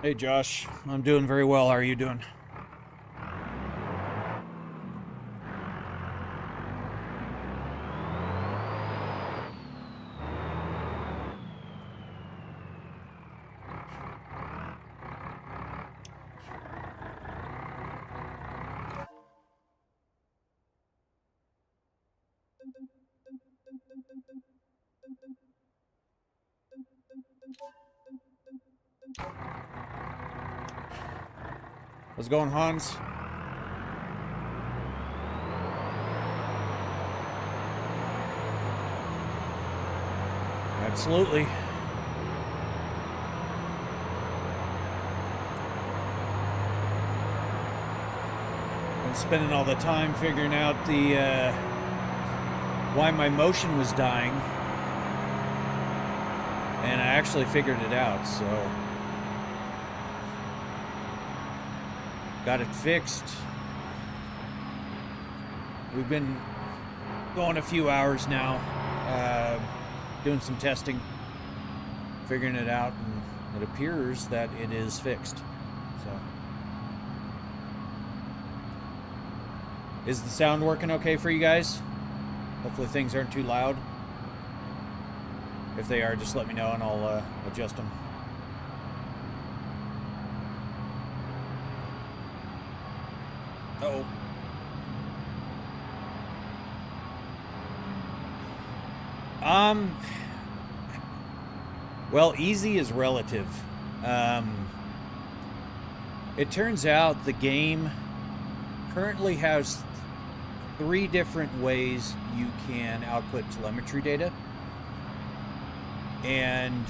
Hey Josh, I'm doing very well. How are you doing? How's it going, Hans? Absolutely. Been spending all the time figuring out the why my motion was dying, and I actually figured it out. So got it fixed. We've been going a few hours now, doing some testing, figuring it out, and it appears that it is fixed. So, is the sound working okay for you guys? Hopefully things aren't too loud. If they are, just let me know and I'll adjust them. Uh-oh. Well, easy is relative. It turns out the game currently has 3 different ways you can output telemetry data. And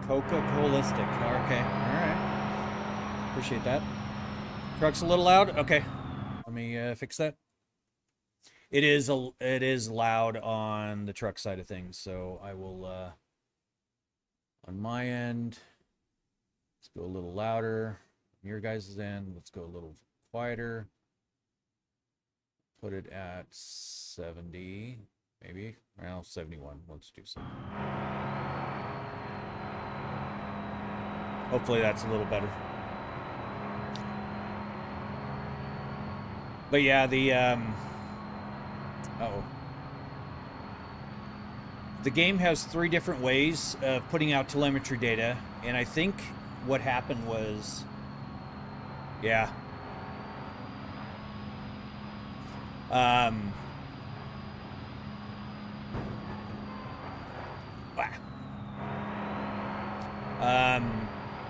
Coca-Colistic. Okay, all right. Appreciate that. Truck's a little loud. Okay, let me fix that. It is loud on the truck side of things, so I will on my end. Let's go a little louder. Your guys' end, let's go a little quieter. Put it at 70, maybe. Well, 71. Let's do something. Hopefully that's a little better. But yeah, the the game has 3 different ways of putting out telemetry data, and I think what happened was, yeah.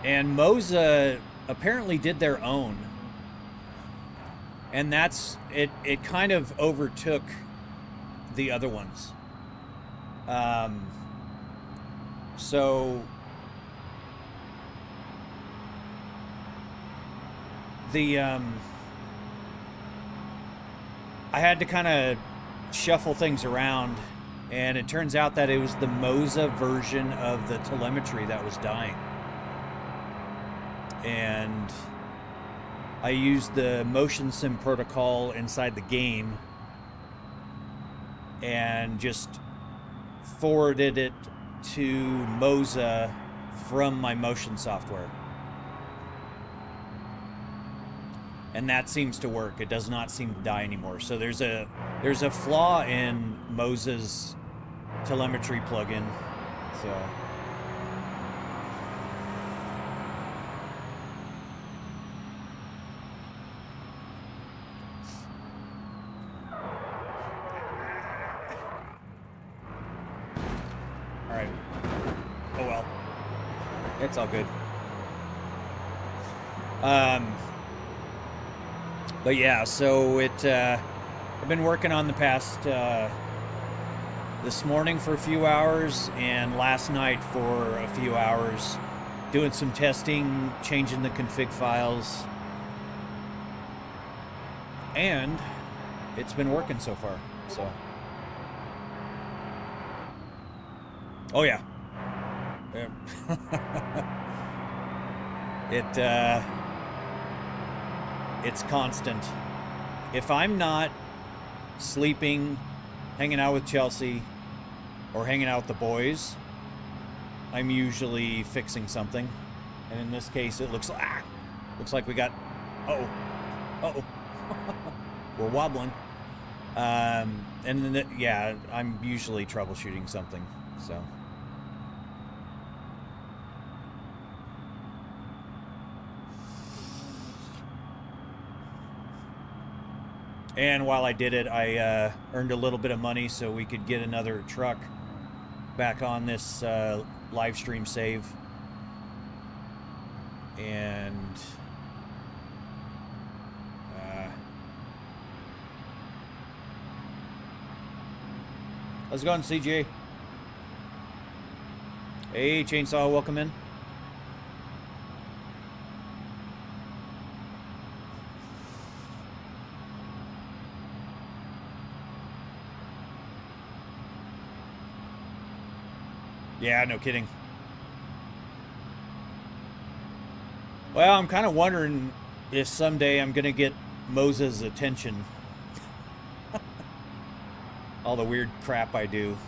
And Moza apparently did their own, and that's it. It kind of overtook the other ones. So the I had to kind of shuffle things around, and it turns out that it was the Moza version of the telemetry that was dying. And I used the motion sim protocol inside the game and just forwarded it to Moza from my motion software. And that seems to work. It does not seem to die anymore. So there's a flaw in Moza's telemetry plugin. So all right. Oh well. It's all good. But yeah, so it I've been working on the past this morning for a few hours and last night for a few hours, doing some testing, changing the config files, and it's been working so far. So, oh yeah, it's constant. If I'm not sleeping, hanging out with Chelsea, or hanging out with the boys, I'm usually fixing something. And in this case, it looks like we got, we're wobbling. And then, yeah, I'm usually troubleshooting something, so. And while I did it, I earned a little bit of money so we could get another truck back on this live stream save. And how's it going, CJ? Hey, Chainsaw, welcome in. Yeah, no kidding. Well, I'm kind of wondering if someday I'm going to get Moses' attention. All the weird crap I do.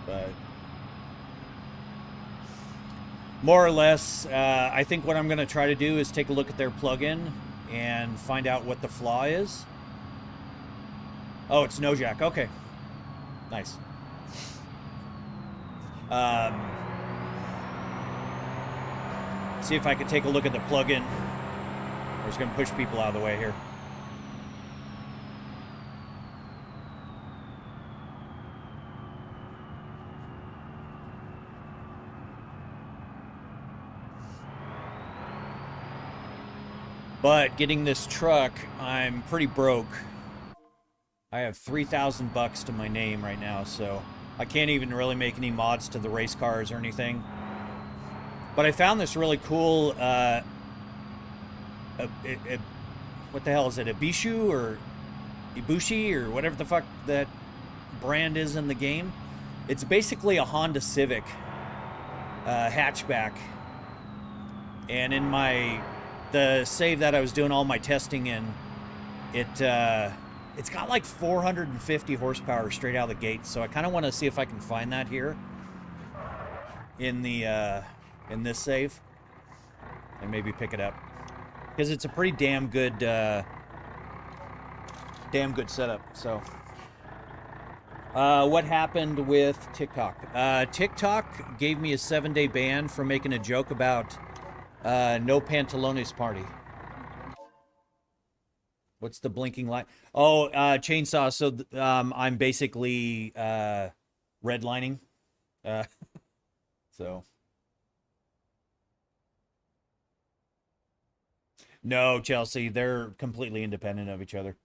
But more or less, I think what I'm going to try to do is take a look at their plugin and find out what the flaw is. Oh, it's no jack. Okay. Nice. See if I can take a look at the plugin. We're just going to push people out of the way here. But getting this truck, I'm pretty broke. I have $3,000 to my name right now, so I can't even really make any mods to the race cars or anything. But I found this really cool, what the hell is it, Ibishu or Ibushi or whatever the fuck that brand is in the game. It's basically a Honda Civic hatchback. And in the save that I was doing all my testing in, it's got like 450 horsepower straight out of the gate. So I kind of want to see if I can find that here in the in this save and maybe pick it up, because it's a pretty damn good setup. So what happened with TikTok? TikTok gave me a 7-day ban for making a joke about no pantalones party. What's the blinking light? Oh, Chainsaw. So I'm basically redlining. So no, Chelsea, they're completely independent of each other.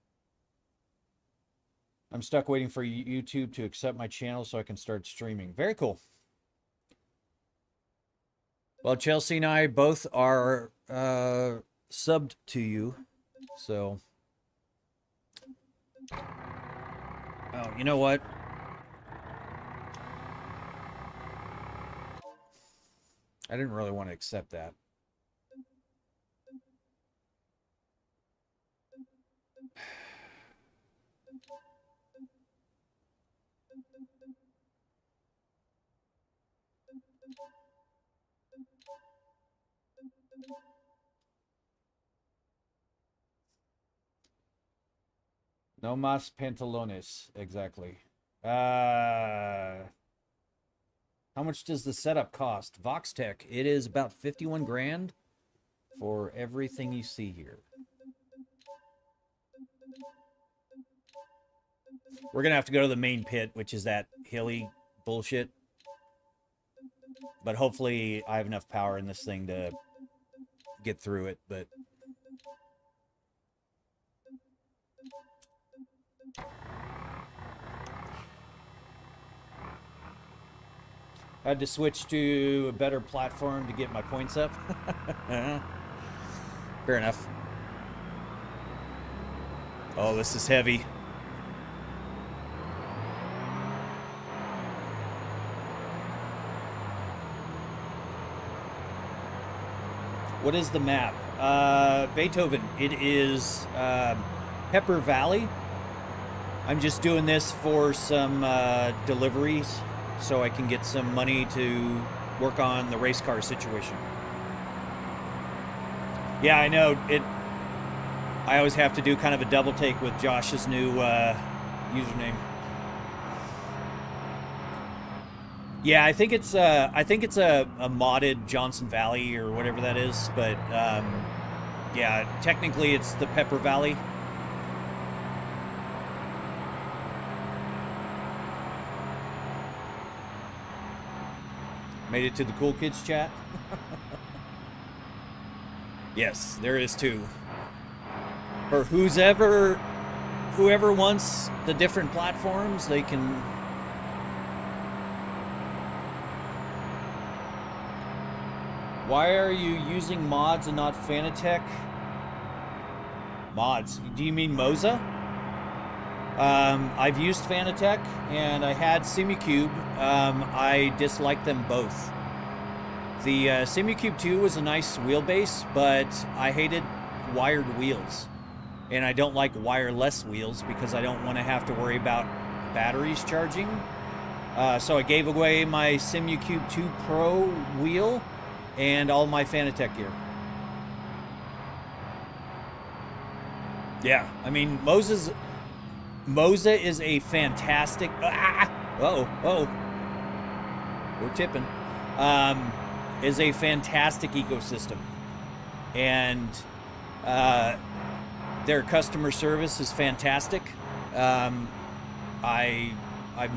I'm stuck waiting for YouTube to accept my channel so I can start streaming. Very cool. Well, Chelsea and I both are subbed to you, so. Oh, you know what? I didn't really want to accept that. No más pantalones, exactly. How much does the setup cost? VoxTech, it is about 51 grand for everything you see here. We're gonna have to go to the main pit, which is that hilly bullshit. But hopefully I have enough power in this thing to get through it, but I had to switch to a better platform to get my points up. Fair enough. Oh, this is heavy. What is the map? Beethoven. It is Pepper Valley. I'm just doing this for some deliveries so I can get some money to work on the race car situation. Yeah, I know. I always have to do kind of a double take with Josh's new username. Yeah, I think it's a modded Johnson Valley or whatever that is, but yeah, technically it's the Pepper Valley. Made it to the cool kids chat. Yes, there is too. For whoever wants the different platforms, they can. Why are you using mods and not Fanatec? Mods? Do you mean Moza? I've used Fanatec and I had Simucube. I disliked them both. The Simucube 2 was a nice wheelbase, but I hated wired wheels. And I don't like wireless wheels because I don't want to have to worry about batteries charging. So I gave away my Simucube 2 Pro wheel and all my Fanatec gear. Yeah, I mean, Moza is a fantastic. Oh, we're tipping. Is a fantastic ecosystem, and their customer service is fantastic. I've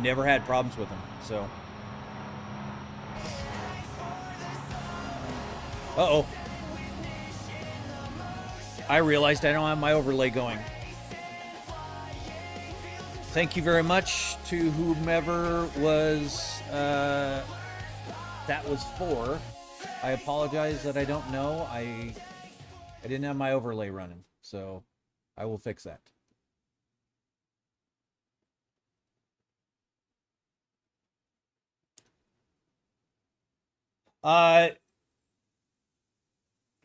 never had problems with them. So. Uh-oh. I realized I don't have my overlay going. Thank you very much to whomever was that was for. I apologize that I don't know. I didn't have my overlay running, so I will fix that.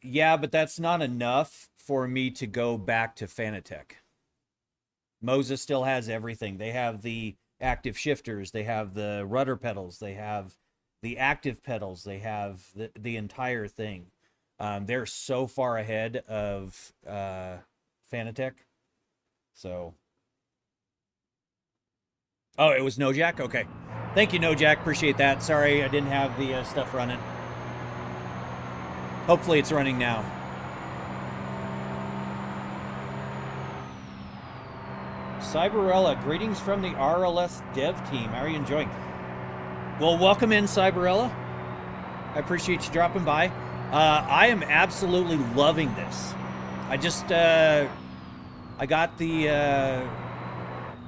Yeah, but that's not enough for me to go back to Fanatec. Moza still has everything. They have the active shifters, they have the rudder pedals, they have the active pedals, they have the entire thing. They're so far ahead of Fanatec. So. Oh, it was NoJack? Okay. Thank you, NoJack. Appreciate that. Sorry, I didn't have the stuff running. Hopefully it's running now. Cyberella, greetings from the RLS dev team. How are you enjoying? Well, welcome in, Cyberella. I appreciate you dropping by. I am absolutely loving this. I just, I got the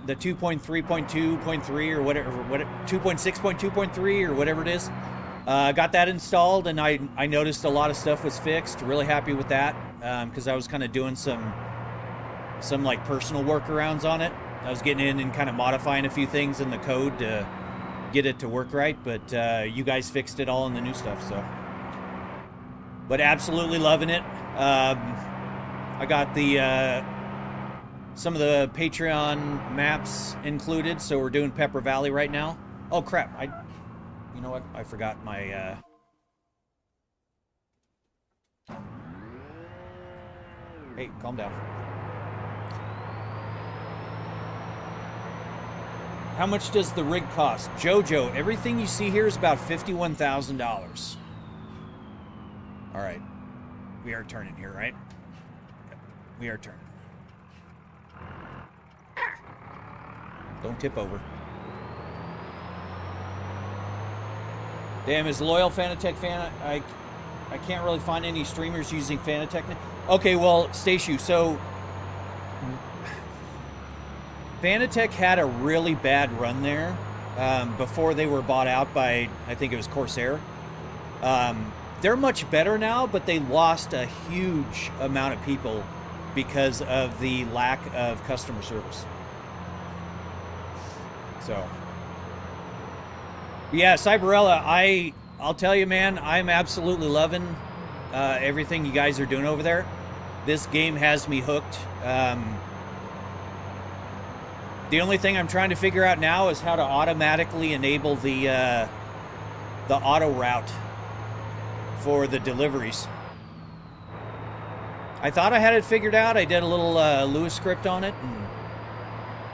2.3.2.3 or whatever, 2.6.2.3 or whatever it is. Got that installed, and I noticed a lot of stuff was fixed. Really happy with that, because I was kind of doing some like personal workarounds on it. I was getting in and kind of modifying a few things in the code to get it to work right, but you guys fixed it all in the new stuff, so. But absolutely loving it. I got the some of the Patreon maps included, so we're doing Pepper Valley right now. Oh crap! You know what? I forgot my. Hey, calm down. How much does the rig cost? Jojo, everything you see here is about $51,000. All right. We are turning here, right? We are turning. Don't tip over. Damn, is Loyal Fanatec fan? I can't really find any streamers using Fanatec. Okay, well, Stacia, so Fanatec had a really bad run there before they were bought out by, I think it was Corsair. They're much better now, but they lost a huge amount of people because of the lack of customer service. So, yeah, Cyberella, I'll tell you, man, I'm absolutely loving everything you guys are doing over there. This game has me hooked. The only thing I'm trying to figure out now is how to automatically enable the auto route for the deliveries. I thought I had it figured out. I did a little Lewis script on it, and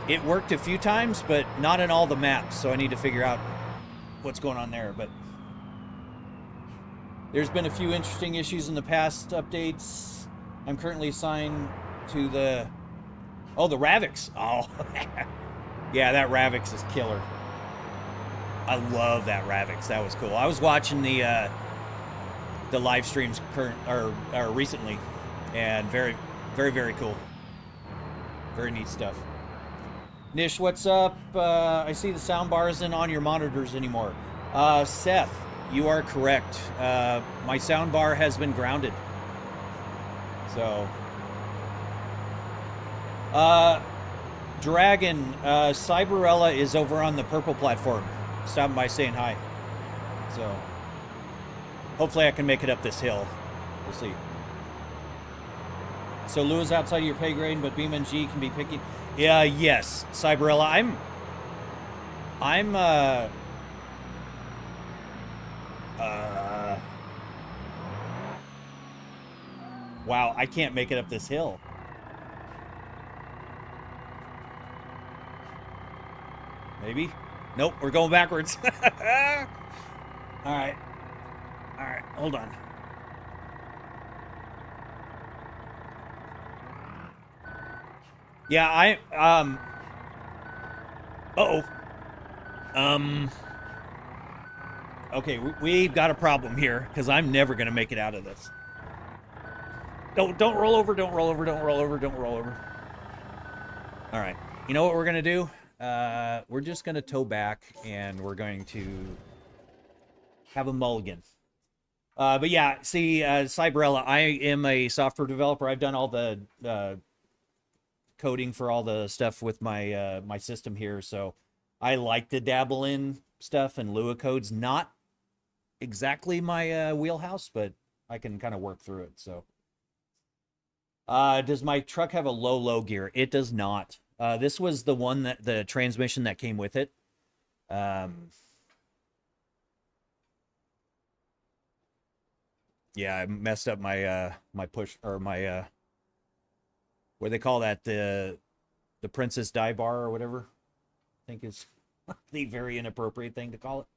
it worked a few times, but not in all the maps, so I need to figure out what's going on there. But there's been a few interesting issues in the past updates. I'm currently assigned to the... Oh, the Ravix. Oh, yeah, that Ravix is killer. I love that Ravix. That was cool. I was watching the live streams recently, and very, very, very cool. Very neat stuff. Nish, what's up? I see the sound bar isn't on your monitors anymore. Seth, you are correct. My sound bar has been grounded. So... Dragon, Cyberella is over on the purple platform. Stopping by saying hi. So, hopefully I can make it up this hill. We'll see. So Lou is outside of your pay grade, but BeamNG can be picky. Yeah, yes, Cyberella. Wow, I can't make it up this hill. Maybe? Nope, we're going backwards. All right. All right, hold on. Yeah, okay, we've got a problem here, because I'm never going to make it out of this. Don't roll over, don't roll over, don't roll over, don't roll over. All right, you know what we're going to do? We're just going to tow back, and we're going to have a mulligan. But yeah, see, Cyberella, I am a software developer. I've done all the coding for all the stuff with my my system here, so I like to dabble in stuff, and Lua code's not exactly my wheelhouse, but I can kind of work through it. So, does my truck have a low gear? It does not. This was the one that the transmission that came with it. Yeah, I messed up my my push, or my what do they call that, the Princess Die Bar or whatever. I think is the very inappropriate thing to call it.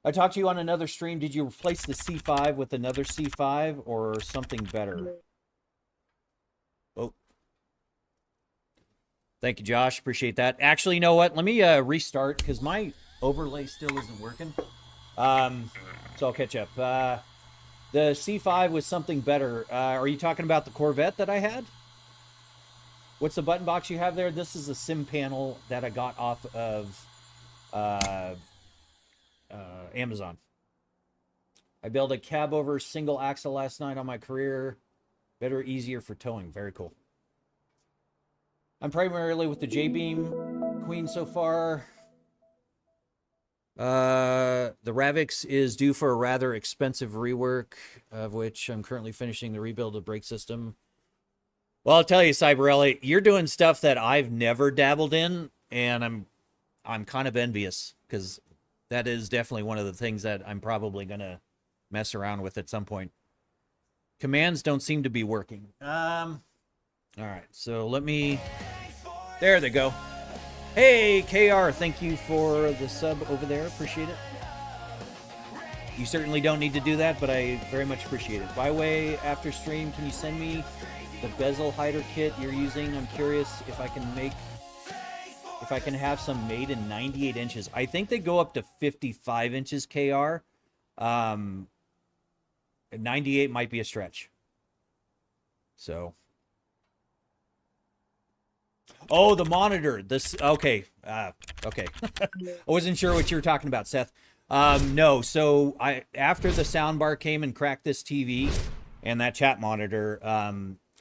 I talked to you on another stream. Did you replace the C5 with another C5 or something better? Oh. Thank you, Josh. Appreciate that. Actually, you know what? Let me restart, because my overlay still isn't working. So I'll catch up. The C5 was something better. Are you talking about the Corvette that I had? What's the button box you have there? This is a sim panel that I got off of Amazon. I built a cab over single axle last night on my career. Better, easier for towing. Very cool. I'm primarily with the J-Beam Queen so far. The Ravix is due for a rather expensive rework, of which I'm currently finishing the rebuild of the brake system. Well, I'll tell you, Cyberella, you're doing stuff that I've never dabbled in, and I'm kind of envious, because that is definitely one of the things that I'm probably going to mess around with at some point. Commands don't seem to be working. All right, so let me... There they go. Hey, KR, thank you for the sub over there. Appreciate it. You certainly don't need to do that, but I very much appreciate it. By way, after stream, can you send me the bezel hider kit you're using? I'm curious if I can have some made in 98 inches. I think they go up to 55 inches, KR. 98 might be a stretch. So... Oh, the monitor. This okay. Okay. I wasn't sure what you were talking about, Seth. No. So after the soundbar came and cracked this TV and that chat monitor,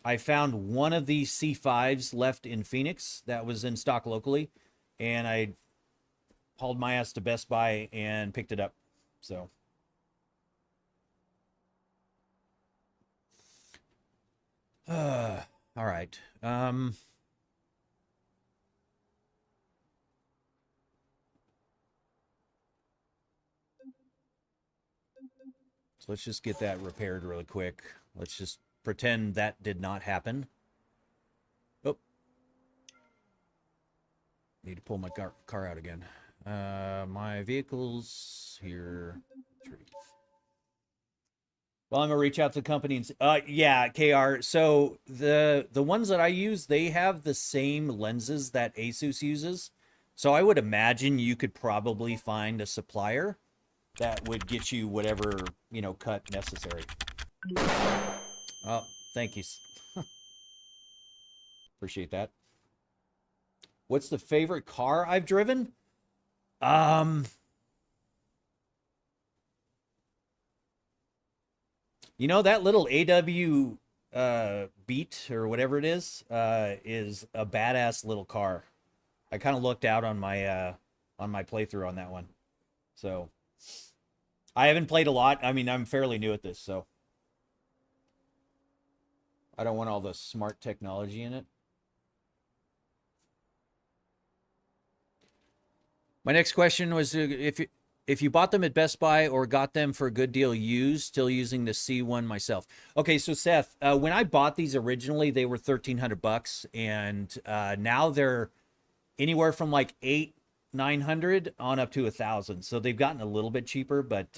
I found one of these C5s left in Phoenix that was in stock locally, and I hauled my ass to Best Buy and picked it up. So. All right. So let's just get that repaired really quick. Let's just pretend that did not happen. Oh. Need to pull my car out again. My vehicle's here. Well, I'm gonna reach out to the company and yeah, KR. So the ones that I use, they have the same lenses that Asus uses. So I would imagine you could probably find a supplier that would get you whatever, you know, cut necessary. Oh, thank you. Appreciate that. What's the favorite car I've driven? You know, that little AW Beat or whatever it is a badass little car. I kind of looked out on my playthrough on that one. So I haven't played a lot. I mean, I'm fairly new at this, so I don't want all the smart technology in it. My next question was if you bought them at Best Buy or got them for a good deal used, still using the C1 myself. Okay, so Seth, when I bought these originally, they were $1,300, and now they're anywhere from like $800-900 on up to $1,000. So they've gotten a little bit cheaper, but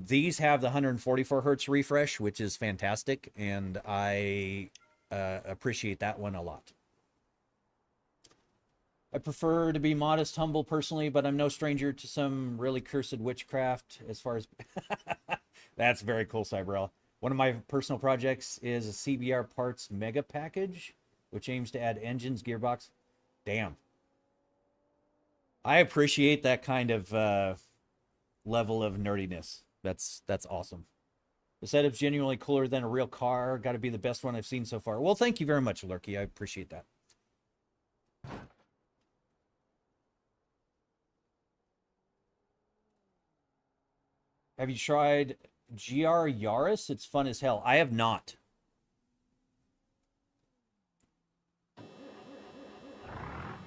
these have the 144 hertz refresh, which is fantastic, and I appreciate that one a lot. I prefer to be modest, humble personally, but I'm no stranger to some really cursed witchcraft as far as... That's very cool, Cyberell. One of my personal projects is a CBR parts mega package, which aims to add engines, gearbox. Damn. I appreciate that kind of level of nerdiness. That's awesome. The setup's genuinely cooler than a real car. Got to be the best one I've seen so far. Well, thank you very much, Lurky. I appreciate that. Have you tried GR Yaris? It's fun as hell. I have not.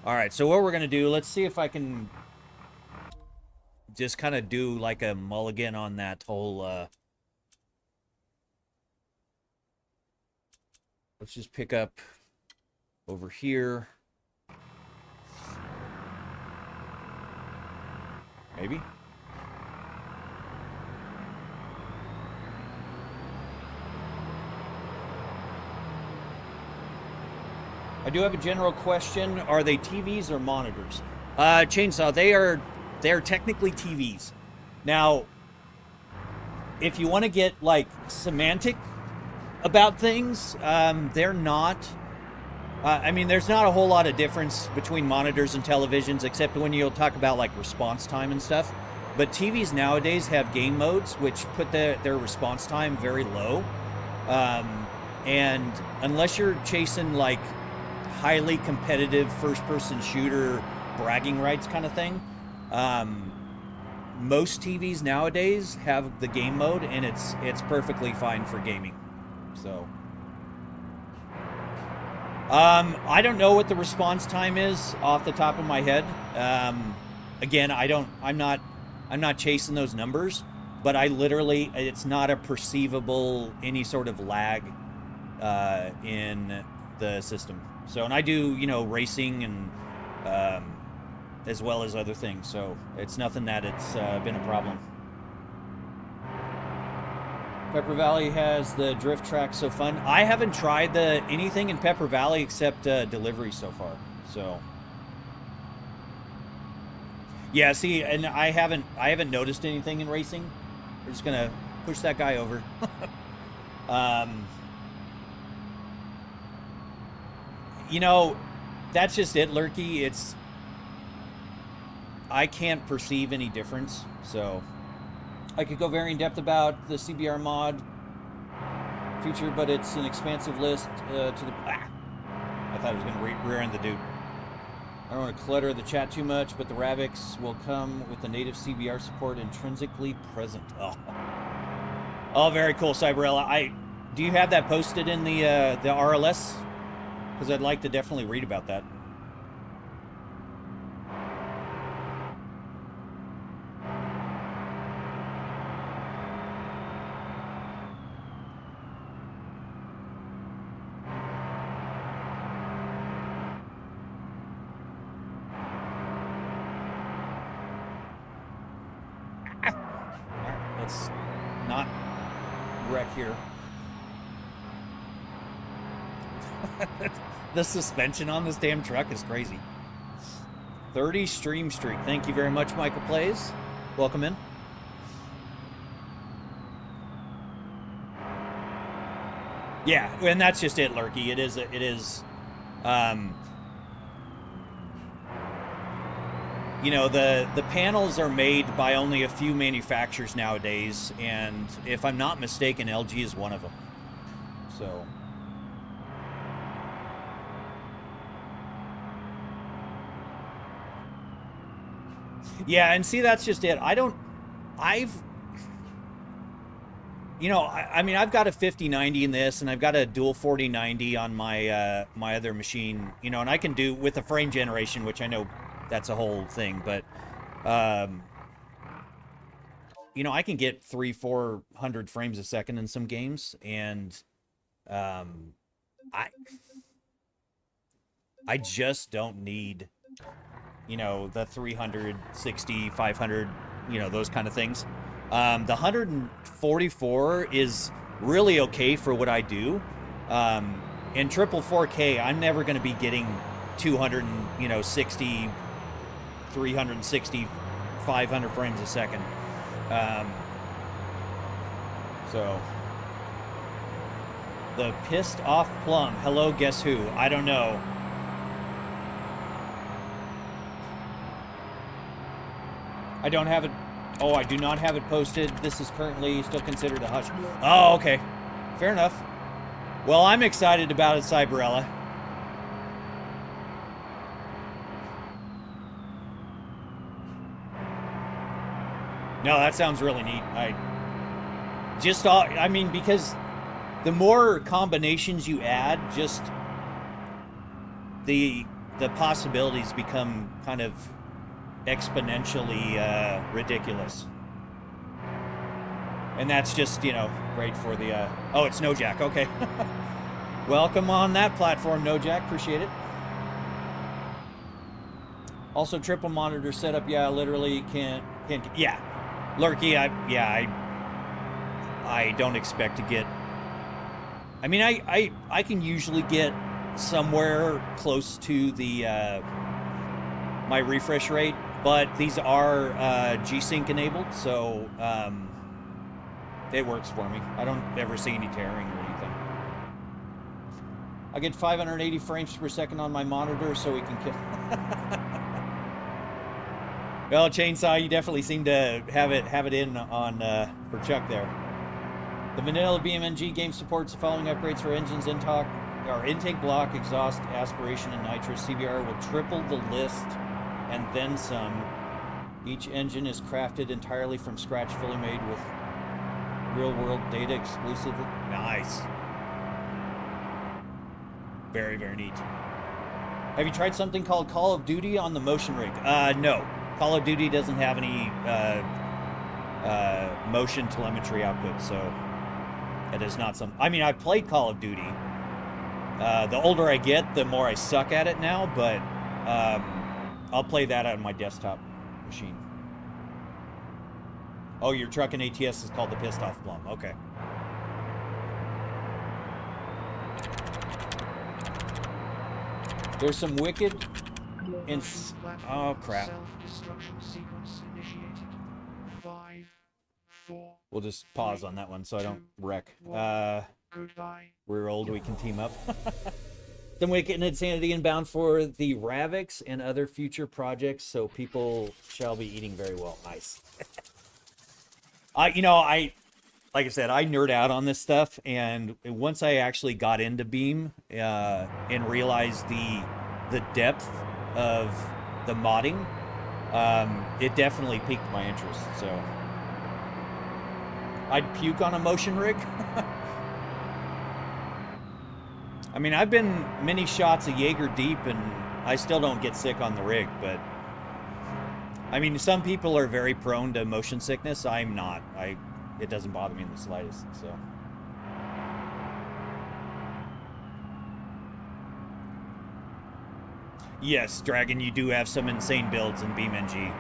All right, so what we're going to do, let's see if I can just kind of do like a mulligan on that whole... Let's just pick up over here. Maybe. I do have a general question. Are they TVs or monitors? Chainsaw, they are technically TVs. Now, if you want to get like semantic about things, they're not. I mean, there's not a whole lot of difference between monitors and televisions, except when you'll talk about like response time and stuff. But TVs nowadays have game modes, which put their response time very low. And unless you're chasing like highly competitive first-person shooter bragging rights kind of thing, most TVs nowadays have the game mode, and it's perfectly fine for gaming. So I don't know what the response time is off the top of my head. Again, I'm not chasing those numbers, but I literally, it's not a perceivable any sort of lag in the system. So, and I do, you know, racing and as well as other things. So it's nothing that it's been a problem. Pepper Valley has the drift track so fun. I haven't tried anything in Pepper Valley except delivery so far. So yeah, see, and I haven't noticed anything in racing. We're just gonna push that guy over. You know, That's just it, Lurky. It's... I can't perceive any difference, so... I could go very in depth about the CBR mod feature, but it's an expansive list to the... Ah! I thought I was going to rear-end the dude. I don't want to clutter the chat too much, but the Ravix will come with the native CBR support intrinsically present. Oh, very cool, Cyberella. Do you have that posted in the RLS? Because I'd like to definitely read about that. Let's not wreck here. The suspension on this damn truck is crazy. 30 stream streak. Thank you very much, Michael Plays. Welcome in. Yeah, and that's just it, Lurky. It is you know, the panels are made by only a few manufacturers nowadays, and if I'm not mistaken, LG is one of them. So... yeah, and see, that's just it. You know, I mean, I've got a 5090 in this, and I've got a dual 4090 on my my other machine, you know, and I can do with a frame generation, which I know that's a whole thing, but you know, I can get 300-400 frames a second in some games, and I just don't need, you know, the 360, 500, you know, those kind of things. The 144 is really okay for what I do. In triple 4K, I'm never going to be getting 260, 360, 500 frames a second. So, the pissed off plum. Hello, guess who? I don't know. I don't have it. Oh, I do not have it posted. This is currently still considered a hush. Oh, okay. Fair enough. Well, I'm excited about it, Cyberella. No, that sounds really neat. I mean, because the more combinations you add, just the possibilities become kind of exponentially ridiculous. And that's just, you know, great for the oh, it's No Jack. Okay. Welcome on that platform, No Jack. Appreciate it. Also, triple monitor setup. Yeah, literally can't yeah. Lurky, I don't expect to get... I mean, I can usually get somewhere close to the my refresh rate, but these are G-Sync enabled, so it works for me. I don't ever see any tearing or anything. I get 580 frames per second on my monitor, so we can kill... Well, Chainsaw, you definitely seem to have it in on for Chuck there. The vanilla BeamNG game supports the following upgrades for engines: intake block, exhaust, aspiration, and nitrous. CBR will triple the list and then some. Each engine is crafted entirely from scratch, fully made with real-world data exclusively. Nice. Very, very neat. Have you tried something called Call of Duty on the motion rig? No. Call of Duty doesn't have any motion telemetry output, so it is not some... I mean, I played Call of Duty. The older I get, the more I suck at it now, but I'll play that on my desktop machine. Oh, your truck and ATS is called the Pissed Off Plum. Okay. There's some wicked... Oh, crap. We'll just pause on that one so I don't wreck. We're old, we can team up. Some Wicked Insanity inbound for the Ravix and other future projects, so people shall be eating very well. Nice. I like I said, I nerd out on this stuff, and once I actually got into Beam and realized the depth of the modding, it definitely piqued my interest. So I'd puke on a motion rig. I mean, I've been many shots of Jaeger deep, and I still don't get sick on the rig, but I mean, some people are very prone to motion sickness. I'm not. It doesn't bother me in the slightest, so. Yes, Dragon, you do have some insane builds in BeamNG.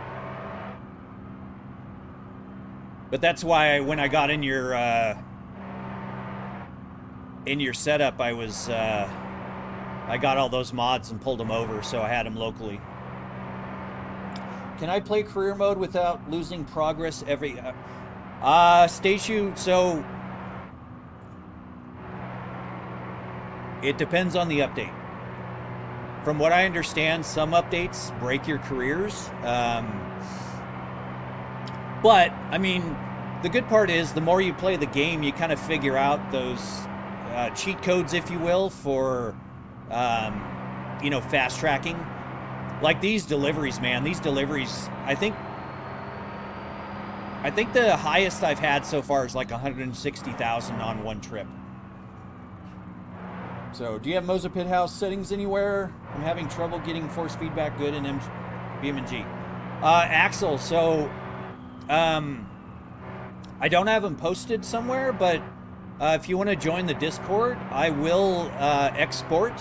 But that's why when I got in your setup, I got all those mods and pulled them over, so I had them locally. Can I play career mode without losing progress every... Stacia, so... It depends on the update. From what I understand, some updates break your careers. But, I mean, the good part is the more you play the game, you kind of figure out those cheat codes, if you will, for, fast tracking. Like these deliveries, man. These deliveries, I think the highest I've had so far is like 160,000 on one trip. So, do you have Moza Pit House settings anywhere? I'm having trouble getting force feedback good in BeamNG. Axel, so I don't have them posted somewhere, but if you want to join the Discord, I will export.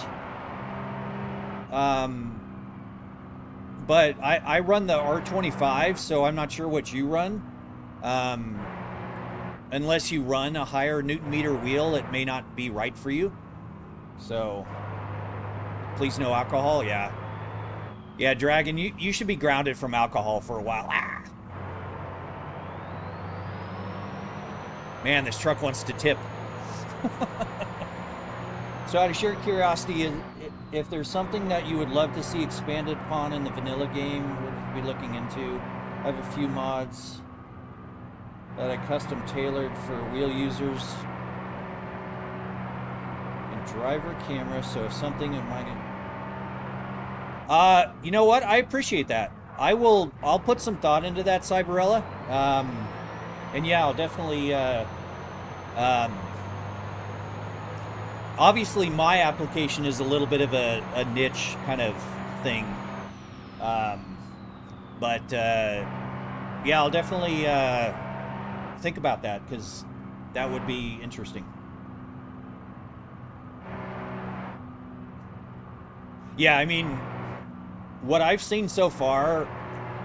But I run the R25, so I'm not sure what you run. Unless you run a higher Newton meter wheel, it may not be right for you. So, please no alcohol. Yeah. Yeah, Dragon, you should be grounded from alcohol for a while. Ah! Man, this truck wants to tip. So out of sheer curiosity, if there's something that you would love to see expanded upon in the vanilla game, what would you be looking into? I have a few mods that I custom tailored for wheel users and driver camera, so if something in mind... you know what? I appreciate that. I'll put some thought into that, Cyberella. And yeah, I'll definitely, obviously my application is a little bit of a niche kind of thing. But yeah, I'll definitely, think about that, because that would be interesting. Yeah, I mean, what I've seen so far,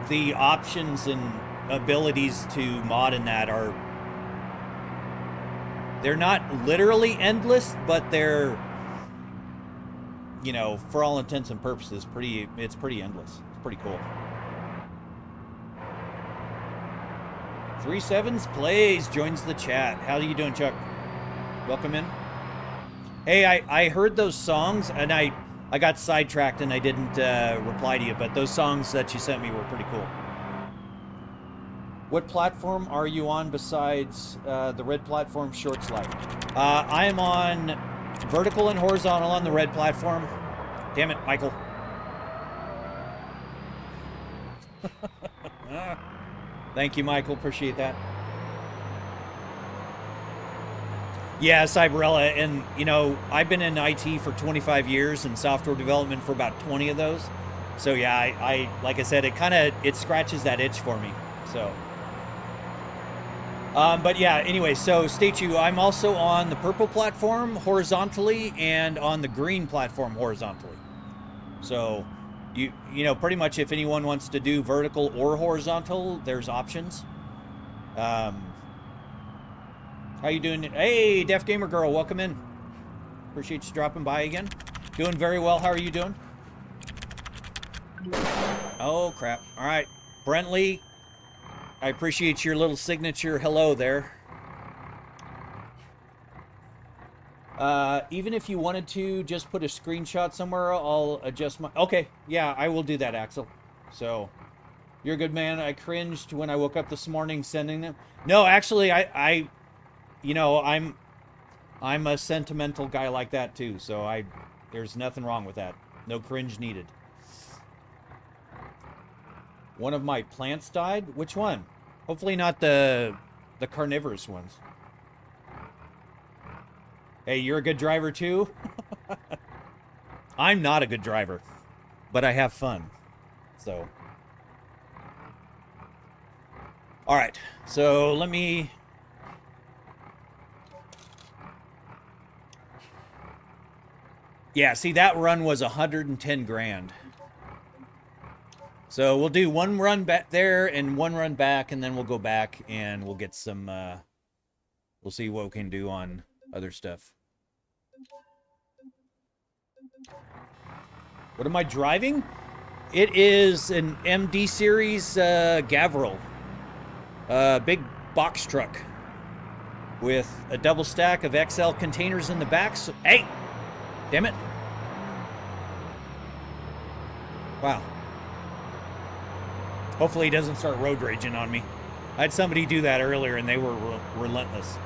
the options and abilities to mod in that they're not literally endless, but they're, for all intents and purposes, it's pretty endless. It's pretty cool. 37s Plays joins the chat. How are you doing, Chuck? Welcome in. Hey, I heard those songs, and I got sidetracked and I didn't reply to you, but those songs that you sent me were pretty cool. What platform are you on besides the red platform, Short Slide? I am on vertical and horizontal on the red platform. Damn it, Michael. Thank you, Michael. Appreciate that. Yeah, Cyberella, and I've been in IT for 25 years and software development for about 20 of those. So yeah, I like I said, it scratches that itch for me. So, but yeah, anyway, so stay tuned. I'm also on the purple platform horizontally and on the green platform horizontally. So, pretty much if anyone wants to do vertical or horizontal, there's options. How you doing? Hey, Deaf Gamer Girl, welcome in. Appreciate you dropping by again. Doing very well. How are you doing? Oh, crap. All right. Brentley, I appreciate your little signature hello there. Even if you wanted to just put a screenshot somewhere, I'll adjust my... Okay, yeah, I will do that, Axel. So, you're a good man. I cringed when I woke up this morning sending them. No, actually, you know, I'm a sentimental guy like that too, so there's nothing wrong with that. No cringe needed. One of my plants died? Which one? Hopefully not the carnivorous ones. Hey, you're a good driver too? I'm not a good driver, but I have fun. So. All right. So let me... Yeah, see, that run was 110 grand. So we'll do one run back there and one run back, and then we'll go back and we'll get some, we'll see what we can do on other stuff. What am I driving? It is an MD series Gavril. Big box truck with a double stack of XL containers in the back. So, hey! Damn it. Wow. Hopefully he doesn't start road raging on me. I had somebody do that earlier and they were relentless.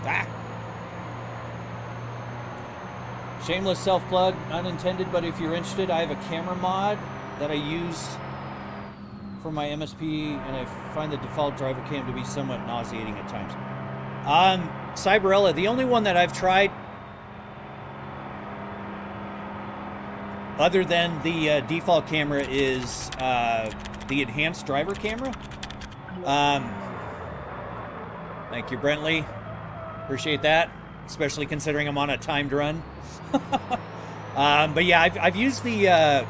Ah. Shameless self-plug, unintended, but if you're interested, I have a camera mod that I use for my MSP, and I find the default driver cam to be somewhat nauseating at times. Cyberella, the only one that I've tried other than the default camera is the enhanced driver camera. Thank you, Brentley. Appreciate that, especially considering I'm on a timed run. But yeah, I've used the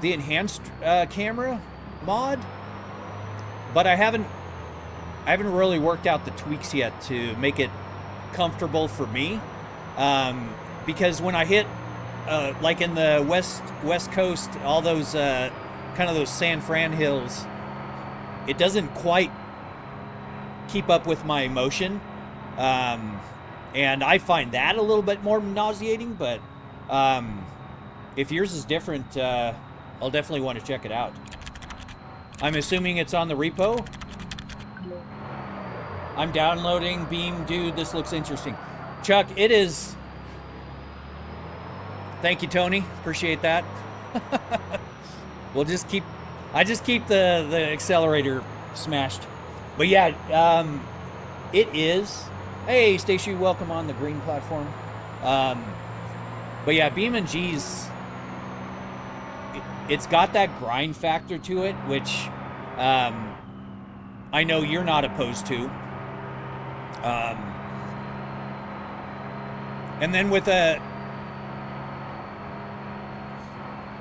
enhanced camera mod, but I haven't really worked out the tweaks yet to make it comfortable for me. Because when I hit like in the west coast, all those kind of those San Fran hills, it doesn't quite keep up with my motion, and I find that a little bit more nauseating. But if yours is different, I'll definitely want to check it out. I'm assuming it's on the repo. I'm downloading Beam. Dude, this looks interesting. Chuck, it is. Thank you, Tony. Appreciate that. I just keep the accelerator smashed. But yeah, it is. Hey, Stacey, welcome on the green platform. But yeah, BeamNG's, it's got that grind factor to it, which I know you're not opposed to. And then with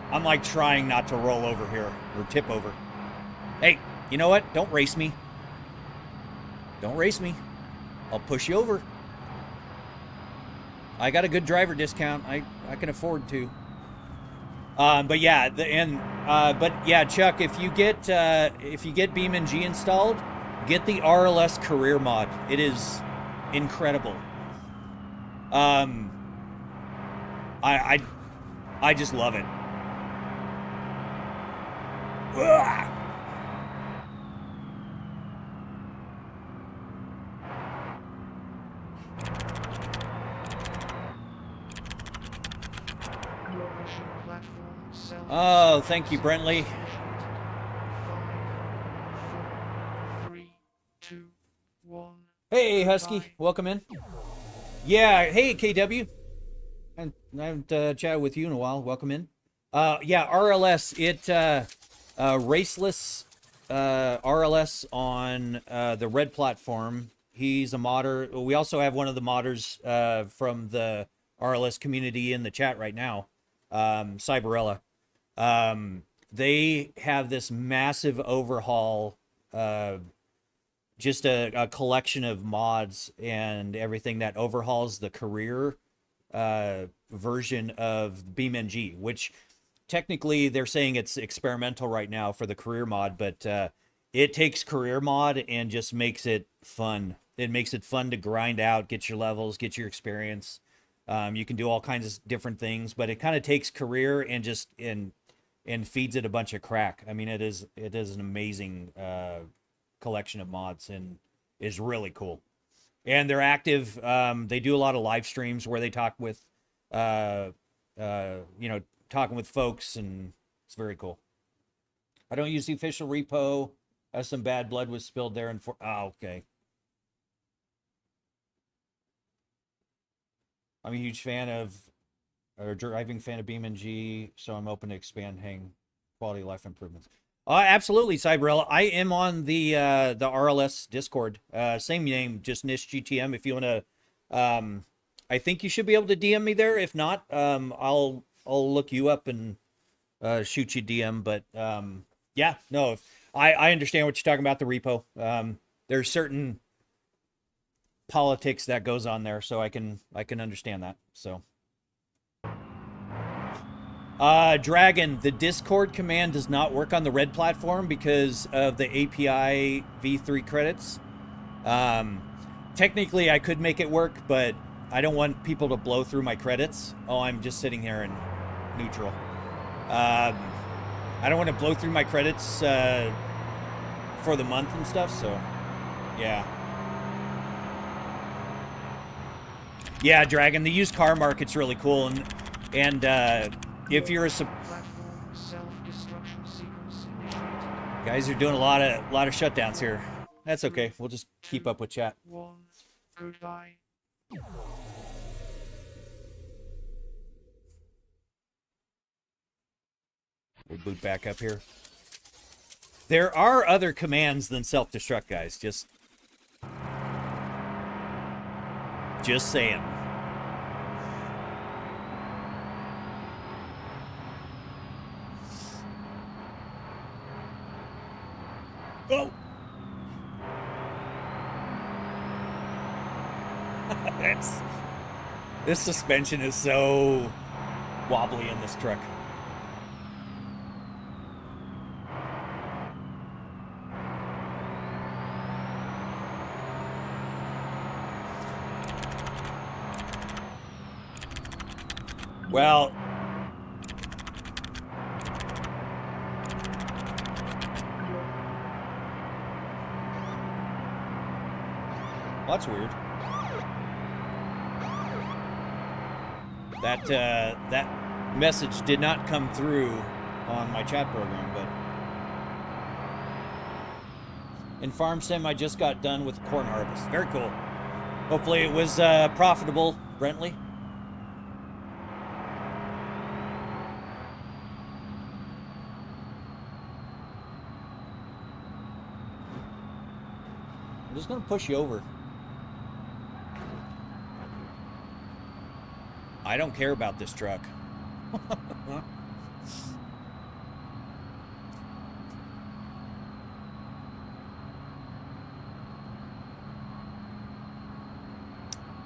I'm like trying not to roll over here or tip over. Hey, you know what? Don't race me. Don't race me. I'll push you over. I got a good driver discount. I can afford to. But yeah, but yeah, Chuck, if you get BeamNG installed, get the RLS career mod. It is incredible. I just love it. Ugh. Oh, thank you, Brentley. 5, 4, 3, 2, 1. Hey, Husky, welcome in. Yeah, hey, KW. I haven't chatted with you in a while. Welcome in. Yeah, RLS. It raceless RLS on the red platform. He's a modder. We also have one of the modders from the RLS community in the chat right now, Cyberella. They have this massive overhaul, just a collection of mods and everything that overhauls the career version of BeamNG, which technically they're saying it's experimental right now for the career mod, but it takes career mod and just makes it fun. It makes it fun to grind out, get your levels, get your experience. You can do all kinds of different things, but it kind of takes career and just and feeds it a bunch of crack. I mean, it is an amazing collection of mods and is really cool. And they're active. They do a lot of live streams where they talk with, you know, talking with folks, and it's very cool. I don't use the official repo. Some bad blood was spilled there. And okay. I'm a huge fan of, or driving fan of BeamNG, so I'm open to expand hang quality of life improvements. Absolutely, Cyberella. I am on the RLS Discord. Same name, just Niche GTM. If you want to, I think you should be able to DM me there. If not, I'll look you up and shoot you DM. But yeah, no, I understand what you're talking about, the repo. There's certain politics that goes on there, so I can understand that. So Dragon, the Discord command does not work on the red platform because of the API v3 credits. Technically I could make it work, but I don't want people to blow through my credits. Oh, I'm just sitting here in neutral. I don't want to blow through my credits for the month and stuff, so yeah. Yeah, Dragon, the used car market's really cool, and if you're a guys are doing a lot of shutdowns here. That's okay. We'll just keep up with chat. We'll boot back up here. There are other commands than self-destruct, guys. Just saying. Oh! This suspension is so wobbly in this truck. Well, that's weird. That message did not come through on my chat program, but in Farm Sim, I just got done with corn harvest. Very cool. Hopefully it was profitable, Brentley. I'm just gonna push you over. I don't care about this truck.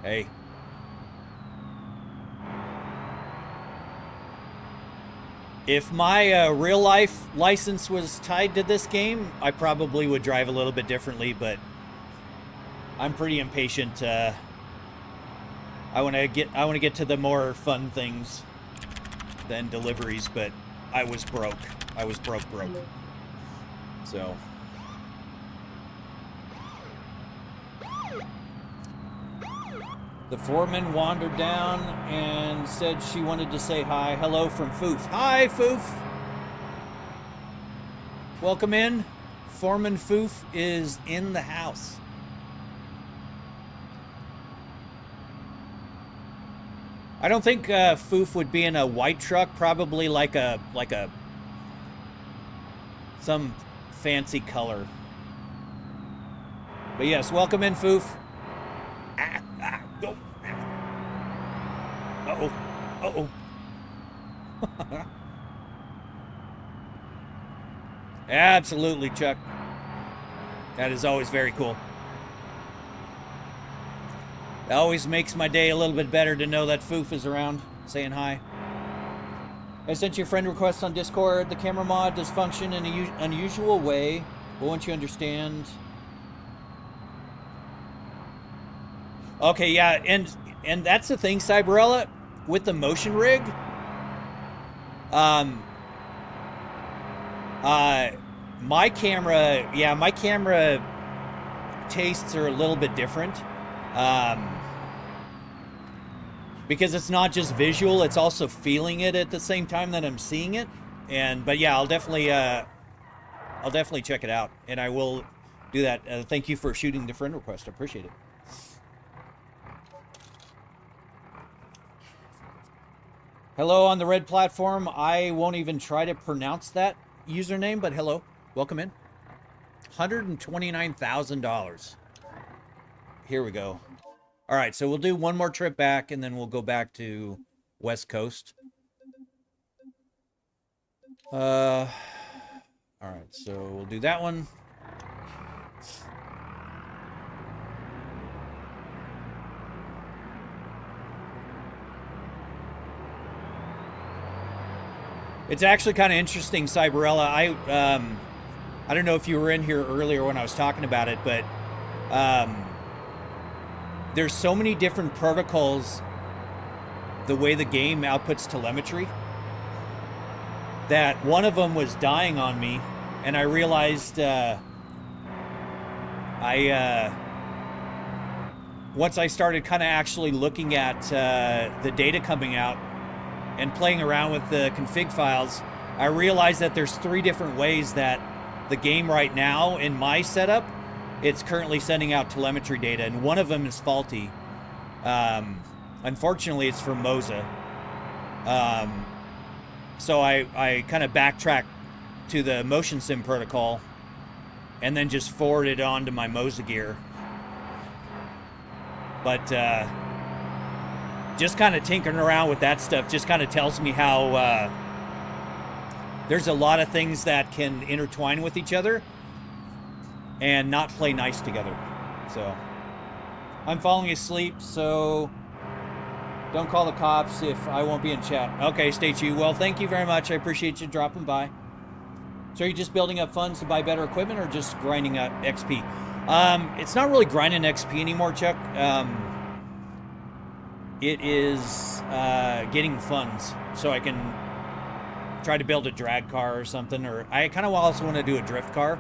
Hey. If my real life license was tied to this game, I probably would drive a little bit differently, but I'm pretty impatient. I want to get to the more fun things than deliveries, but I was broke. I was broke. So the foreman wandered down and said she wanted to say hi. Hello from Foof. Hi, Foof. Welcome in. Foreman Foof is in the house. I don't think Foof would be in a white truck. Probably like some fancy color. But yes, welcome in, Foof. Go. Uh-oh. Absolutely, Chuck. That is always very cool. It always makes my day a little bit better to know that Foof is around, saying hi. I sent you a friend request on Discord. The camera mod does function in an unusual way But once you understand... Okay, yeah, and that's the thing, Cyberella, with the motion rig. My camera tastes are a little bit different. Because it's not just visual, it's also feeling it at the same time that I'm seeing it. But yeah, I'll definitely check it out, and I will do that. Thank you for shooting the friend request. I appreciate it. Hello on the red platform. I won't even try to pronounce that username, but hello. Welcome in. $129,000. Here we go. All right, so we'll do one more trip back, and then we'll go back to West Coast. All right, so we'll do that one. It's actually kind of interesting, Cyberella. I don't know if you were in here earlier when I was talking about it, but there's so many different protocols, the way the game outputs telemetry, that one of them was dying on me, and I realized once I started kind of actually looking at the data coming out and playing around with the config files, I realized that there's 3 different ways that the game right now in my setup, it's currently sending out telemetry data, and one of them is faulty. Unfortunately, it's from Moza. So I kind of backtracked to the motion sim protocol and then just forwarded it on to my Moza gear. But just kind of tinkering around with that stuff just kind of tells me how there's a lot of things that can intertwine with each other and not play nice together. So I'm falling asleep, so don't call the cops if I won't be in chat. Okay, stay tuned. Well, thank you very much. I appreciate you dropping by. So are you just building up funds to buy better equipment or just grinding up XP? It's not really grinding XP anymore, Chuck. It is getting funds so I can try to build a drag car or something, or I kind of also want to do a drift car.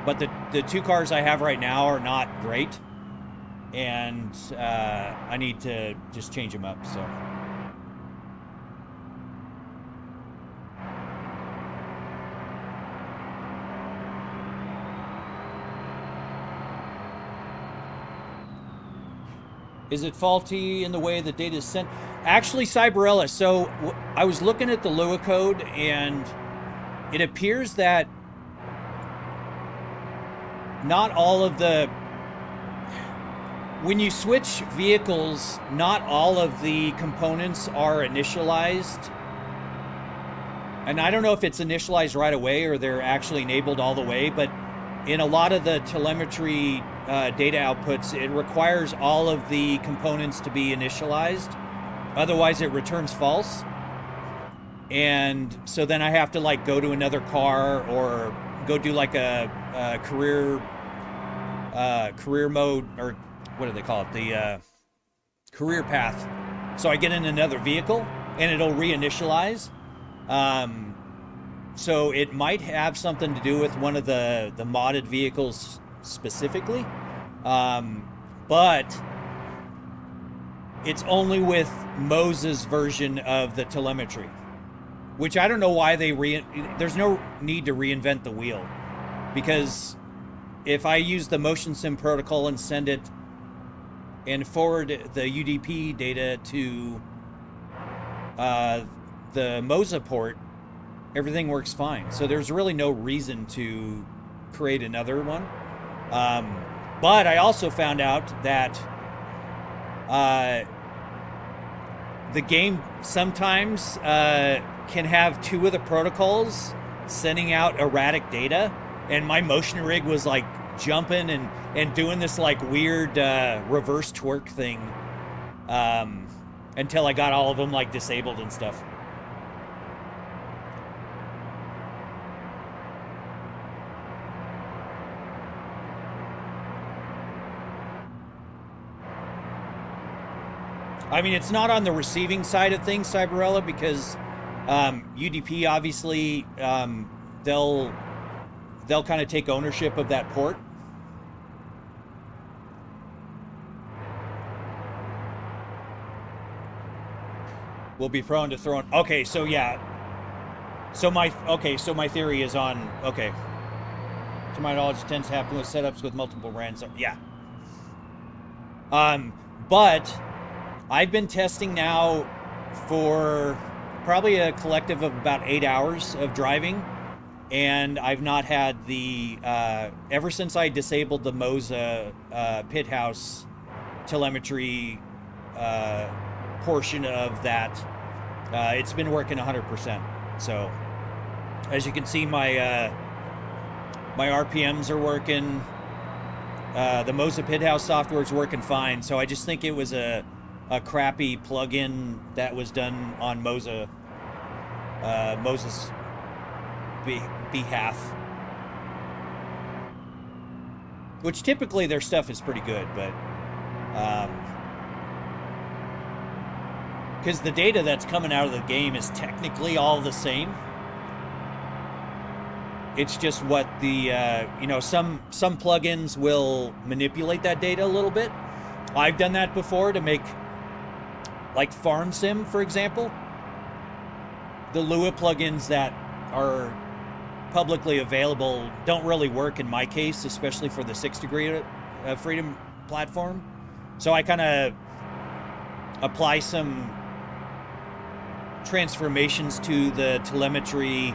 But the 2 cars I have right now are not great, and I need to just change them up. So is it faulty in the way the data is sent? Actually, Cyberella, so I was looking at the Lua code, and it appears that not all of the... When you switch vehicles, not all of the components are initialized. And I don't know if it's initialized right away or they're actually enabled all the way, but in a lot of the telemetry data outputs, it requires all of the components to be initialized. Otherwise, it returns false. And so then I have to like go to another car or go do like a career mode, or what do they call it? The career path. So I get in another vehicle and it'll reinitialize. So it might have something to do with one of the modded vehicles specifically. But it's only with Moza's version of the telemetry, which I don't know why there's no need to reinvent the wheel, because if I use the motion sim protocol and send it and forward the UDP data to the Moza port, everything works fine. So there's really no reason to create another one. But I also found out that the game sometimes can have 2 of the protocols sending out erratic data, and my motion rig was like jumping and doing this like weird reverse twerk thing until I got all of them like disabled and stuff. I mean, it's not on the receiving side of things, Cyberella, because UDP obviously they'll kind of take ownership of that port. Will be prone to throwing. Okay, so yeah. So my theory is on. Okay. To my knowledge, it tends to happen with setups with multiple brands. Yeah. But I've been testing now for probably a collective of about 8 hours of driving, and I've not had the ever since I disabled the Moza pit house telemetry portion of that. It's been working 100%. So, as you can see, my RPMs are working. The Moza pit house software is working fine. So I just think it was a crappy plugin that was done on Moza's behalf. Which typically their stuff is pretty good, but because the data that's coming out of the game is technically all the same. It's just what the some plugins will manipulate that data a little bit. I've done that before to make, like, Farm Sim, for example. The Lua plugins that are publicly available don't really work in my case, especially for the 6 degree of freedom platform. So I kind of apply some transformations to the telemetry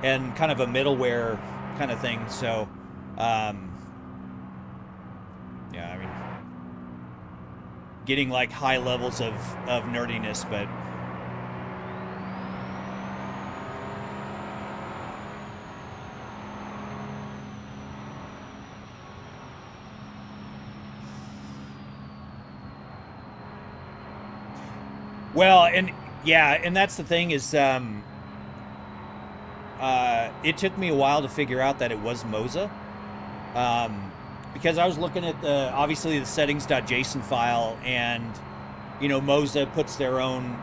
and kind of a middleware kind of thing. So, yeah, I mean, getting like high levels of nerdiness, but well, and yeah, and that's the thing is, it took me a while to figure out that it was Moza, because I was looking at obviously the settings.json file, and Moza puts their own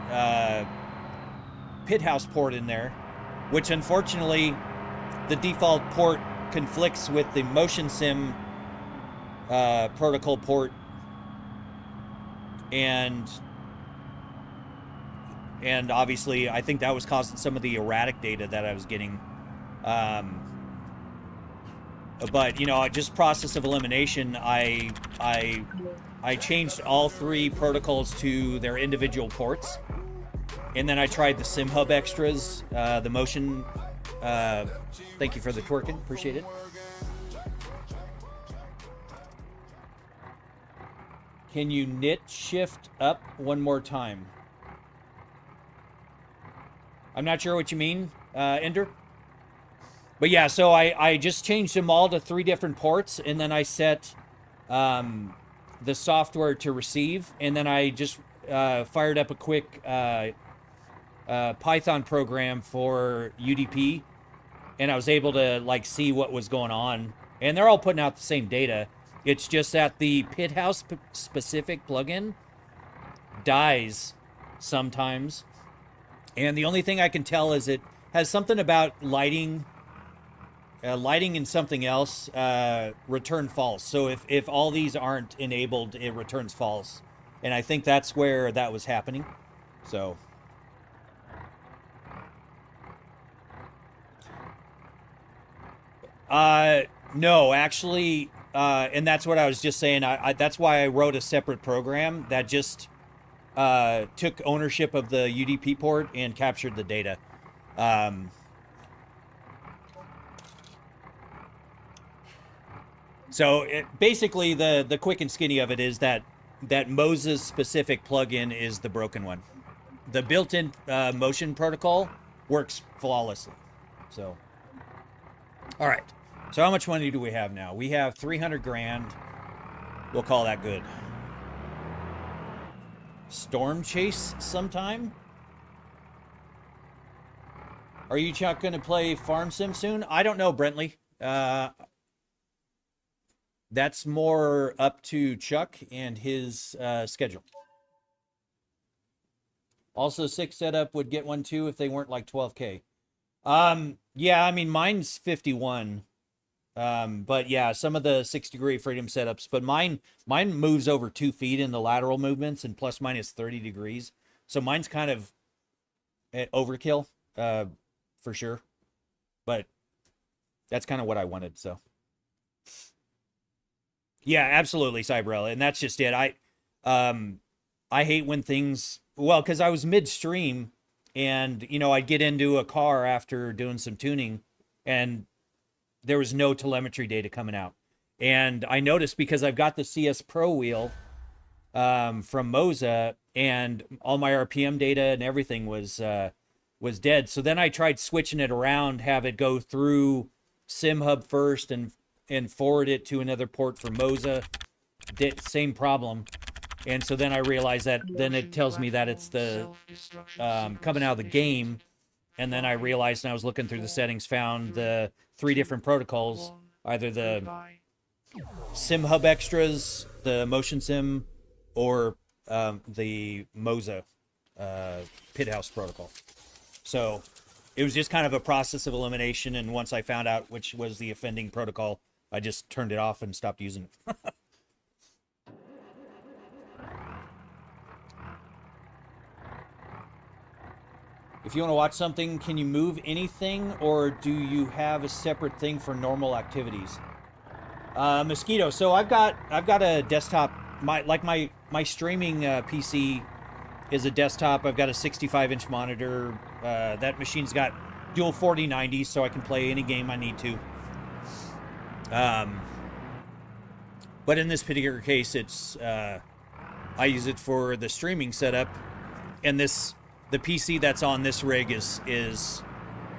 pit house port in there, which unfortunately the default port conflicts with the motion sim protocol port, and obviously I think that was causing some of the erratic data that I was getting. But just process of elimination, I changed all 3 protocols to their individual ports, and then I tried the SimHub extras, the motion. Thank you for the twerking, appreciate it. Can you knit shift up one more time? I'm not sure what you mean, Ender. But yeah, so I just changed them all to 3 different ports, and then I set the software to receive, and then I just fired up a quick Python program for UDP, and I was able to like see what was going on. And they're all putting out the same data. It's just that the pit house specific plugin dies sometimes. And the only thing I can tell is it has something about lighting and something else return false. So if all these aren't enabled, it returns false. And I think that's where that was happening. So. No, actually, and that's what I was just saying. That's why I wrote a separate program that just took ownership of the UDP port and captured the data. So basically, the quick and skinny of it is that Moza's specific plugin is the broken one. The built-in motion protocol works flawlessly. So, all right. So how much money do we have now? We have 300 grand. We'll call that good. Storm chase sometime? Are you, Chuck, going to play Farm Sim soon? I don't know, Brentley. That's more up to Chuck and his schedule. Also, 6 setup would get one too if they weren't like 12K. Yeah, I mean, mine's 51. But yeah, some of the 6-degree freedom setups, but mine moves over 2 feet in the lateral movements, and plus mine is 30 degrees. So mine's kind of overkill, for sure. But that's kind of what I wanted. So yeah, absolutely, Cyberella, and that's just it. I hate when things, well, because I was midstream, and you know, I'd get into a car after doing some tuning, and there was no telemetry data coming out. And I noticed, because I've got the CS Pro wheel from Moza, and all my RPM data and everything was dead. So then I tried switching it around, have it go through SimHub first and forward it to another port for Moza. Same problem. And so then I realized that then it tells me that it's the coming out of the game. And then I realized, and I was looking through the settings, found the 3 different protocols, either the SimHub Extras, the Motion Sim, or the Moza Pit House protocol. So it was just kind of a process of elimination, and once I found out which was the offending protocol, I just turned it off and stopped using it. If you want to watch something, can you move anything, or do you have a separate thing for normal activities? Mosquito. So I've got a desktop. My streaming PC is a desktop. I've got a 65-inch monitor. That machine's got dual 4090s, so I can play any game I need to. But in this particular case, it's I use it for the streaming setup, and the PC that's on this rig is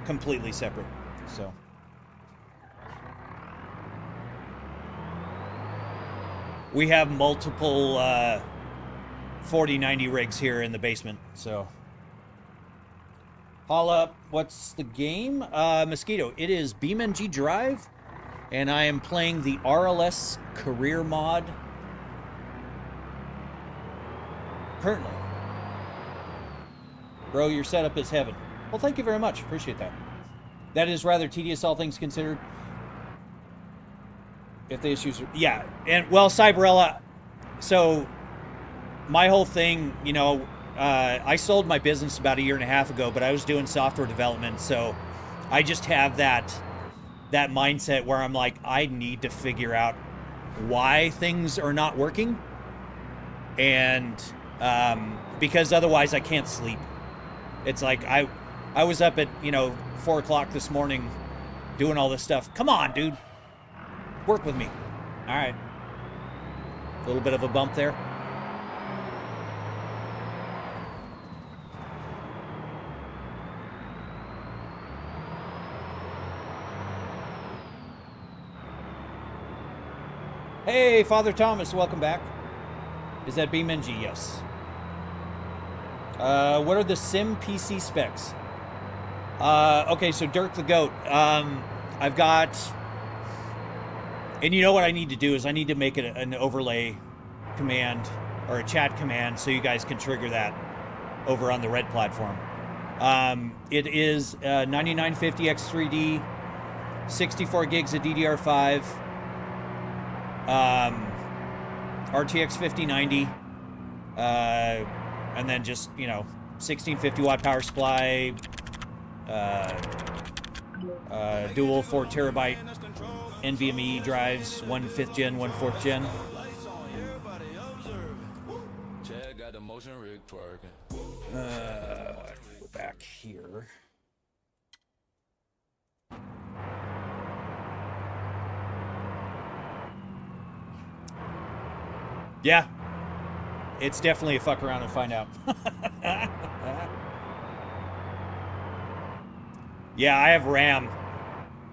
completely separate. So we have multiple 4090 rigs here in the basement. So haul up. What's the game? Mosquito. It is BeamNG.drive, and I am playing the RLS career mod currently. Bro, your setup is heaven. Well, thank you very much. Appreciate that. That is rather tedious, all things considered. If the issues are... Yeah, and, well, Cyberella, so my whole thing, you know, I sold my business about 1.5 years ago, but I was doing software development, so I just have that mindset where I'm like, I need to figure out why things are not working, and because otherwise I can't sleep. It's like I was up at 4 o'clock this morning doing all this stuff. Come on, dude, work with me. All right, a little bit of a bump there. Hey, Father Thomas, welcome back. Is that BeamNG? Yes. What are the Sim PC specs? Okay, so Dirk the Goat. I've got... And you know what I need to do is I need to make it an overlay command or a chat command so you guys can trigger that over on the Red platform. It is 9950X3D, 64 gigs of DDR5, RTX 5090, and then just, 1650 watt power supply, dual 4 terabyte NVMe drives, one 5th gen, one 4th gen. Go back here. Yeah, it's definitely a fuck around and find out. Yeah, I have RAM.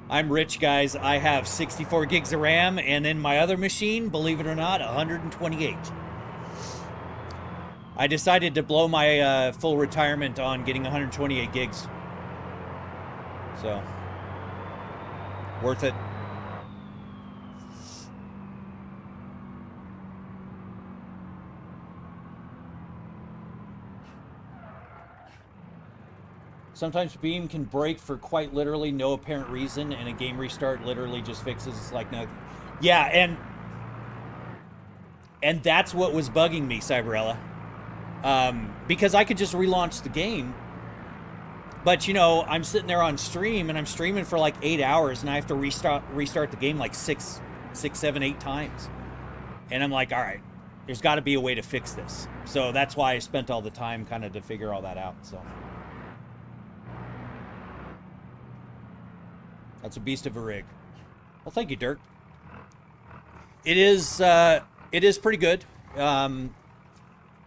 I'm rich, guys. I have 64 gigs of RAM, and in my other machine, believe it or not, 128. I decided to blow my full retirement on getting 128 gigs. So, worth it. Sometimes Beam can break for quite literally no apparent reason, and a game restart literally just fixes like nothing. Yeah, and that's what was bugging me, Cyberella. Because I could just relaunch the game, but you know, I'm sitting there on stream and I'm streaming for like 8 hours, and I have to restart the game like 6, 7, 8 times, and I'm like, all right, there's got to be a way to fix this. So that's why I spent all the time kind of to figure all that out. So that's a beast of a rig. Well, thank you, Dirk. It is pretty good.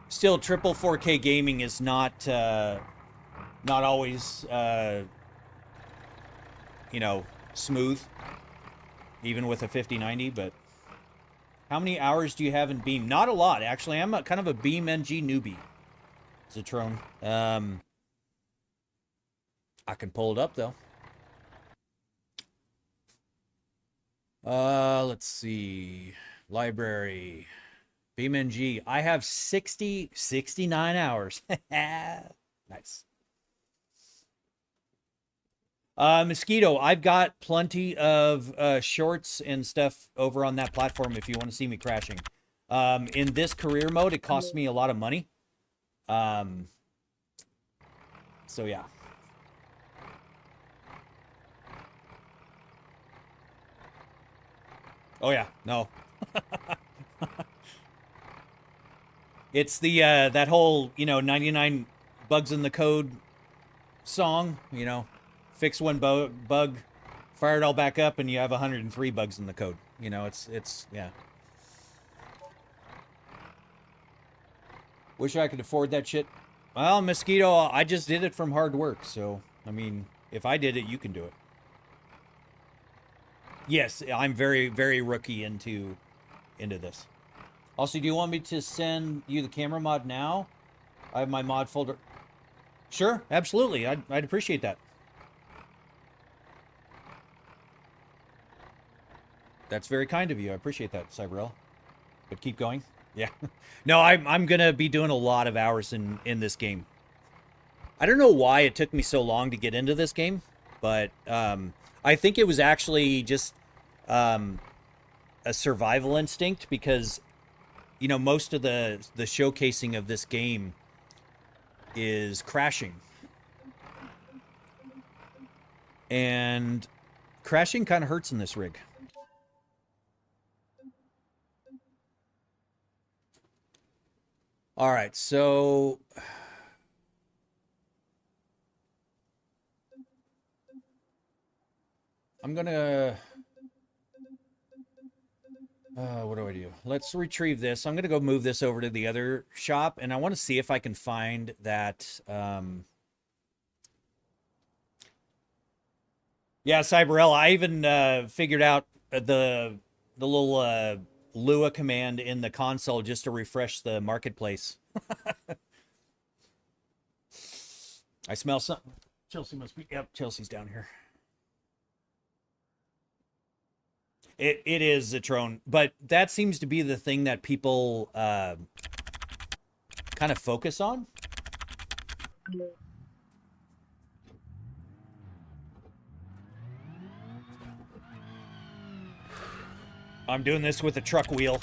Still, triple 4K gaming is not always you know, smooth, even with a 5090. But how many hours do you have in Beam? Not a lot, actually. I'm kind of a BeamNG newbie, Zatron. I can pull it up though. Let's see. Library. BeamNG. I have 69 hours. Nice. Mosquito, I've got plenty of shorts and stuff over on that platform if you want to see me crashing. In this career mode, it costs me a lot of money. So yeah. Oh yeah, no. It's the that whole, you know, 99 bugs in the code song, you know, fix one bug, fire it all back up, and you have 103 bugs in the code. You know, it's yeah. Wish I could afford that shit. Well, Mosquito, I just did it from hard work, so I mean, if I did it, you can do it. Yes, I'm very, very rookie into this. Also, do you want me to send you the camera mod now? I have my mod folder. Sure, absolutely. I'd appreciate that. That's very kind of you. I appreciate that, Cyberell. But keep going. Yeah. No, I'm gonna be doing a lot of hours in this game. I don't know why it took me so long to get into this game, but I think it was actually just a survival instinct, because you know, most of the showcasing of this game is crashing. And crashing kind of hurts in this rig. All right, so I'm gonna what do I do? Let's retrieve this. I'm gonna go move this over to the other shop, and I want to see if I can find that yeah, Cyberella, I even figured out the little Lua command in the console just to refresh the marketplace. I smell something. Chelsea must be, yep, Chelsea's down here. It is Zatron, but that seems to be the thing that people kind of focus on. I'm doing this with a truck wheel.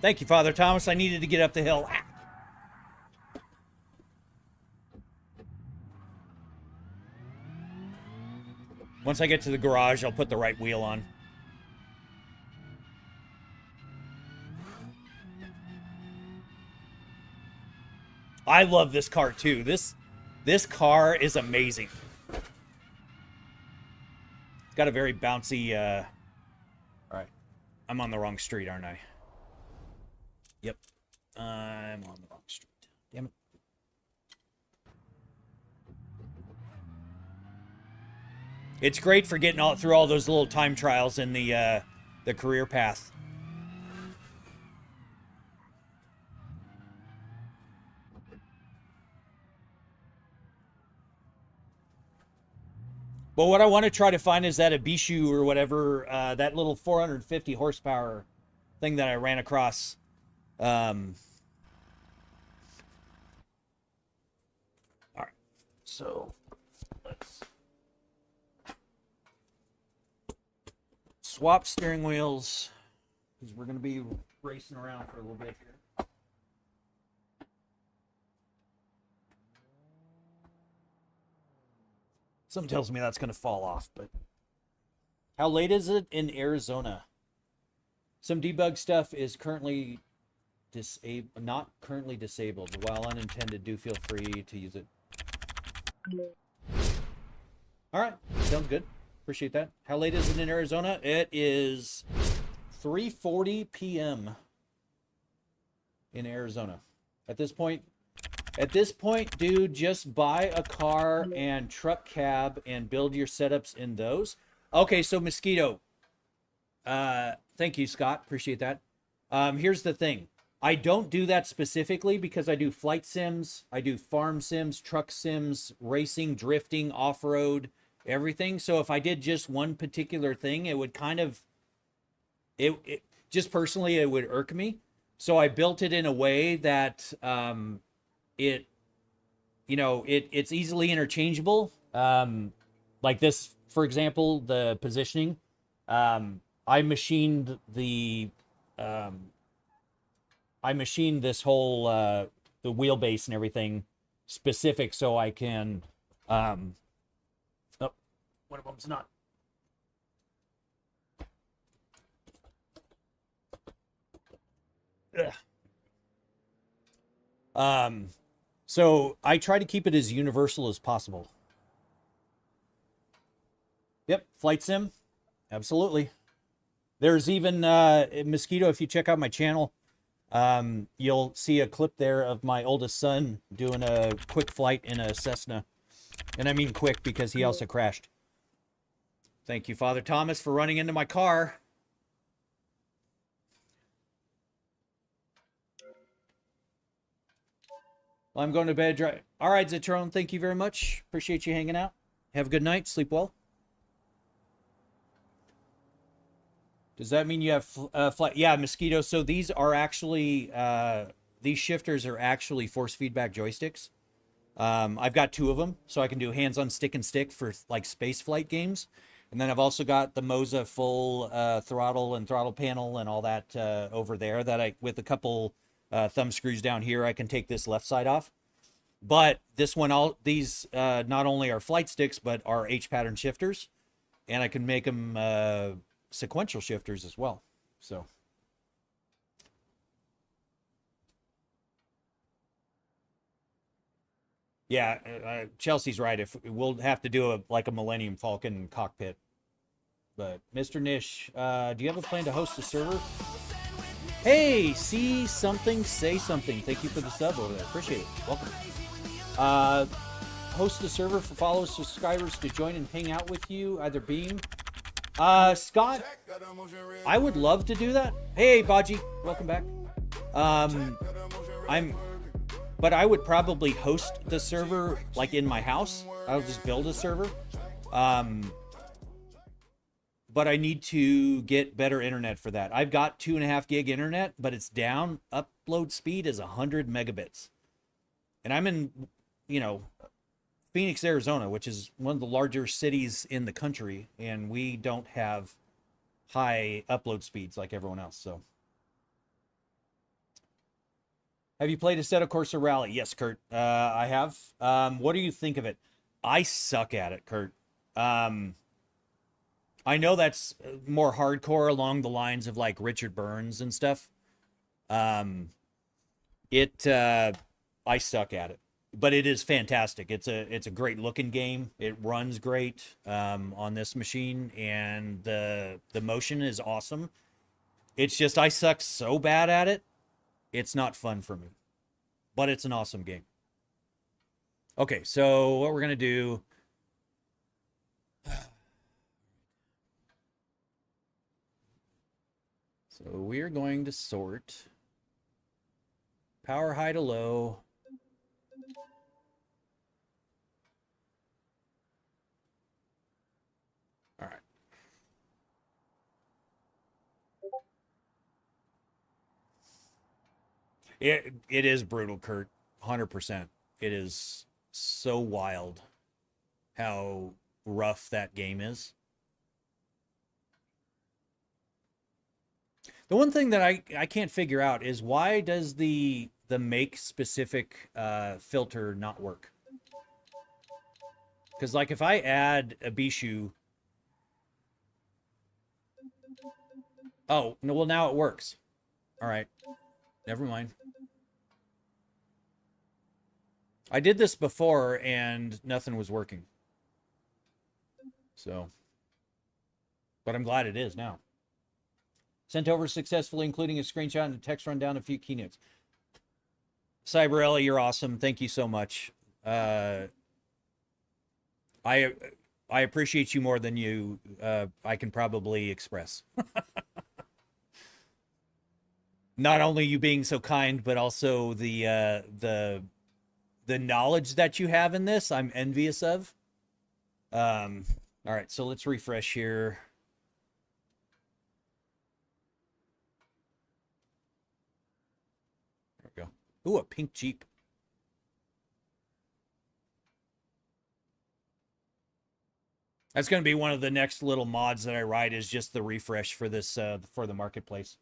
Thank you, Father Thomas. I needed to get up the hill. Once I get to the garage, I'll put the right wheel on. I love this car too. This car is amazing. It's got a very bouncy all right. I'm on the wrong street, aren't I? Yep. I'm on the wrong street. Damn it. It's great for getting through all those little time trials in the career path. But what I want to try to find is that Abishu or whatever, that little 450 horsepower thing that I ran across All right, so let's swap steering wheels because we're going to be racing around for a little bit here. Something tells me that's going to fall off, but how late is it in Arizona? Some debug stuff is currently not currently disabled. While unintended, do feel free to use it. All right, sounds good. Appreciate that. How late is it in Arizona? It is 3:40 p.m. in Arizona. At this point, dude, just buy a car and truck cab and build your setups in those. Okay, so Mosquito. Thank you, Scott. Appreciate that. Here's the thing. I don't do that specifically because I do flight sims, I do farm sims, truck sims, racing, drifting, off-road, everything. So if I did just one particular thing, it would kind of, it just personally, it would irk me. So I built it in a way that it's easily interchangeable. Like this, for example, the positioning. I machined this whole the wheelbase and everything specific so I can oh, one of them's not. Ugh. So I try to keep it as universal as possible. Yep, flight sim. Absolutely. There's even Mosquito, if you check out my channel, you'll see a clip there of my oldest son doing a quick flight in a Cessna. And I mean quick because he also crashed. Thank you, Father Thomas, for running into my car. Well, I'm going to bed. All right, Zetrone, thank you very much. Appreciate you hanging out. Have a good night. Sleep well. Does that mean you have flight? Yeah, Mosquito. So these are actually, these shifters are actually force feedback joysticks. I've got two of them, so I can do hands-on stick and stick for like space flight games. And then I've also got the Moza full throttle and throttle panel and all that over there that with a couple thumb screws down here, I can take this left side off. But this one, these not only are flight sticks, but are H-pattern shifters. And I can make them sequential shifters as well. So. Yeah, Chelsea's right. If we'll have to do like a Millennium Falcon cockpit. But Mr. Nish, do you have a plan to host a server? Hey, see something, say something. Thank you for the sub over there. Appreciate it. Welcome. Host a server for followers, subscribers to join and hang out with you, either Beam. Scott, I would love to do that. Hey, Baji, welcome back. But I would probably host the server like in my house. I'll just build a server. But I need to get better internet for that. I've got 2.5 gig internet, but it's down. Upload speed is 100 megabits. And I'm in, Phoenix, Arizona, which is one of the larger cities in the country. And we don't have high upload speeds like everyone else, so. Have you played Assetto Corsa Rally? Yes, Kurt. I have. What do you think of it? I suck at it, Kurt. I know that's more hardcore along the lines of like Richard Burns and stuff. I suck at it, but it is fantastic. It's a great looking game. It runs great on this machine, and the motion is awesome. It's just I suck so bad at it. It's not fun for me, but it's an awesome game. Okay, so what we're gonna do. So we're going to sort power high to low. All right. It is brutal, Kurt. 100%. It is so wild how rough that game is. The one thing that I can't figure out is why does the make specific filter not work? Because like if I add a Bishu, oh no, well now it works. All right, never mind. I did this before and nothing was working. So, but I'm glad it is now. Sent over successfully, including a screenshot and a text rundown, a few keynotes. Cyberella, you're awesome. Thank you so much. I appreciate you more than you I can probably express. Not only you being so kind, but also the knowledge that you have in this, I'm envious of. All right, so let's refresh here. There we go. Ooh, a pink Jeep. That's going to be one of the next little mods that I write is just the refresh for this for the marketplace.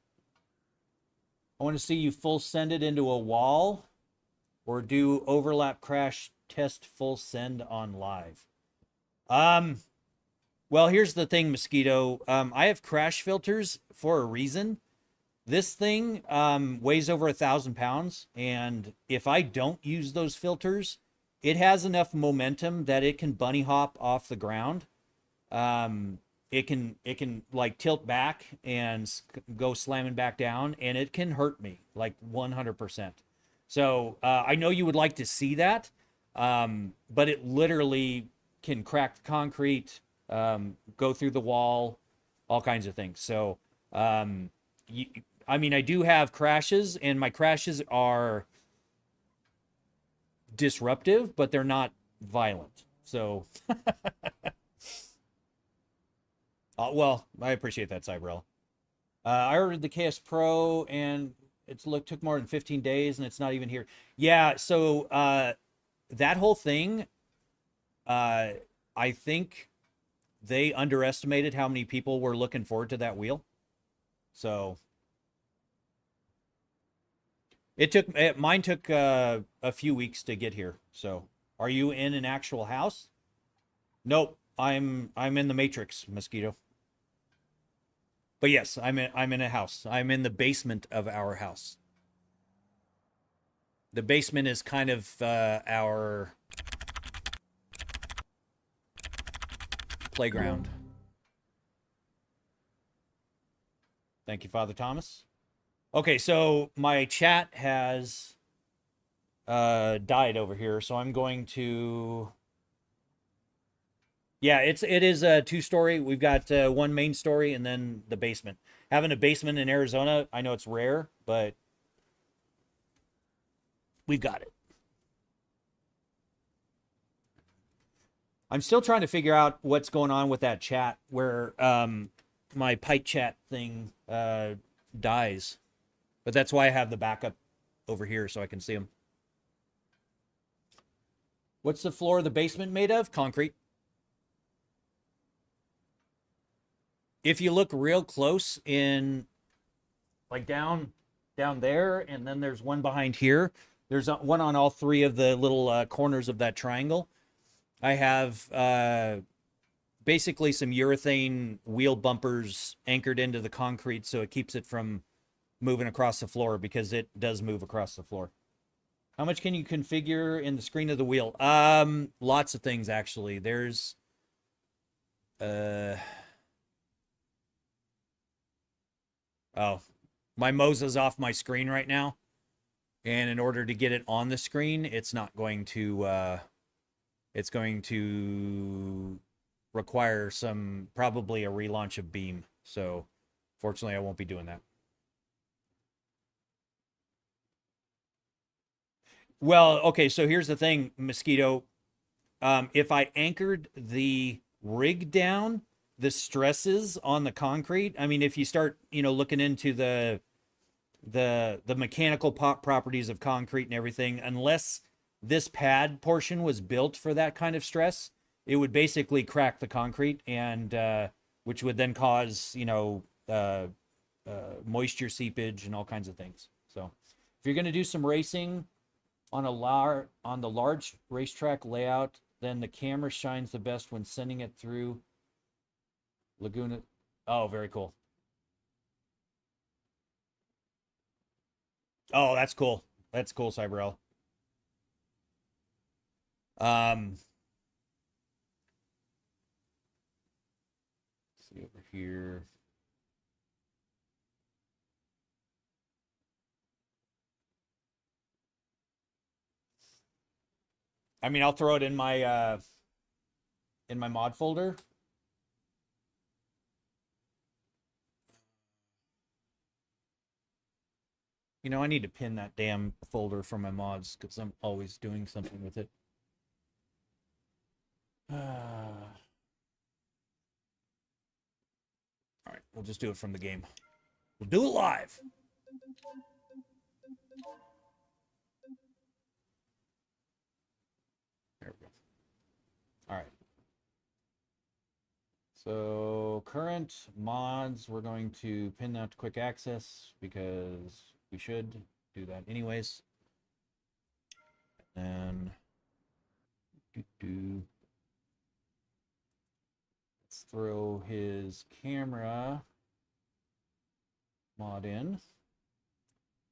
I want to see you full send it into a wall or do overlap crash test full send on live. Well, here's the thing, Mosquito. I have crash filters for a reason. This thing weighs over 1,000 pounds, and if I don't use those filters, it has enough momentum that it can bunny hop off the ground. It can like tilt back and go slamming back down, and it can hurt me like 100%. So I know you would like to see that, but it literally can crack the concrete, go through the wall, all kinds of things. So I mean, I do have crashes, and my crashes are disruptive, but they're not violent. So, well, I appreciate that, Cybrel. I ordered the KS Pro, and took more than 15 days, and it's not even here. Yeah, so that whole thing, I think they underestimated how many people were looking forward to that wheel. So mine took a few weeks to get here. So, are you in an actual house? Nope, I'm in the Matrix, Mosquito. But yes, I'm in a house. I'm in the basement of our house. The basement is kind of our playground. Thank you, Father Thomas. Okay, so my chat has died over here, so I'm going to... Yeah, it is a 2-story. We've got one main story and then the basement. Having a basement in Arizona, I know it's rare, but we've got it. I'm still trying to figure out what's going on with that chat where my pipe chat thing dies. But that's why I have the backup over here so I can see them. What's the floor of the basement made of? Concrete. If you look real close in, like down there, and then there's one behind here. There's one on all three of the little corners of that triangle. I have basically some urethane wheel bumpers anchored into the concrete so it keeps it from moving across the floor, because it does move across the floor. How much can you configure in the screen of the wheel? Lots of things, actually. There's oh, my Moza's off my screen right now, and in order to get it on the screen, it's going to require probably a relaunch of Beam. So fortunately I won't be doing that. Well, okay, so here's the thing, Mosquito. If I anchored the rig down, the stresses on the concrete, I mean, if you start, looking into the the mechanical properties of concrete and everything, unless this pad portion was built for that kind of stress, it would basically crack the concrete, and which would then cause, you know, moisture seepage and all kinds of things. So if you're going to do some racing on the large racetrack layout, then the camera shines the best when sending it through Laguna. Oh, very cool. Oh, that's cool. That's cool, Cyberel. Um, let's see over here. I mean, I'll throw it in my mod folder. You know, I need to pin that damn folder from my mods because I'm always doing something with it. All right, we'll just do it from the game. We'll do it live. There we go. All right. So current mods, we're going to pin that to quick access because we should do that anyways. And let's throw his camera mod in.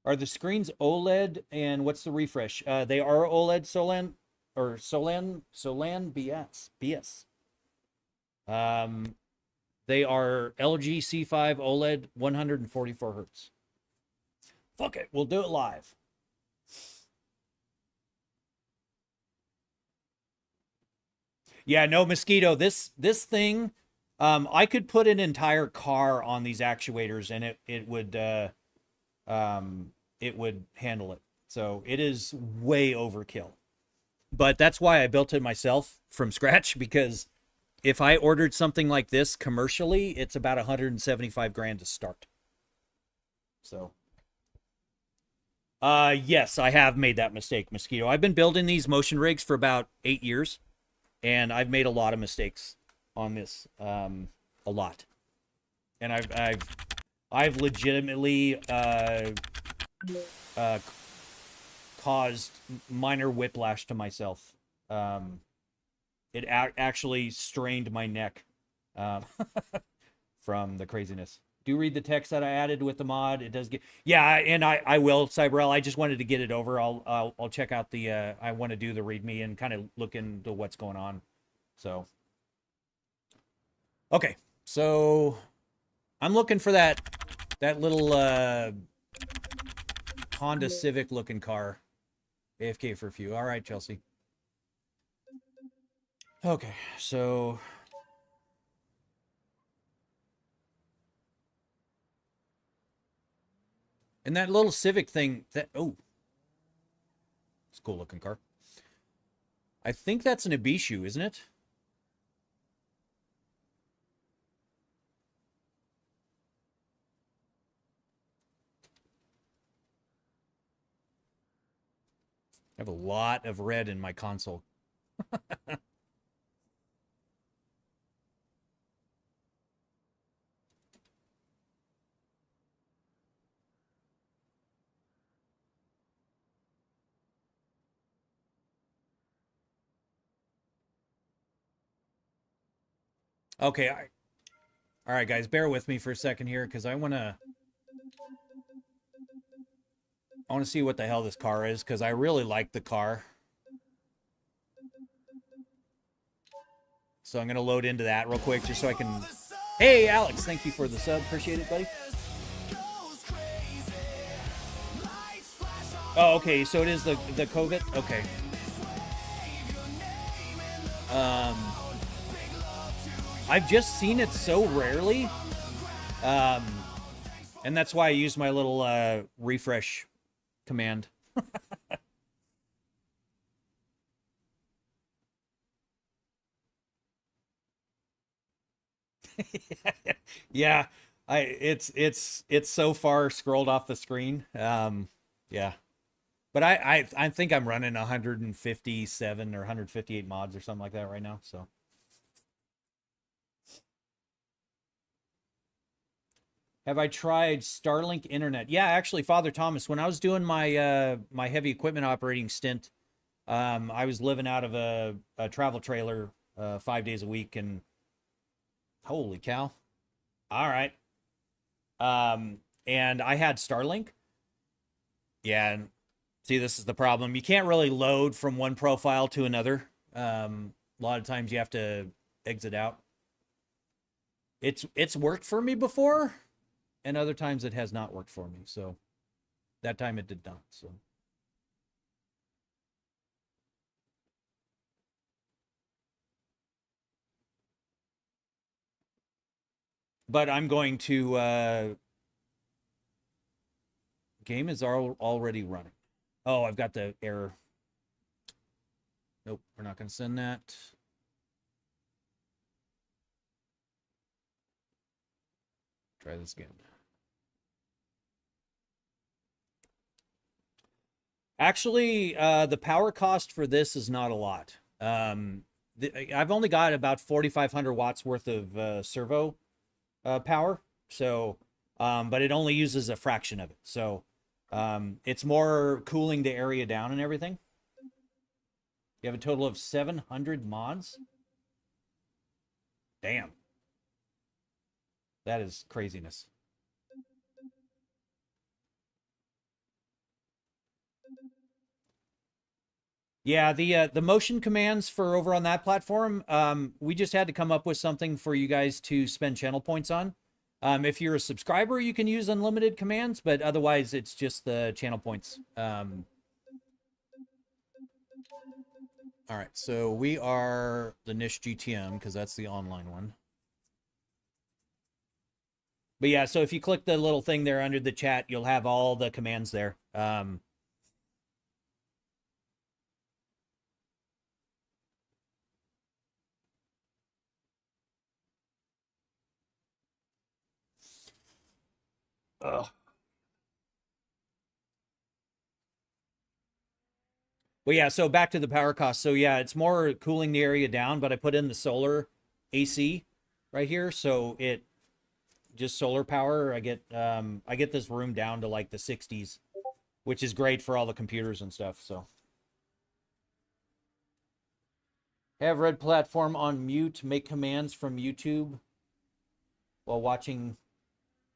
Are the screens OLED, and what's the refresh? They are OLED, Solan, or Solan BS. They are LG C5 OLED, 144 hertz. Fuck it, we'll do it live. Yeah, no, Mosquito, this thing, I could put an entire car on these actuators and it would handle it. So it is way overkill. But that's why I built it myself from scratch, because if I ordered something like this commercially, it's about 175 grand to start. So yes, I have made that mistake, Mosquito. I've been building these motion rigs for about 8 years, and I've made a lot of mistakes on this. A lot. And I've legitimately caused minor whiplash to myself. It actually strained my neck from the craziness. Do read the text that I added with the mod. It does get, yeah, and I will, Cyberel. I just wanted to get it over. I'll check out the I want to do the README and kind of look into what's going on. So okay, so I'm looking for that little Honda Civic looking car. AFK for a few. All right, Chelsea. Okay, so and that little Civic thing, that, oh, it's a cool looking car. I think that's an Ibishu, isn't it? I have a lot of red in my console. Okay, all right, guys, bear with me for a second here because I want to see what the hell this car is because I really like the car. So I'm going to load into that real quick just so I can... Hey, Alex, thank you for the sub. Appreciate it, buddy. Oh, okay, so it is the COVID? Okay. I've just seen it so rarely. And that's why I use my little refresh command. Yeah. It's so far scrolled off the screen. Yeah. But I think I'm running 157 or 158 mods or something like that right now. So have I tried Starlink internet? Yeah, actually, Father Thomas, when I was doing my my heavy equipment operating stint, I was living out of a travel trailer 5 days a week, and holy cow! All right, and I had Starlink. Yeah, and see, this is the problem. You can't really load from one profile to another. A lot of times you have to exit out. It's worked for me before, and other times it has not worked for me. So that time it did not. So. But I'm going to game is already running. Oh, I've got the error. Nope, we're not going to send that. Try this again. Actually, the power cost for this is not a lot. I've only got about 4,500 watts worth of servo power, so but it only uses a fraction of it. So it's more cooling the area down and everything. You have a total of 700 mods. Damn. That is craziness. Yeah, the motion commands for over on that platform, we just had to come up with something for you guys to spend channel points on. If you're a subscriber, you can use unlimited commands, but otherwise it's just the channel points. All right, so we are the niche GTM because that's the online one. But yeah, so if you click the little thing there under the chat, you'll have all the commands there. Ugh. Well, yeah, so back to the power cost. So yeah, it's more cooling the area down, but I put in the solar AC right here, so it just solar power. I get this room down to like the 60s, which is great for all the computers and stuff. So have red platform on mute, make commands from YouTube while watching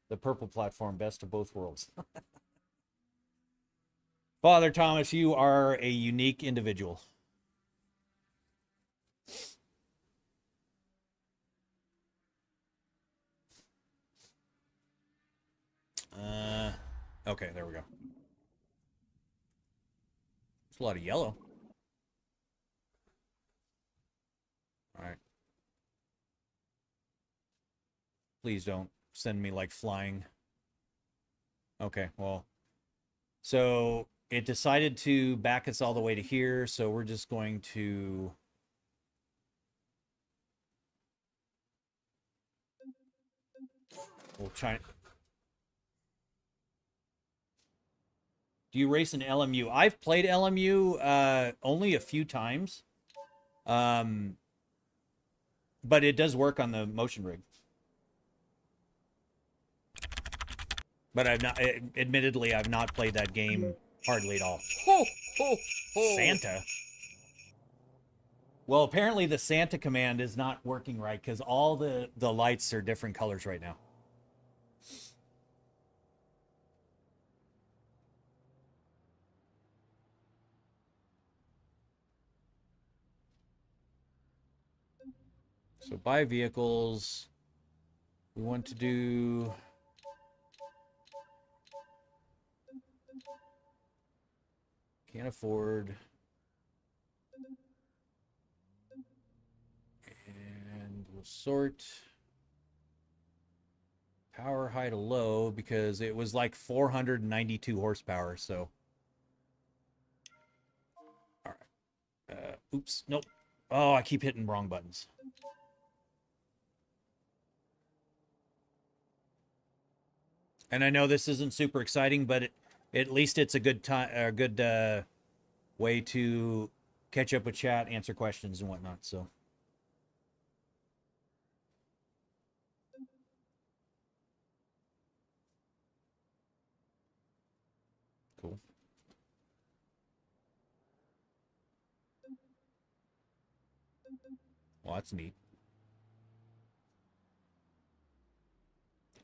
the purple platform, best of both worlds. Father Thomas, you are a unique individual. Okay, there we go. It's a lot of yellow. All right. Please don't send me like flying. Okay, well, so it decided to back us all the way to here, so we're just going to we'll try. Do you race an LMU? I've played LMU only a few times. Um, but it does work on the motion rig. But I've not, admittedly, I've not played that game hardly at all. Ho, ho, ho. Santa. Well, apparently the Santa command is not working right because all the lights are different colors right now. So buy vehicles. We want to do can't afford. And we'll sort power high to low because it was like 492 horsepower. So, all right. Oops. Nope. Oh, I keep hitting wrong buttons. And I know this isn't super exciting, but at least it's a good time, a good way to catch up with chat, answer questions, and whatnot. So cool. Well, that's neat.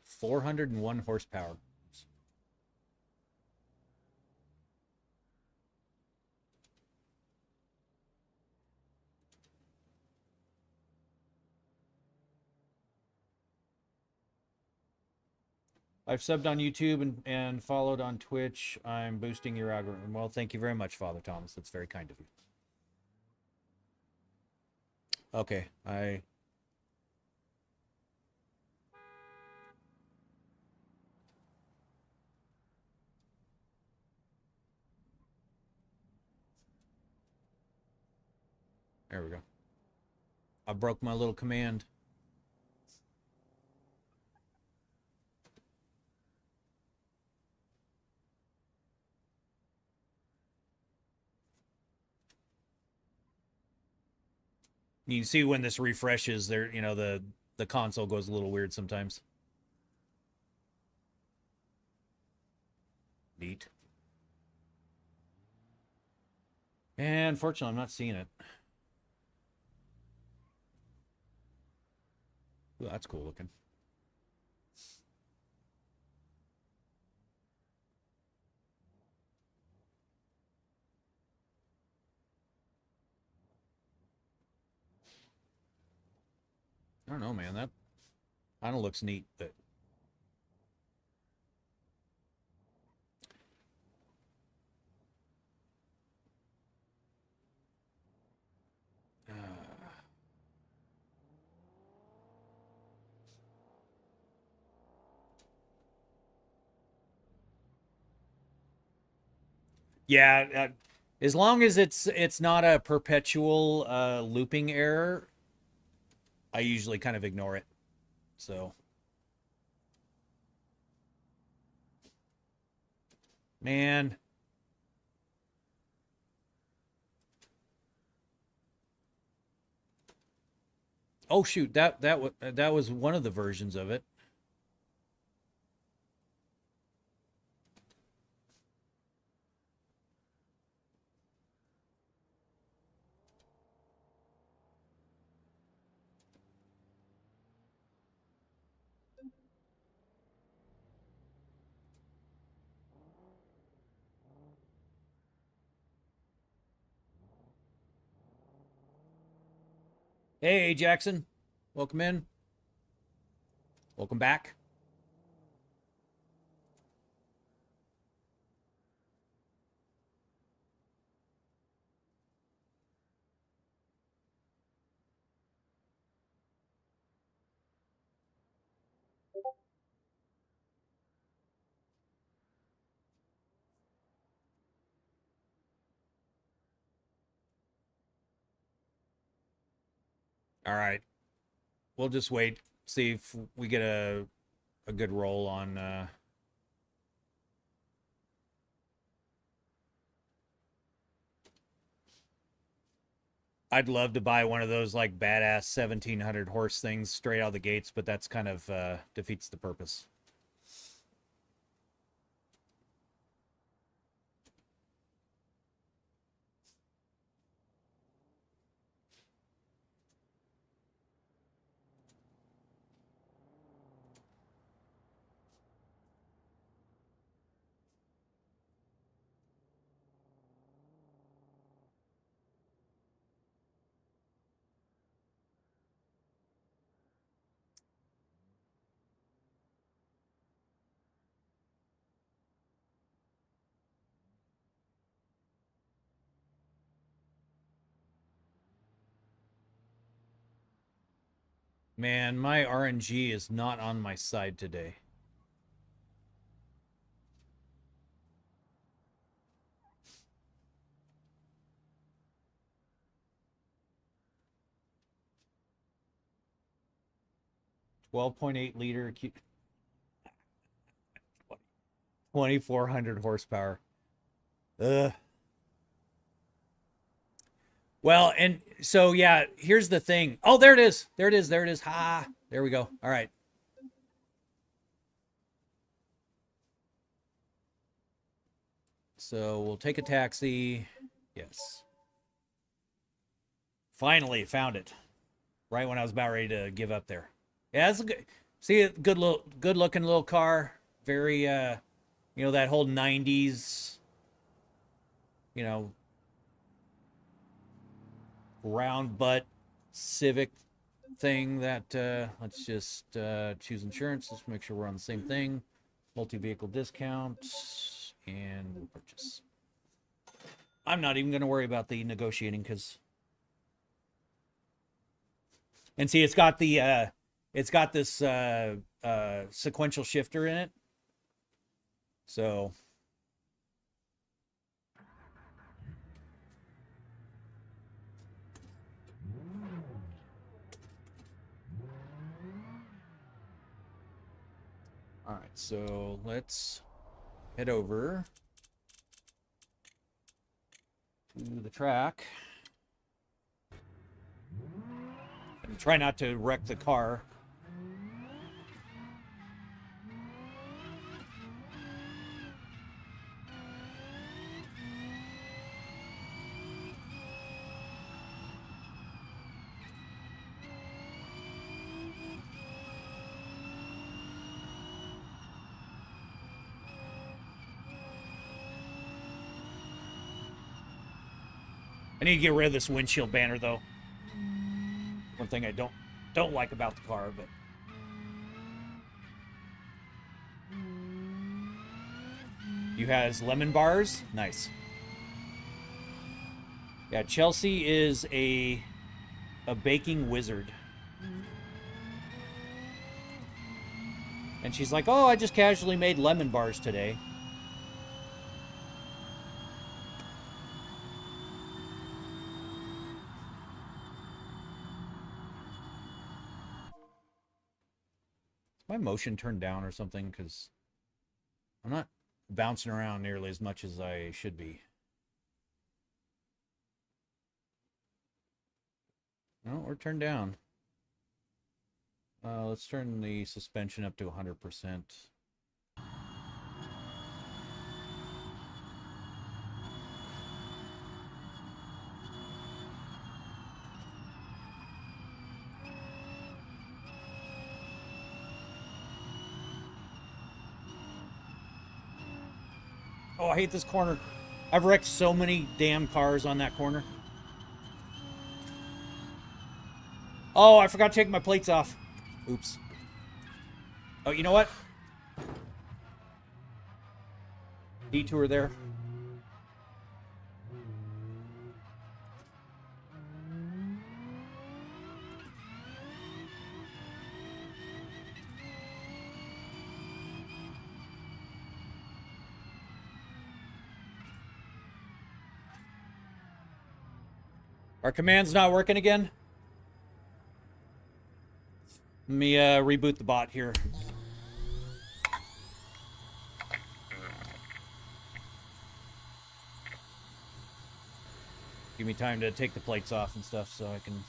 401 horsepower. I've subbed on YouTube and followed on Twitch. I'm boosting your algorithm. Well, thank you very much, Father Thomas. That's very kind of you. Okay, there we go. I broke my little command. You can see when this refreshes, there, the console goes a little weird sometimes. Neat. And fortunately, I'm not seeing it. Ooh, that's cool looking. I don't know, man. That kind of looks neat, but yeah. As long as it's not a perpetual looping error, I usually kind of ignore it. So, man. Oh shoot, that was one of the versions of it. Hey, Jackson. Welcome in. Welcome back. All right. We'll just wait, see if we get a good roll on I'd love to buy one of those like badass 1700 horse things straight out of the gates, but that's kind of defeats the purpose. Man, my RNG is not on my side today. $12.8 liter. 2,400 horsepower. Ugh. Well, and so yeah, here's the thing. Oh, there it is. There it is. There it is. Ha. There we go. All right. So we'll take a taxi. Yes. Finally found it. Right when I was about ready to give up there. Yeah, it's a good. See, good looking little car. Very you know, that whole 90s, you know, round butt Civic thing that let's just choose insurance. Let's make sure we're on the same thing. Multi-vehicle discount and we'll purchase. I'm not even going to worry about the negotiating because, and see, it's got this sequential shifter in it. So all right, so let's head over to the track and try not to wreck the car. I need to get rid of this windshield banner though. One thing I don't like about the car, but you has lemon bars. Nice. Yeah, Chelsea is a baking wizard. And she's like, "Oh, I just casually made lemon bars today." Is my motion turned down or something? Because I'm not bouncing around nearly as much as I should be. No, we're turned down. Let's turn the suspension up to 100%. Oh, I hate this corner. I've wrecked so many damn cars on that corner. Oh, I forgot to take my plates off. Oops. Oh, you know what? Detour there. Our command's not working again. Let me reboot the bot here. Give me time to take the plates off and stuff so I can...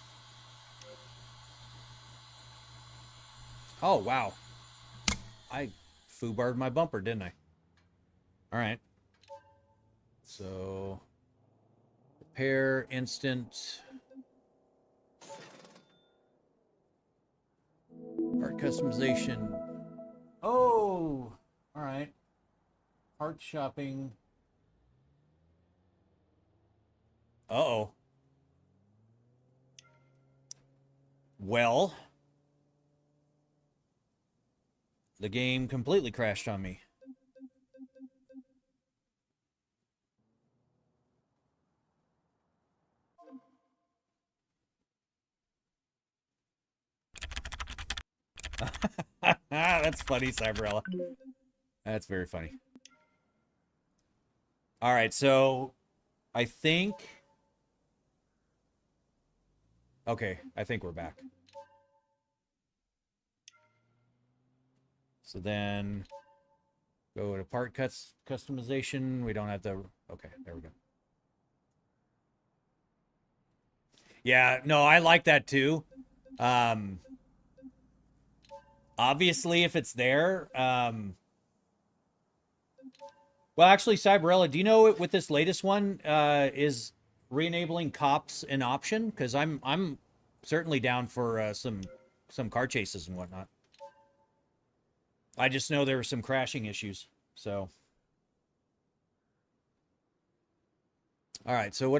Oh, wow. I foobarred my bumper, didn't I? Alright. So... Repair, instant... Part customization. Oh! Alright. Part shopping... Uh-oh. Well, the game completely crashed on me. That's funny, Cyberella. That's very funny. All right, so I think... Okay, I think we're back. So then Go to part customization. We don't have to. Okay, there we go. Yeah, no, I like that too. Obviously, if it's there, well, actually, Cyberella, do you know with this latest one, is re-enabling cops an option? Because I'm certainly down for some car chases and whatnot. I just know there were some crashing issues, so. All right, so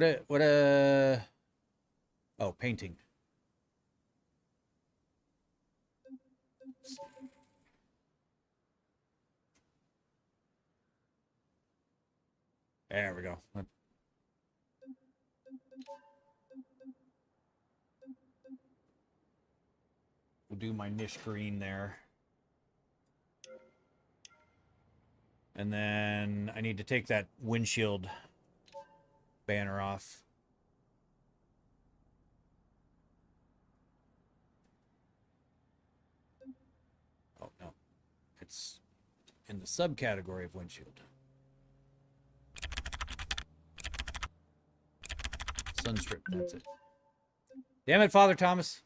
oh, painting. There we go. We'll do my niche green there. And then I need to take that windshield banner off. Oh, no. It's in the subcategory of windshield. Sunstrip, that's it. Damn it, Father Thomas.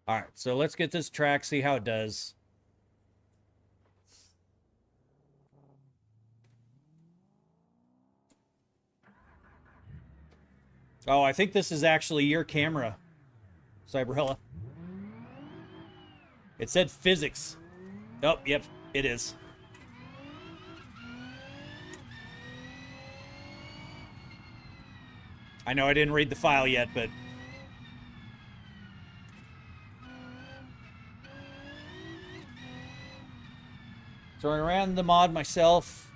All right, so let's get this track, see how it does. Oh, I think this is actually your camera, Cyberella. It said physics. Oh, yep, it is. I know I didn't read the file yet, but... So I ran the mod myself.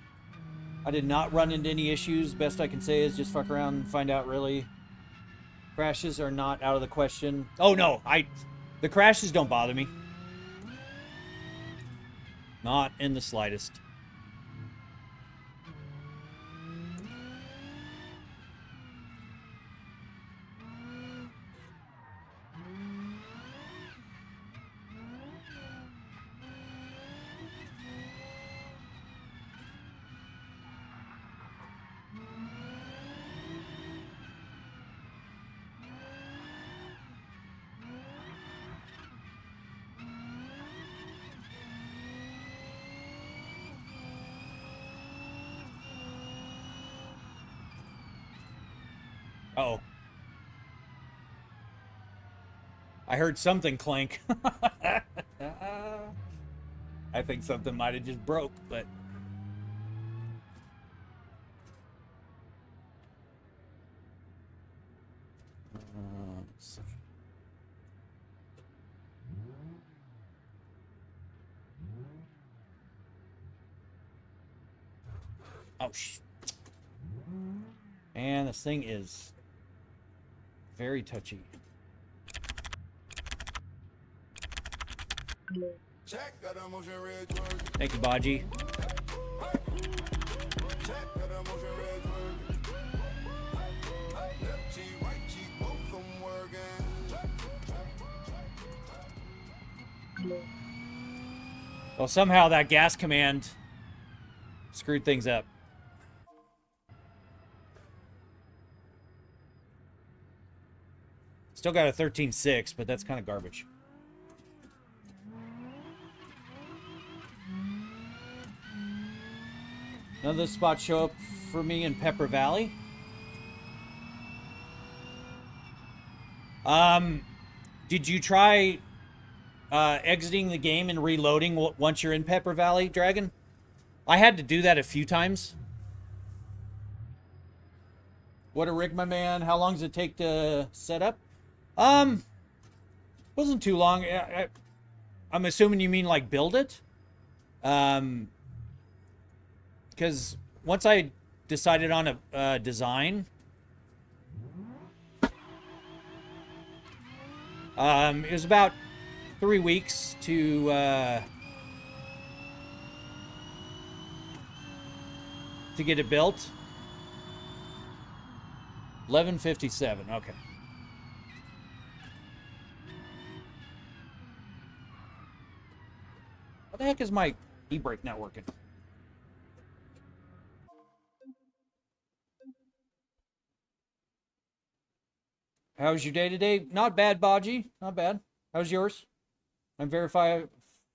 I did not run into any issues. Best I can say is just fuck around and find out, really. Crashes are not out of the question. Oh, no. The crashes don't bother me. Not in the slightest. Uh-oh. I heard something clank. I think something might have just broke, but... let's see. Oh, and this thing is very touchy. Thank you, Baji. Well, somehow that gas command screwed things up. Still got a 13.6, but that's kind of garbage. None of those spots show up for me in Pepper Valley. Did you try exiting the game and reloading once you're in Pepper Valley, Dragon? I had to do that a few times. What a rig, my man. How long does it take to set up? Wasn't too long. I'm assuming you mean like build it. Because once I decided on a design, it was about 3 weeks to get it built. 11:57. Okay. What the heck is my e-brake not working? How's your day today? Not bad, Baji. Not bad. How's yours? I'm verify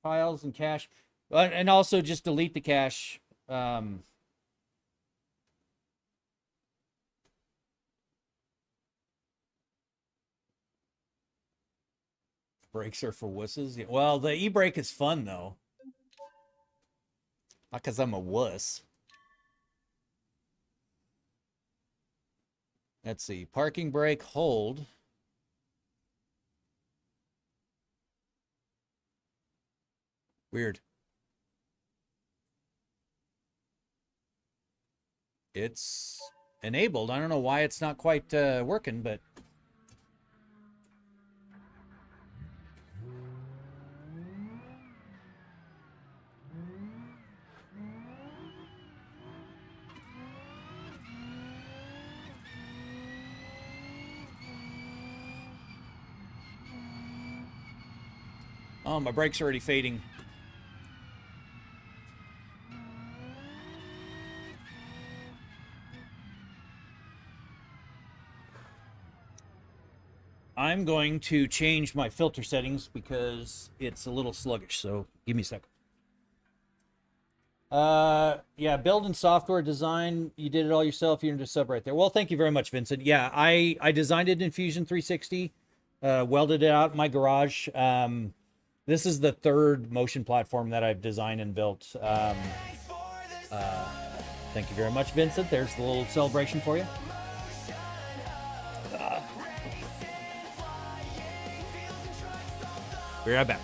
files and cache, and also just delete the cache. Brakes are for wusses. Yeah, well, the e-brake is fun though. Not because I'm a wuss. Let's see. Parking brake, hold. Weird. It's enabled. I don't know why it's not quite working, but oh, my brake's already fading. I'm going to change my filter settings because it's a little sluggish, so give me a second. Yeah, build and software design. You did it all yourself. You're just sub right there. Well, thank you very much, Vincent. Yeah, I designed it in Fusion 360, welded it out in my garage. This is the third motion platform that I've designed and built. Thank you very much, Vincent. There's the little celebration for you. Be right back.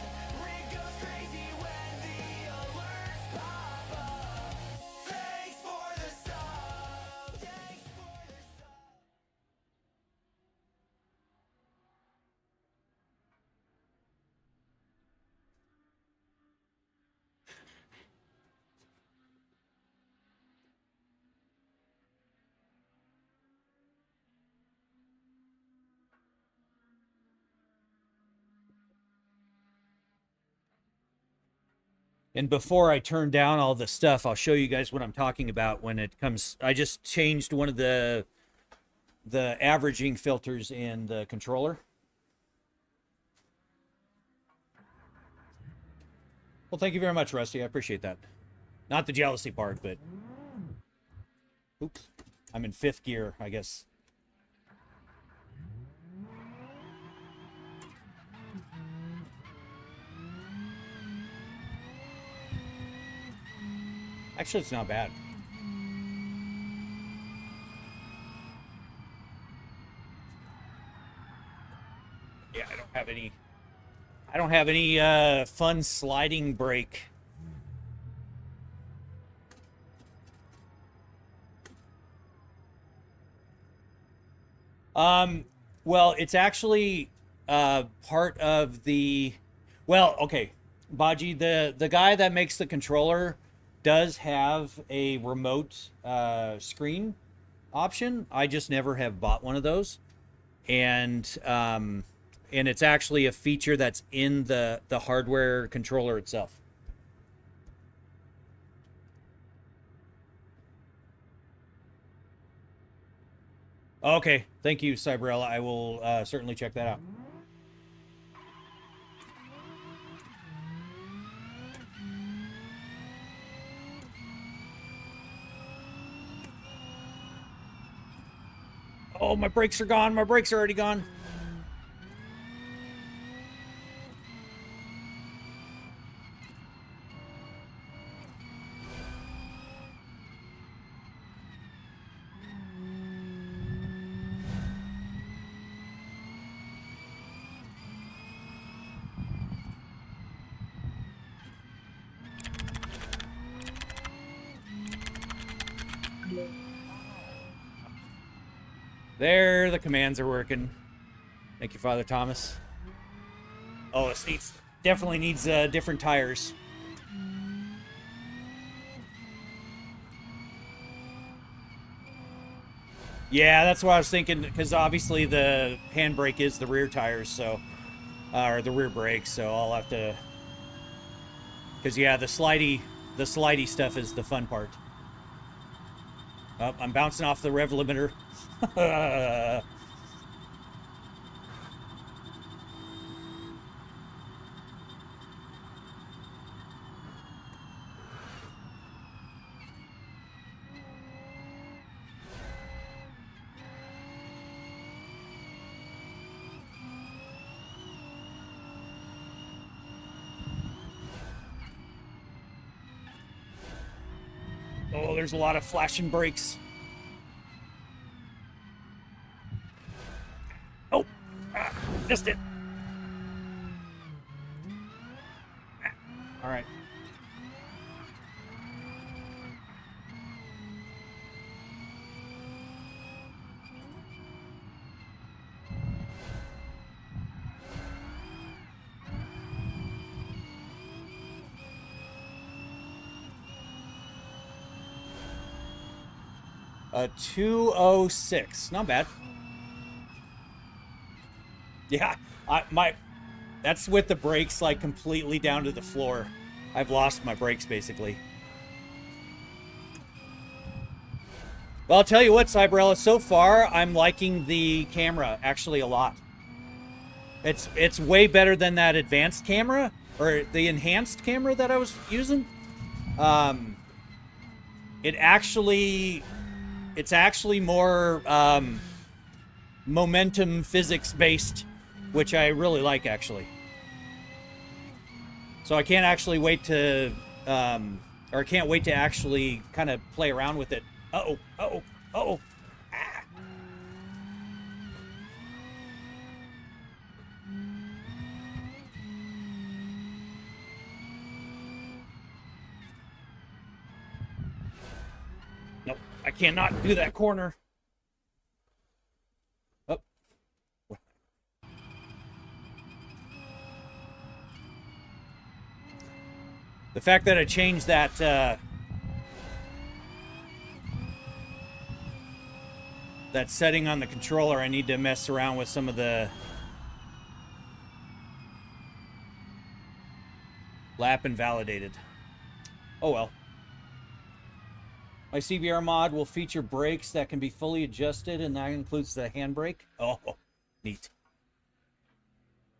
And before I turn down all the stuff, I'll show you guys what I'm talking about when it comes. I just changed one of the averaging filters in the controller. Well, thank you very much, Rusty. I appreciate that. Not the jealousy part, but oops. I'm in 5th gear, I guess. Actually, it's not bad. Yeah, I don't have any fun sliding brake. Well, it's actually part of the, well, okay, Baji, the guy that makes the controller does have a remote screen option. I just never have bought one of those, and it's actually a feature that's in the hardware controller itself. Okay, thank you, Cyberella. I will certainly check that out. Oh, my brakes are gone. My brakes are already gone. There, the commands are working. Thank you, Father Thomas. Oh, it definitely needs different tires. Yeah, that's what I was thinking, because obviously the handbrake is the rear tires, so, or the rear brake, so I'll have to, because yeah, the slidey stuff is the fun part. Oh, I'm bouncing off the rev limiter. Oh, there's a lot of flashing brakes. Oh, missed it. All right. A 206. Not bad. Yeah, that's with the brakes like completely down to the floor. I've lost my brakes basically. Well, I'll tell you what, Cyberella, so far I'm liking the camera actually a lot. It's way better than that advanced camera or the enhanced camera that I was using. Um, it's actually more momentum physics based, which I really like actually. So I can't actually wait to, or I can't wait to actually kind of play around with it. Uh-oh, uh-oh, uh-oh. Ah. Nope, I cannot do that corner. Oh. The fact that I changed that, that setting on the controller, I need to mess around with some of the lap invalidated. Oh well. My CBR mod will feature brakes that can be fully adjusted, and that includes the handbrake. Oh, neat.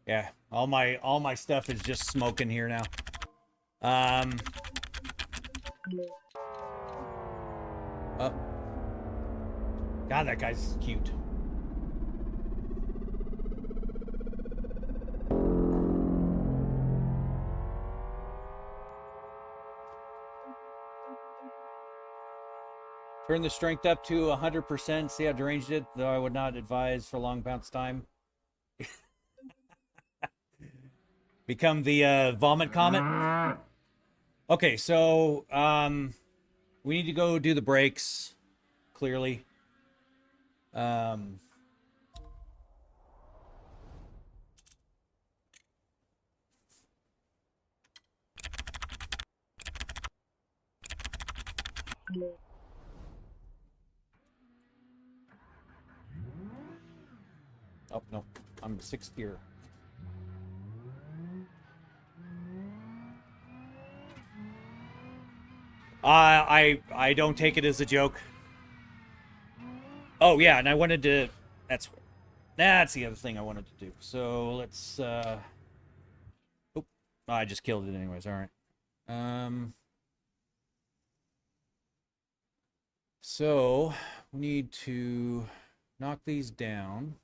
Yeah, all my stuff is just smoking here now. Oh, God, that guy's cute. Turn the strength up to 100%. See how deranged it, though I would not advise for long bounce time. Become the vomit comet. Okay, so we need to go do the brakes. Clearly. Oh no, I'm 6th gear. I don't take it as a joke. Oh yeah, and I wanted to. That's the other thing I wanted to do. So let's. Oh, I just killed it anyways. All right. So we need to knock these down.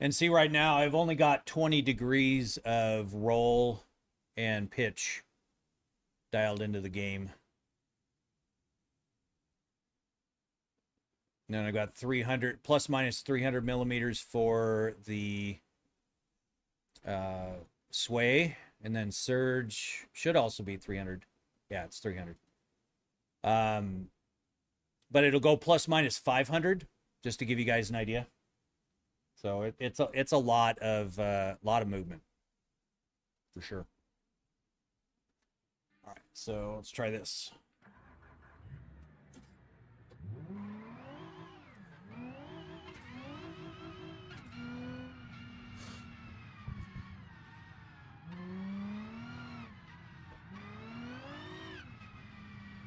And see, right now I've only got 20 degrees of roll and pitch dialed into the game. And then I got 300 plus minus 300 millimeters for the sway, and then surge should also be 300. Yeah, it's 300. But it'll go plus minus 500 just to give you guys an idea. So it's a lot of movement for sure. All right, so let's try this.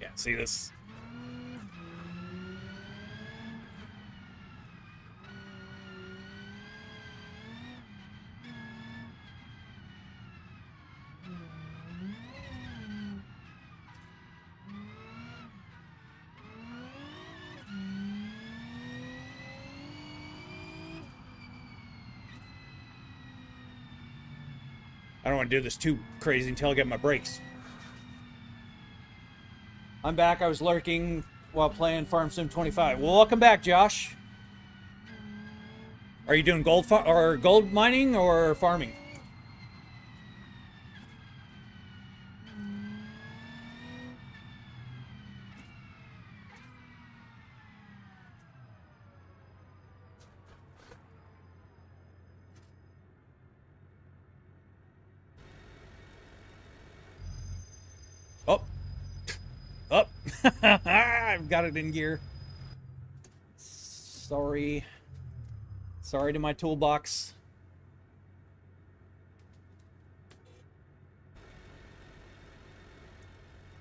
Yeah, see this? I don't want to do this too crazy until I get my brakes. I'm back. I was lurking while playing Farm Sim 25. Well, welcome back, Josh. Are you doing gold mining or farming? Oh, oh, I've got it in gear. Sorry. Sorry to my toolbox.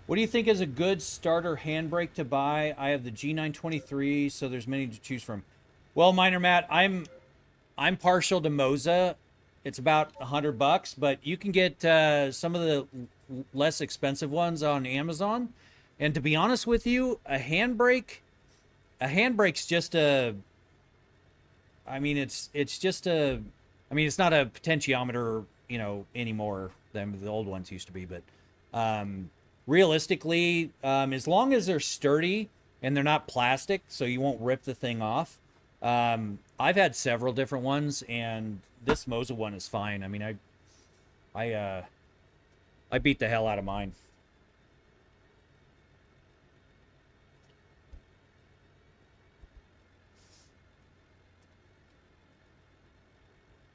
What do you think is a good starter handbrake to buy? I have the G923, so there's many to choose from. Well, Miner Matt, I'm partial to Moza. It's about $100, but you can get some of the less expensive ones on Amazon. And to be honest with you, a handbrake's just a. I mean, it's just a. I mean, it's not a potentiometer, you know, anymore than the old ones used to be. But realistically, as long as they're sturdy and they're not plastic, so you won't rip the thing off. I've had several different ones, and this Moza one is fine. I mean, I beat the hell out of mine.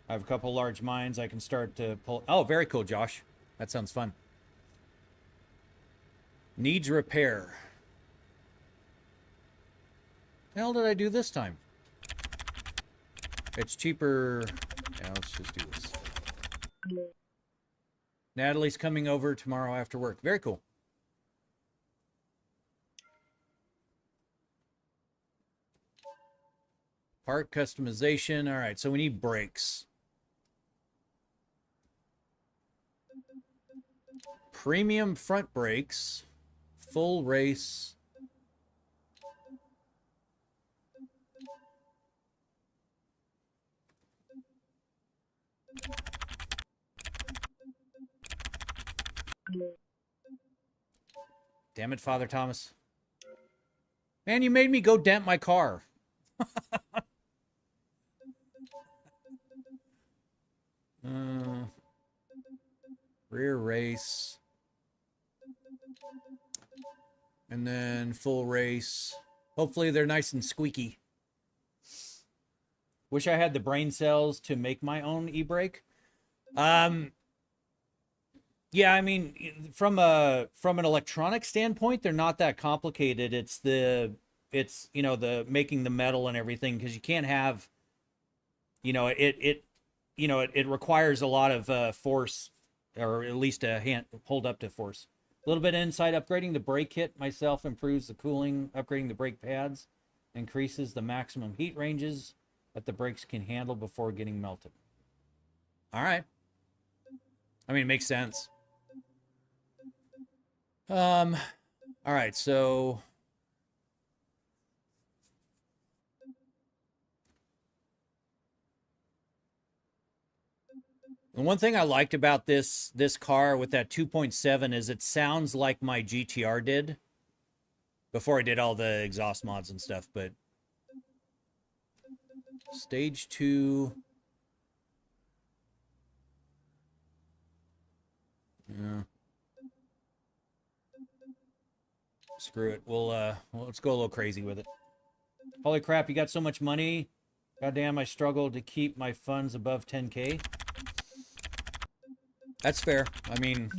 I have a couple large mines. I can start to pull. Oh, very cool, Josh. That sounds fun. Needs repair. The hell did I do this time? It's cheaper. Yeah, let's just do this. Natalie's coming over tomorrow after work. Very cool. Part customization. All right, so we need brakes. Premium front brakes. Full race. Damn it, Father Thomas. Man, you made me go dent my car. Rear race. And then full race. Hopefully they're nice and squeaky. Wish I had the brain cells to make my own e-brake. Yeah, I mean, from an electronic standpoint, they're not that complicated. It's you know, the making the metal and everything, because you can't have, you know, it requires a lot of force, or at least a hand hold up to force. A little bit of insight. Upgrading the brake kit myself improves the cooling. Upgrading the brake pads increases the maximum heat ranges that the brakes can handle before getting melted. All right. I mean, it makes sense. All right, so the one thing I liked about this car with that 2.7 is it sounds like my GTR did before I did all the exhaust mods and stuff. But stage 2, yeah. Screw it. Well, let's go a little crazy with it. Holy crap, you got so much money. Goddamn, I struggle to keep my funds above 10K. That's fair. I mean,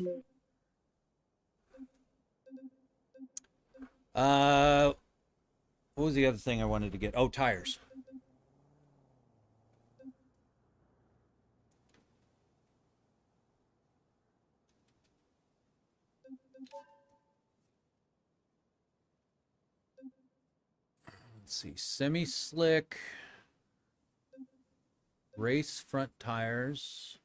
what was the other thing I wanted to get? Oh, tires. Let's see, semi-slick, race front tires.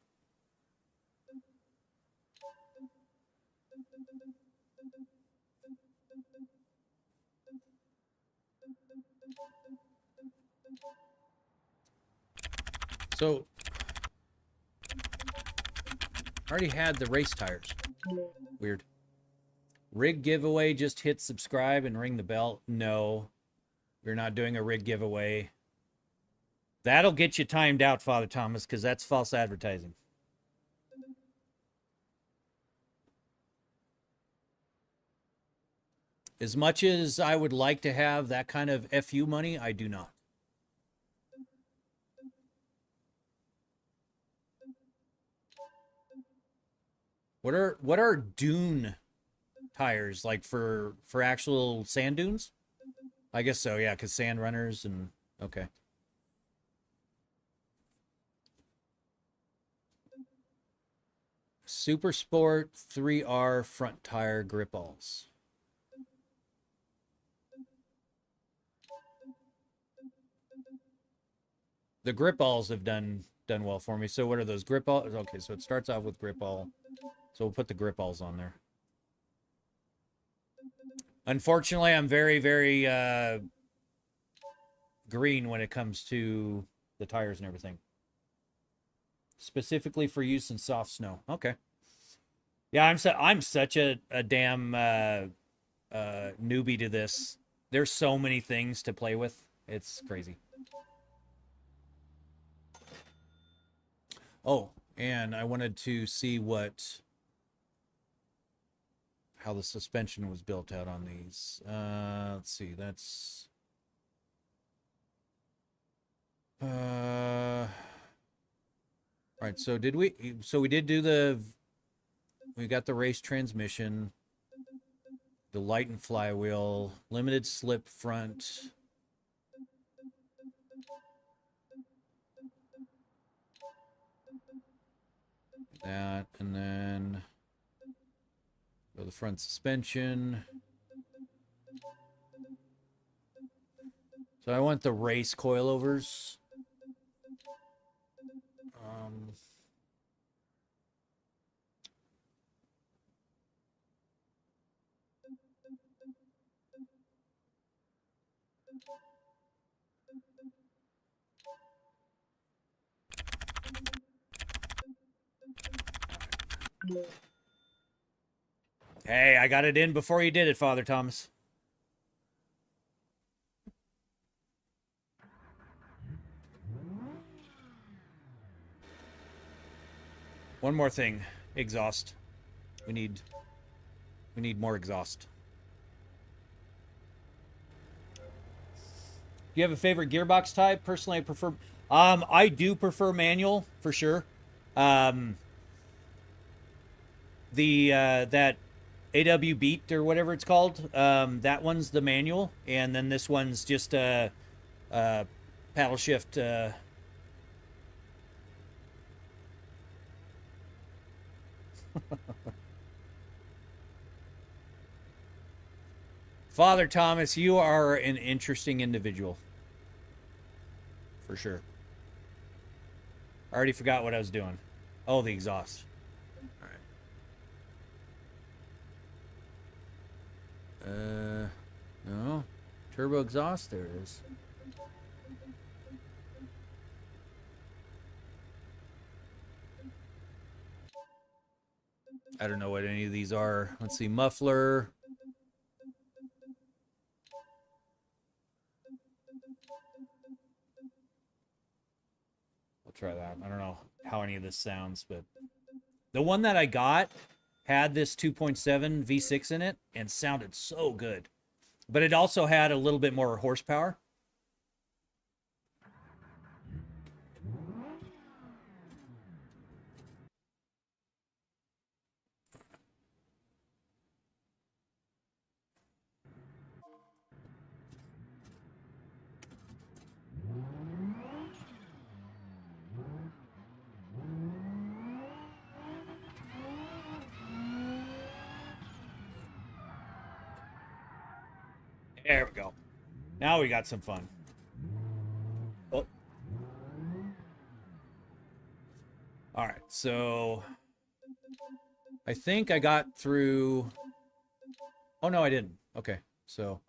So, I already had the race tires. Weird. Rig giveaway, just hit subscribe and ring the bell. No, we're not doing a rig giveaway. That'll get you timed out, Father Thomas, because that's false advertising. As much as I would like to have that kind of FU money, I do not. What are dune tires like for actual sand dunes? I guess so, yeah, because sand runners and okay. Super Sport 3R front tire grip balls. The grip balls have done well for me. So what are those grip balls? Okay, so it starts off with grip ball. So we'll put the grip balls on there. Unfortunately, I'm very, very green when it comes to the tires and everything. Specifically for use in soft snow. Okay. Yeah, I'm such a damn newbie to this. There's so many things to play with. It's crazy. Oh, and I wanted to see how the suspension was built out on these. Let's see. That's all right. So we did do we got the race transmission, the light and flywheel, limited slip front. That, and then the front suspension. So I want the race coilovers. Hey, I got it in before you did it, Father Thomas. One more thing, exhaust. We need more exhaust. Do you have a favorite gearbox type? Personally, I prefer I do prefer manual for sure. That AW Beat or whatever it's called, that one's the manual, and then this one's just a paddle shift. Father Thomas, you are an interesting individual. For sure. I already forgot what I was doing. Oh, the exhaust. All right. No. Turbo exhaust, there it is. I don't know what any of these are. Let's see, muffler. I'll try that. I don't know how any of this sounds, but the one that I got had this 2.7 V6 in it and sounded so good. But it also had a little bit more horsepower. There we go. Now we got some fun. Oh. All right, so I think I got through. Oh no, I didn't. Okay, so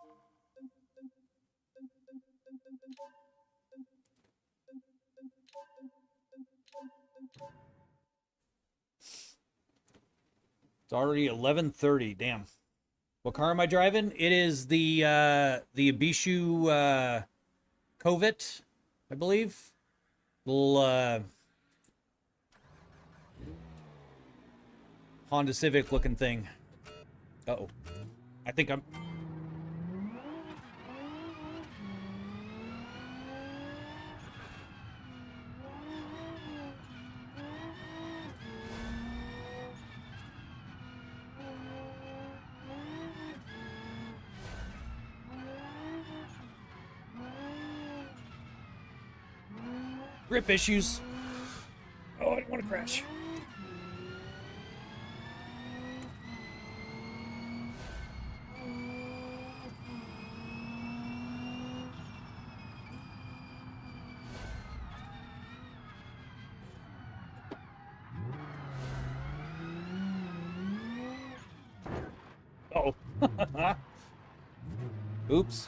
it's already 11:30. Damn. What car am I driving? It is the Bishu Covet, I believe. Little Honda Civic looking thing. Uh-oh. I think I'm... Grip issues. Oh, I don't want to crash. Uh-oh. Oops.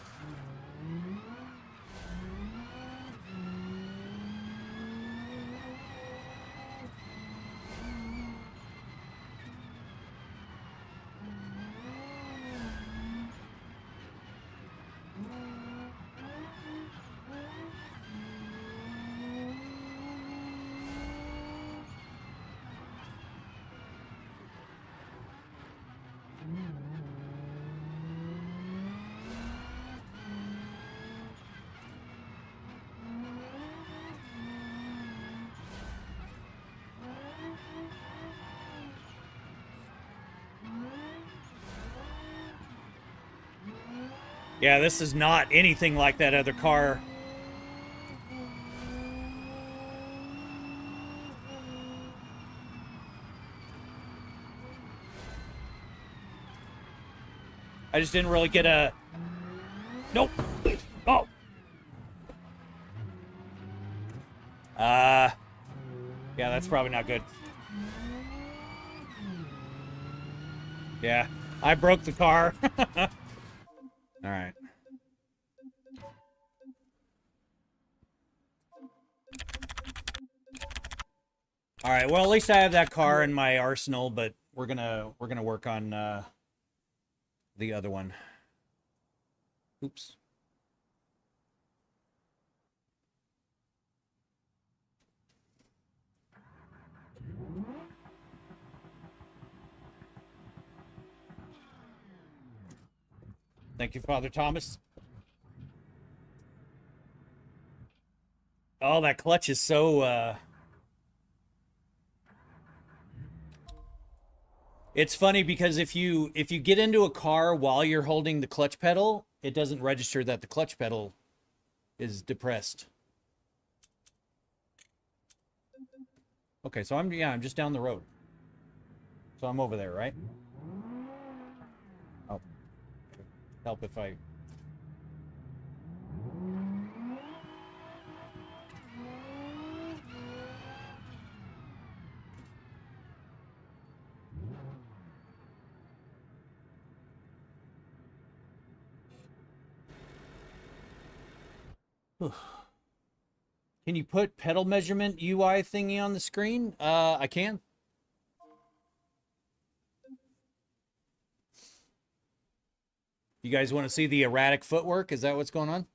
Yeah, this is not anything like that other car. I just didn't really get a... Nope. Oh. Yeah, that's probably not good. Yeah, I broke the car. All right. All right. Well, at least I have that car in my arsenal, but we're gonna work on the other one. Oops. Thank you, Father Thomas. Oh, that clutch is so It's funny because if you get into a car while you're holding the clutch pedal, it doesn't register that the clutch pedal is depressed. Okay, so I'm just down the road. So I'm over there, right? Oh. Help if I... Can you put pedal measurement UI thingy on the screen? I can. You guys want to see the erratic footwork? Is that what's going on?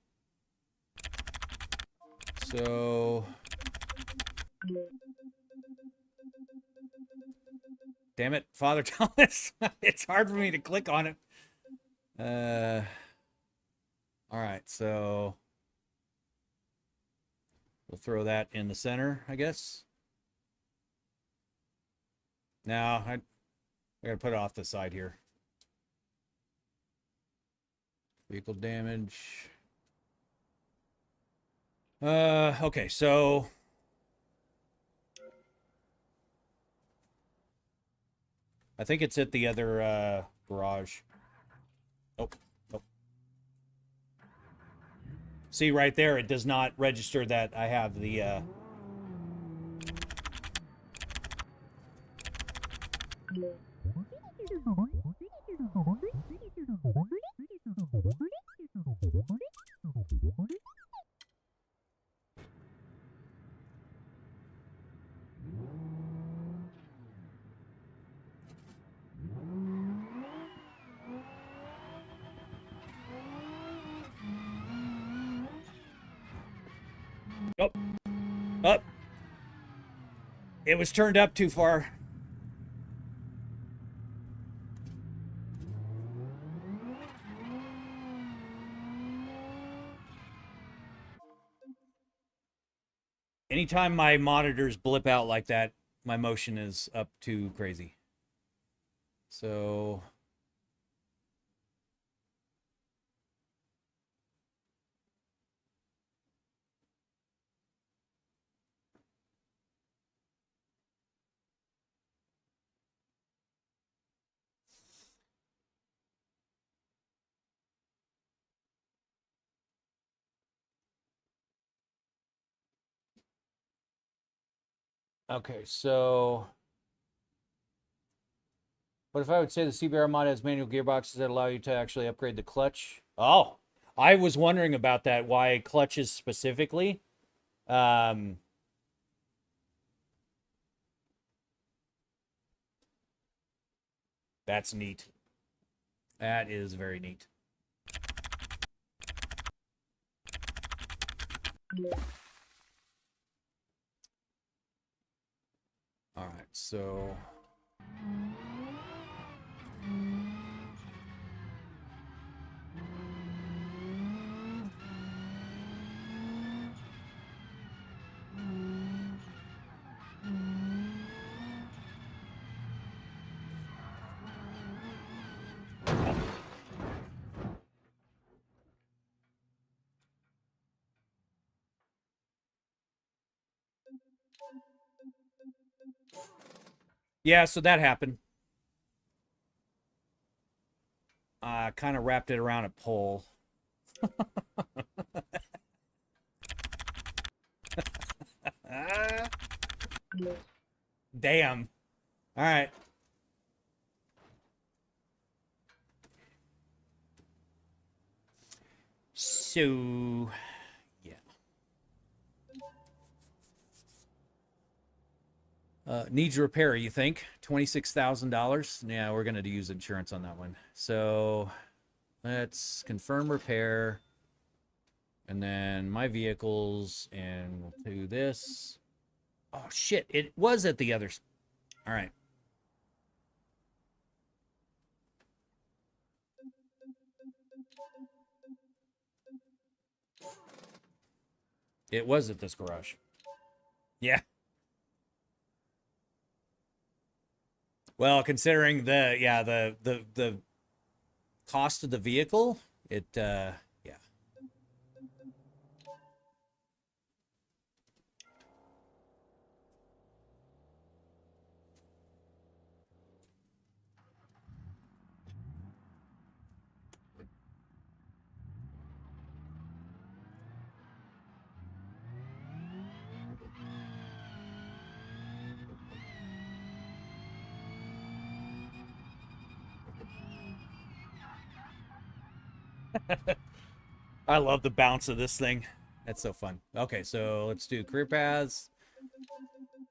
So... Damn it, Father Thomas. It's hard for me to click on it. All right, so... We'll throw that in the center, I guess. Now, I gotta put it off the side here. Vehicle damage. Okay, so... I think it's at the other, garage. Oh, oh. See right there, it does not register that I have the oh, up. It was turned up too far. Anytime my monitors blip out like that, my motion is up too crazy. So okay, so what if I would say the CBR mod has manual gearboxes that allow you to actually upgrade the clutch? Oh, I was wondering about that, why clutches specifically. That's neat. That is very neat. All right, so yeah, so that happened. Kind of wrapped it around a pole. Damn. All right. So, yeah. Needs repair, you think? $26,000? Yeah, we're going to use insurance on that one. So, let's confirm repair. And then my vehicles, and we'll do this. Oh, shit. It was at the other... All right. It was at this garage. Yeah. Well, considering the cost of the vehicle, it yeah. I love the bounce of this thing. That's so fun. Okay, so let's do career paths.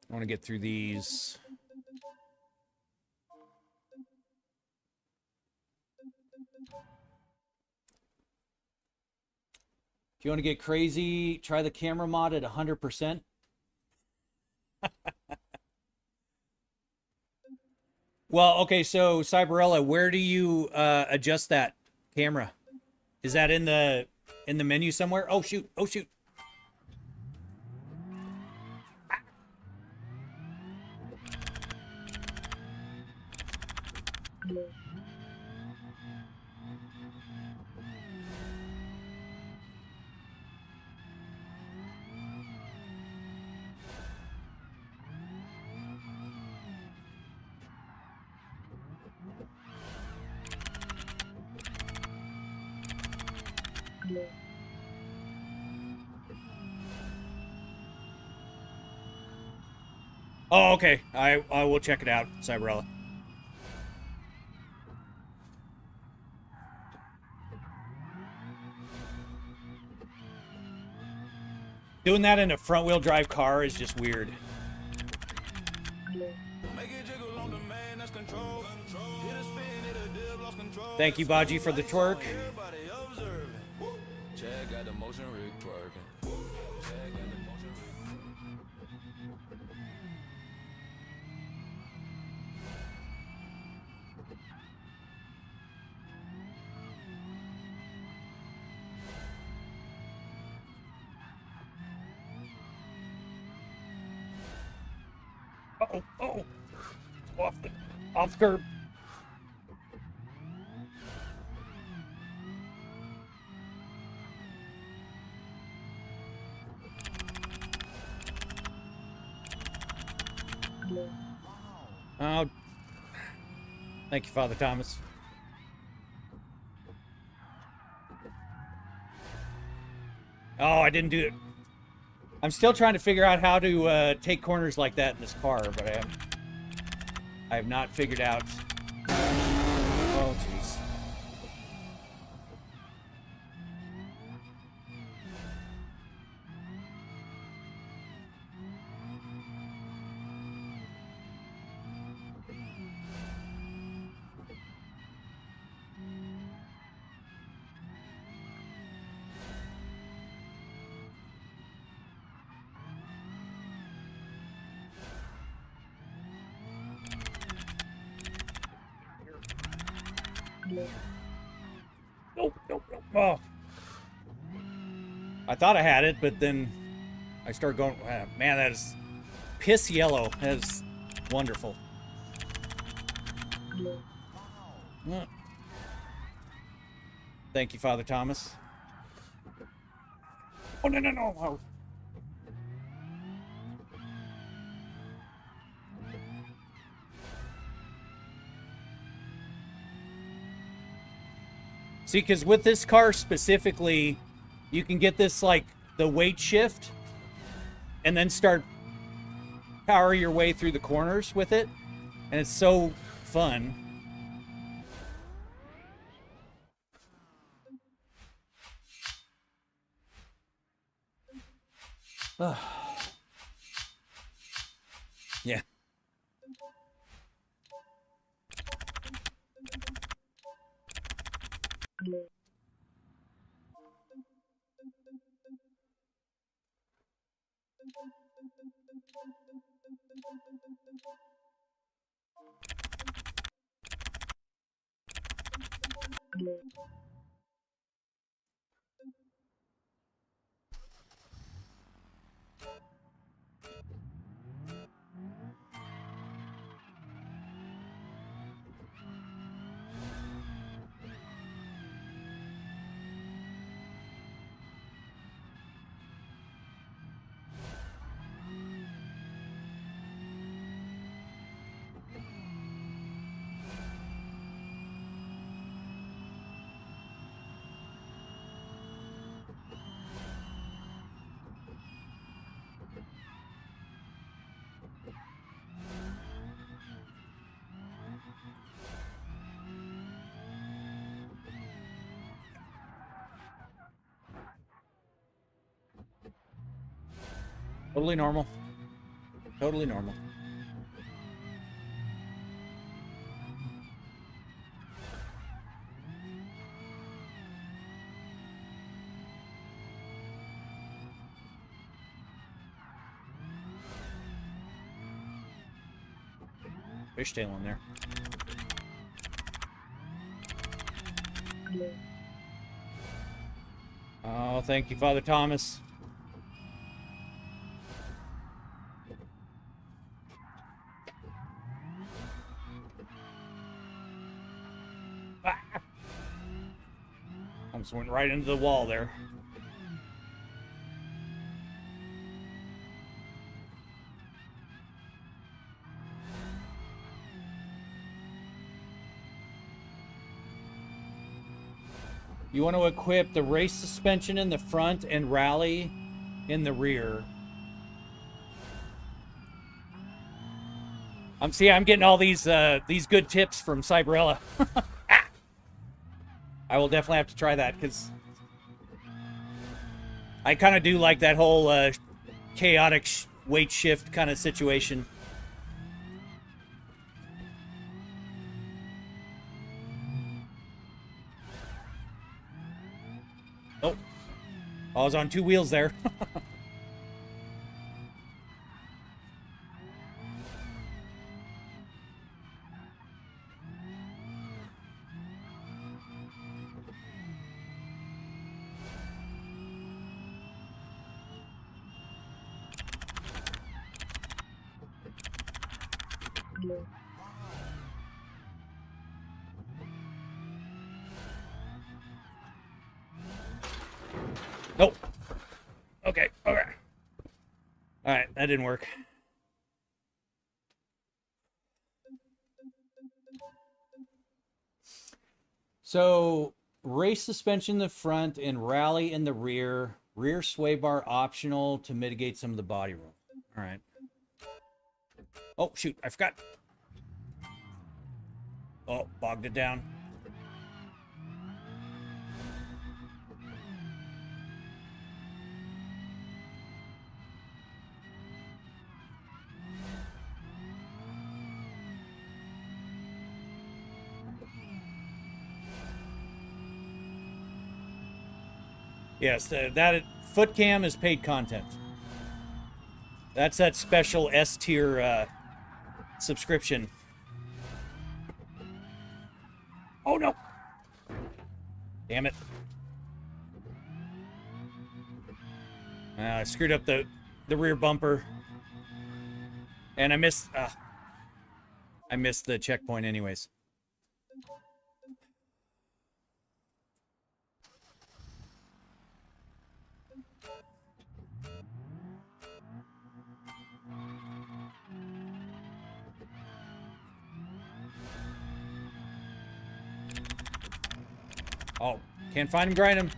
I want to get through these. If you want to get crazy, try the camera mod at 100%. Well, okay, so Cyberella, where do you adjust that camera? Is that in the menu somewhere? Oh shoot! Oh shoot! Oh, okay. I will check it out, Cyberella. Doing that in a front-wheel drive car is just weird. Thank you, Baji, for the twerk. Uh-oh, uh-oh. Off the curb. Oh, thank you, Father Thomas. Oh, I didn't do it. I'm still trying to figure out how to take corners like that in this car, but I have not figured out. Oh, jeez. Nope, nope, nope. Oh. I thought I had it, but then I started going, man, that is piss yellow. That is wonderful. Thank you, Father Thomas. Oh, no, no, no. Oh. See, because with this car specifically, you can get this, like, the weight shift and then start power your way through the corners with it. And it's so fun. Yeah. Totally normal. Totally normal. Fishtail in there. Oh, thank you, Father Thomas. Almost went right into the wall there. You want to equip the race suspension in the front and rally in the rear. I'm getting all these good tips from Cyberella. I will definitely have to try that because I kind of do like that whole chaotic weight shift kind of situation. Oh, I was on two wheels there. Nope. Okay. Okay. All right, that didn't work. So, race suspension in the front and rally in the rear. Rear sway bar optional to mitigate some of the body roll. All right. Oh, shoot. I forgot. Oh, bogged it down. Yes, that foot cam is paid content. That's that special S tier subscription. Oh no! Damn it! I screwed up the rear bumper, and I missed the checkpoint anyways. Oh, can't find him, grind him.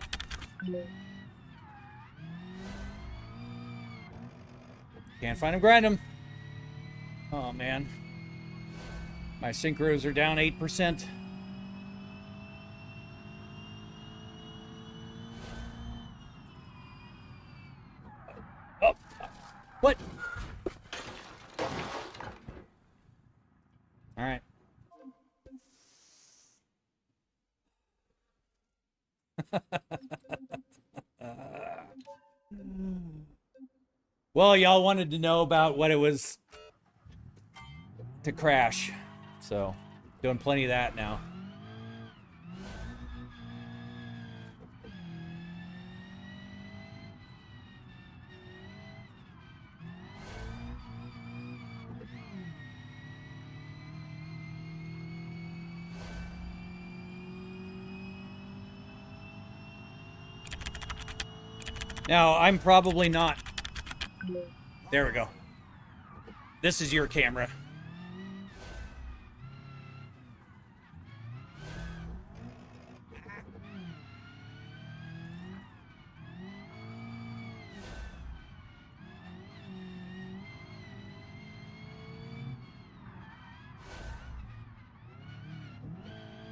Can't find him, grind him. Oh, man. My synchros are down 8%. Oh, what? All right. Well, y'all wanted to know about what it was to crash. So, doing plenty of that now. Now, I'm probably not... There we go. This is your camera.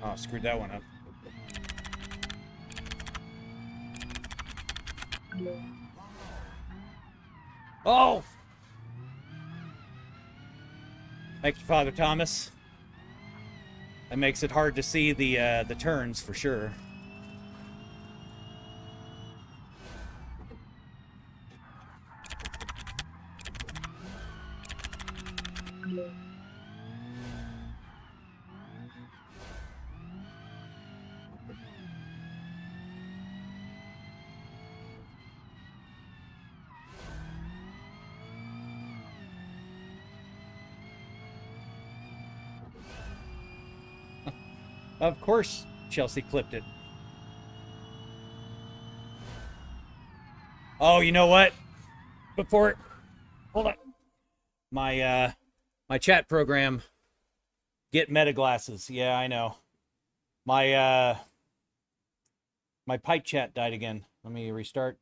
Oh, screwed that one up. Oh! Thank you, Father Thomas. That makes it hard to see the turns for sure. Of course, Chelsea clipped it. Oh, you know what? Before, hold on. My chat program, get meta glasses. Yeah, I know. My pipe chat died again. Let me restart.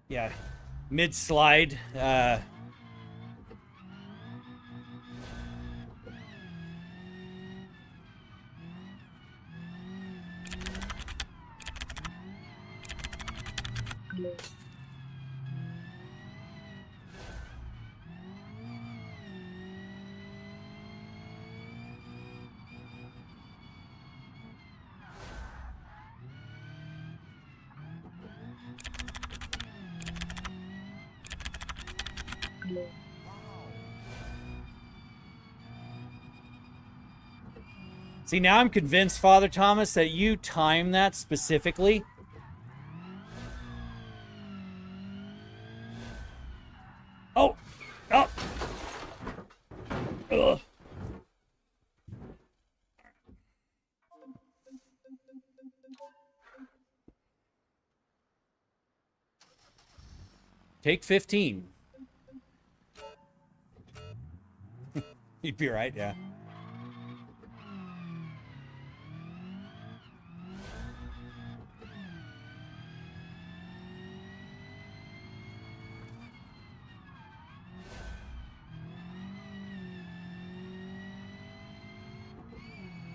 Yeah, mid slide. See, now I'm convinced, Father Thomas, that you time that specifically. Oh! Oh! Ugh. Take 15. You'd be right, yeah.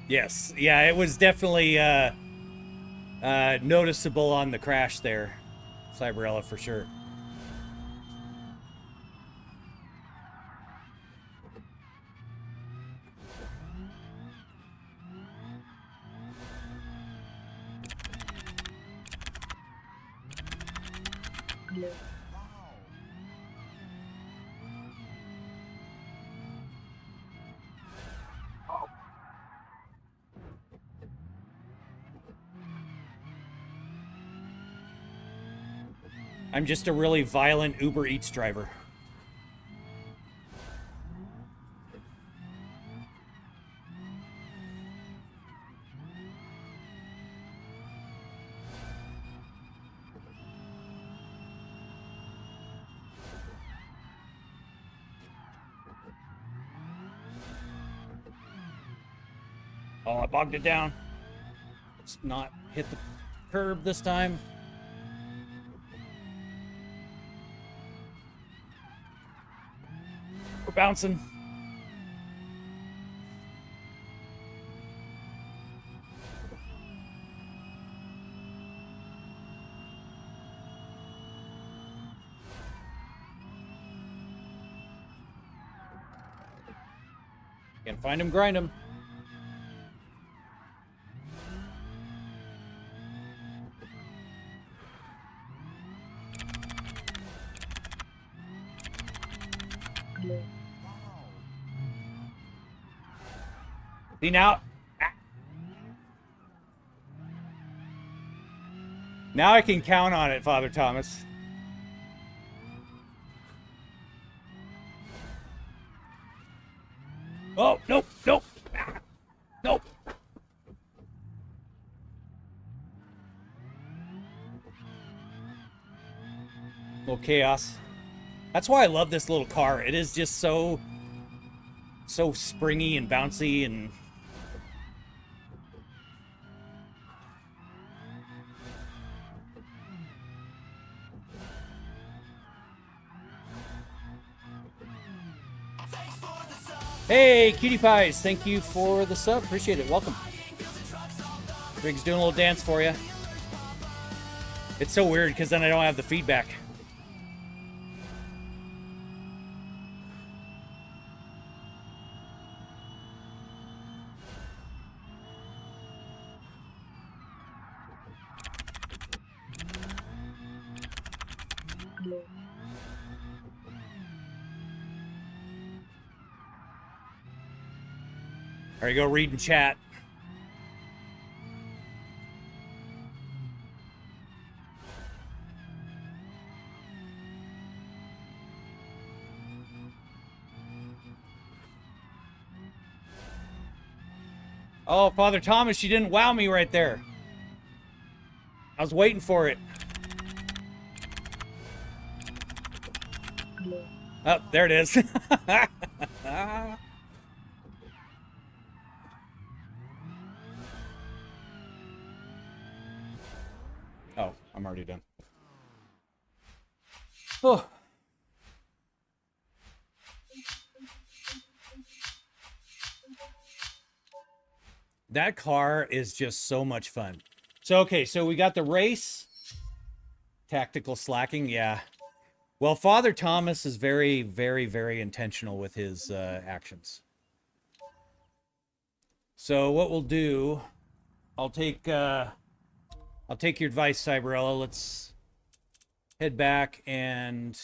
Yes, yeah, it was definitely noticeable on the crash there, Cyberella, for sure. I'm just a really violent Uber Eats driver. Oh, I bogged it down. Let's not hit the curb this time. We're bouncing. Can't find him, grind him. See now? Now I can count on it, Father Thomas. Oh, nope, nope. Nope. Little chaos. That's why I love this little car. It is just so springy and bouncy and hey, Cutie Pies, thank you for the sub. Appreciate it. Welcome. Rig's doing a little dance for you. It's so weird because then I don't have the feedback. There you go, read and chat. Oh, Father Thomas, you didn't wow me right there. I was waiting for it. Oh, there it is. Oh, I'm already done. Oh. That car is just so much fun. So, okay, so we got the race. Tactical slacking, yeah. Well, Father Thomas is very, very, very intentional with his actions. So what we'll do, I'll take your advice, Cyberella. Let's head back and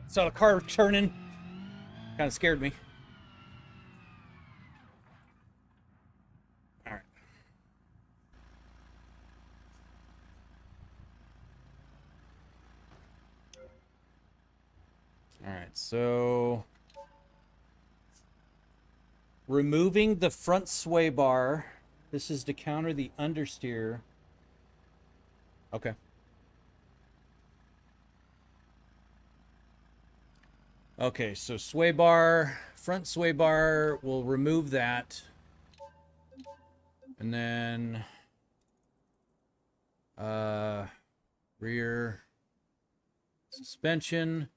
saw the car turning. Kind of scared me. All right. All right, so removing the front sway bar. This is to counter the understeer. Okay. Okay, so sway bar, front sway bar, we'll remove that. And then rear suspension.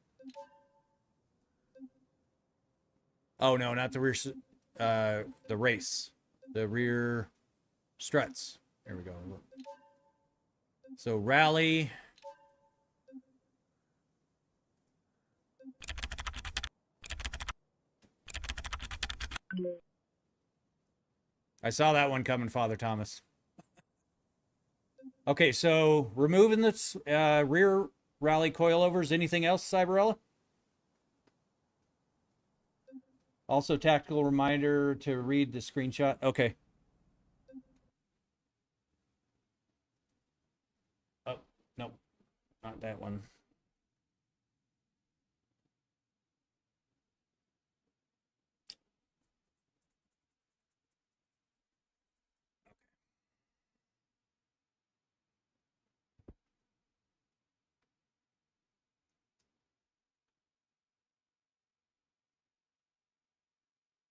Oh no, not the rear the race. The rear struts. There we go. So rally. I saw that one coming, Father Thomas. Okay, so removing the rear rally coilovers. Anything else, Cyberella? Also, tactical reminder to read the screenshot. Okay. Oh, no, not that one.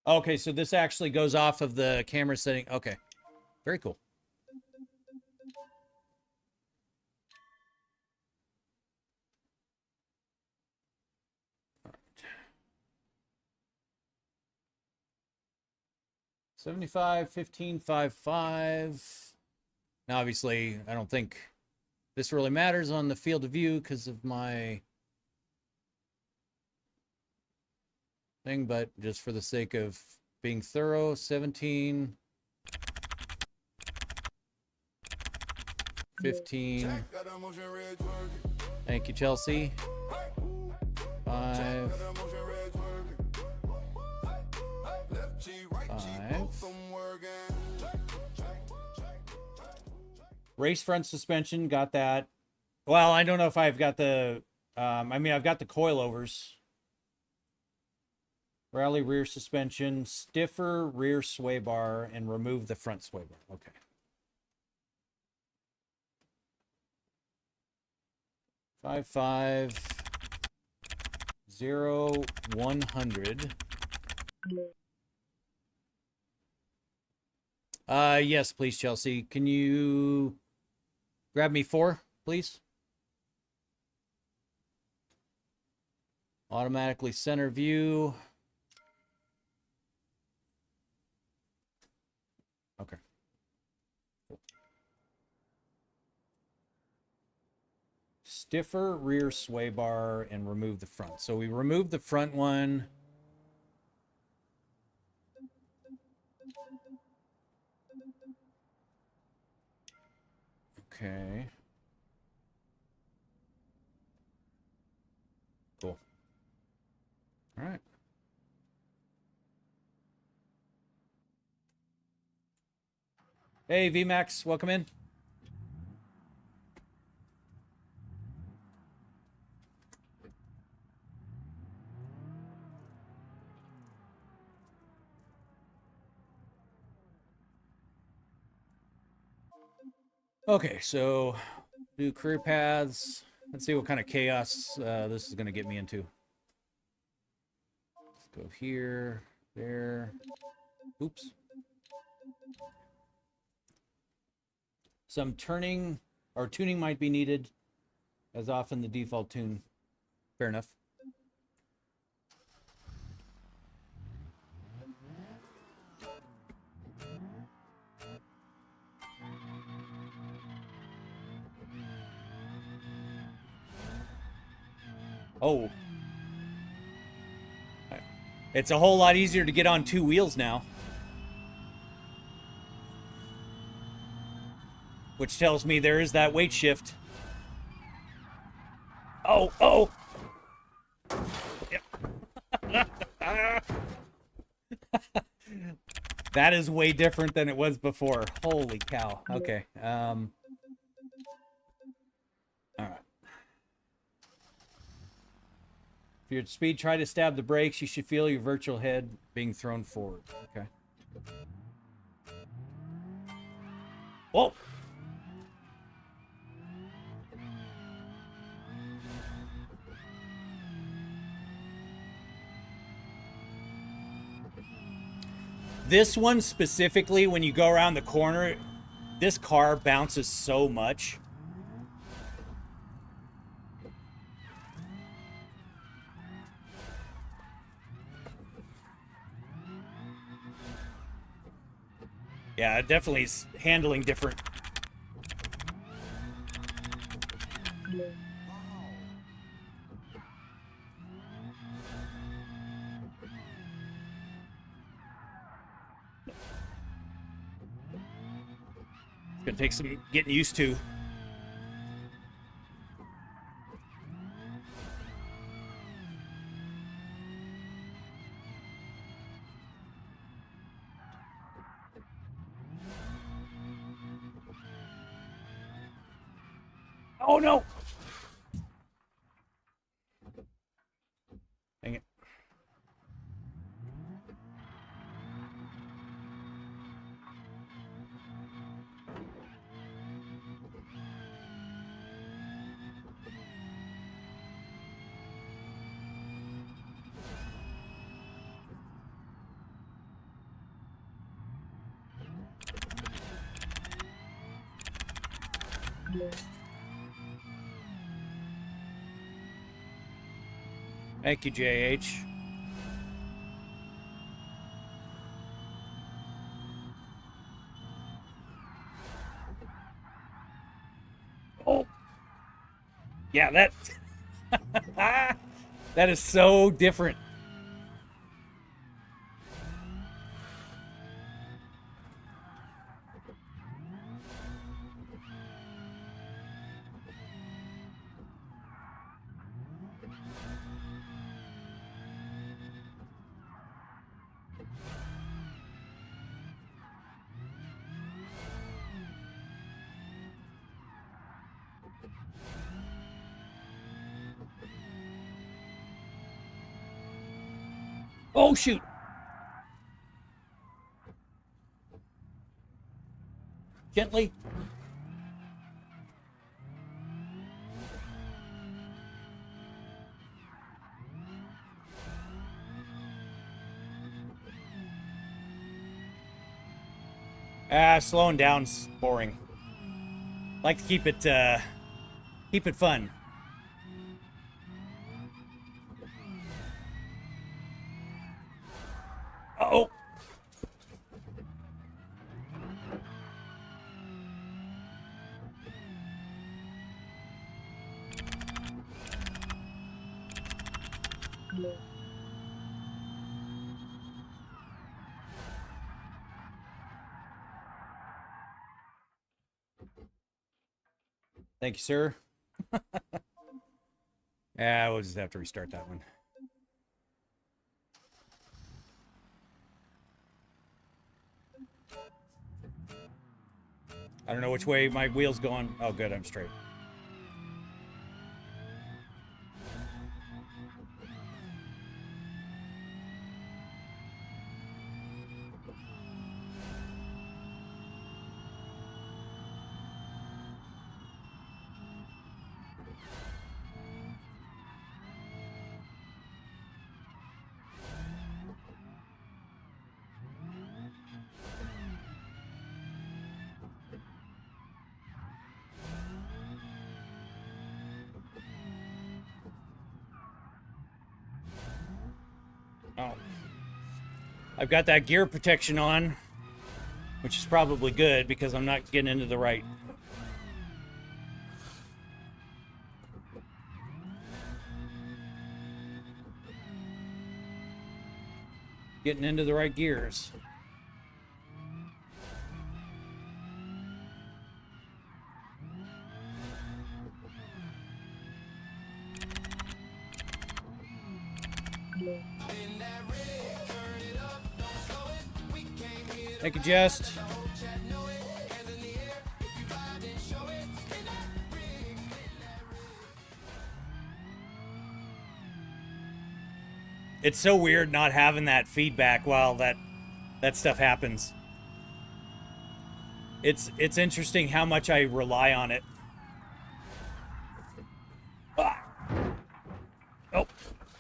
Okay, so this actually goes off of the camera setting. Okay, very cool. All right. 75, 15, 5, 5. Now, obviously, I don't think this really matters on the field of view because of my thing, but just for the sake of being thorough, 17, 15. Thank you, Chelsea. 5. 5. Race front suspension, got that. Well, I don't know if I've got the, I mean, I've got the coilovers. Rally rear suspension, stiffer rear sway bar, and remove the front sway bar. Okay. Five, 0, 100. Yes, please, Chelsea. Can you grab me 4, please? Automatically center view. Okay. Cool. Stiffer rear sway bar and remove the front. So we removed the front one. Okay. Cool. All right. Hey, VMAX, welcome in. Okay, so do career paths. Let's see what kind of chaos this is going to get me into. Let's go here, there. Oops. Some turning or tuning might be needed, as often the default tune. Fair enough. Oh. It's a whole lot easier to get on two wheels now. Which tells me there is that weight shift. Oh, oh! That is way different than it was before. Holy cow. Okay. All right. If you're at speed, try to stab the brakes. You should feel your virtual head being thrown forward. Okay. Whoa! This one specifically, when you go around the corner, this car bounces so much. Yeah, it definitely is handling different. It's gonna take some getting used to. Oh no! Dang it. Thank you, JH. Oh! Yeah, that... that is so different. Oh, shoot! Gently. Slowing down's boring. Like to keep it fun. Uh-oh. Thank you, sir. Yeah, we'll just have to restart that one. I don't know which way my wheel's going. Oh, good, I'm straight. Oh. I've got that gear protection on, which is probably good because I'm not getting into the right. Getting into the right gears. Thank you, Jest. It's so weird not having that feedback while that stuff happens. It's interesting how much I rely on it. Ah. Oh,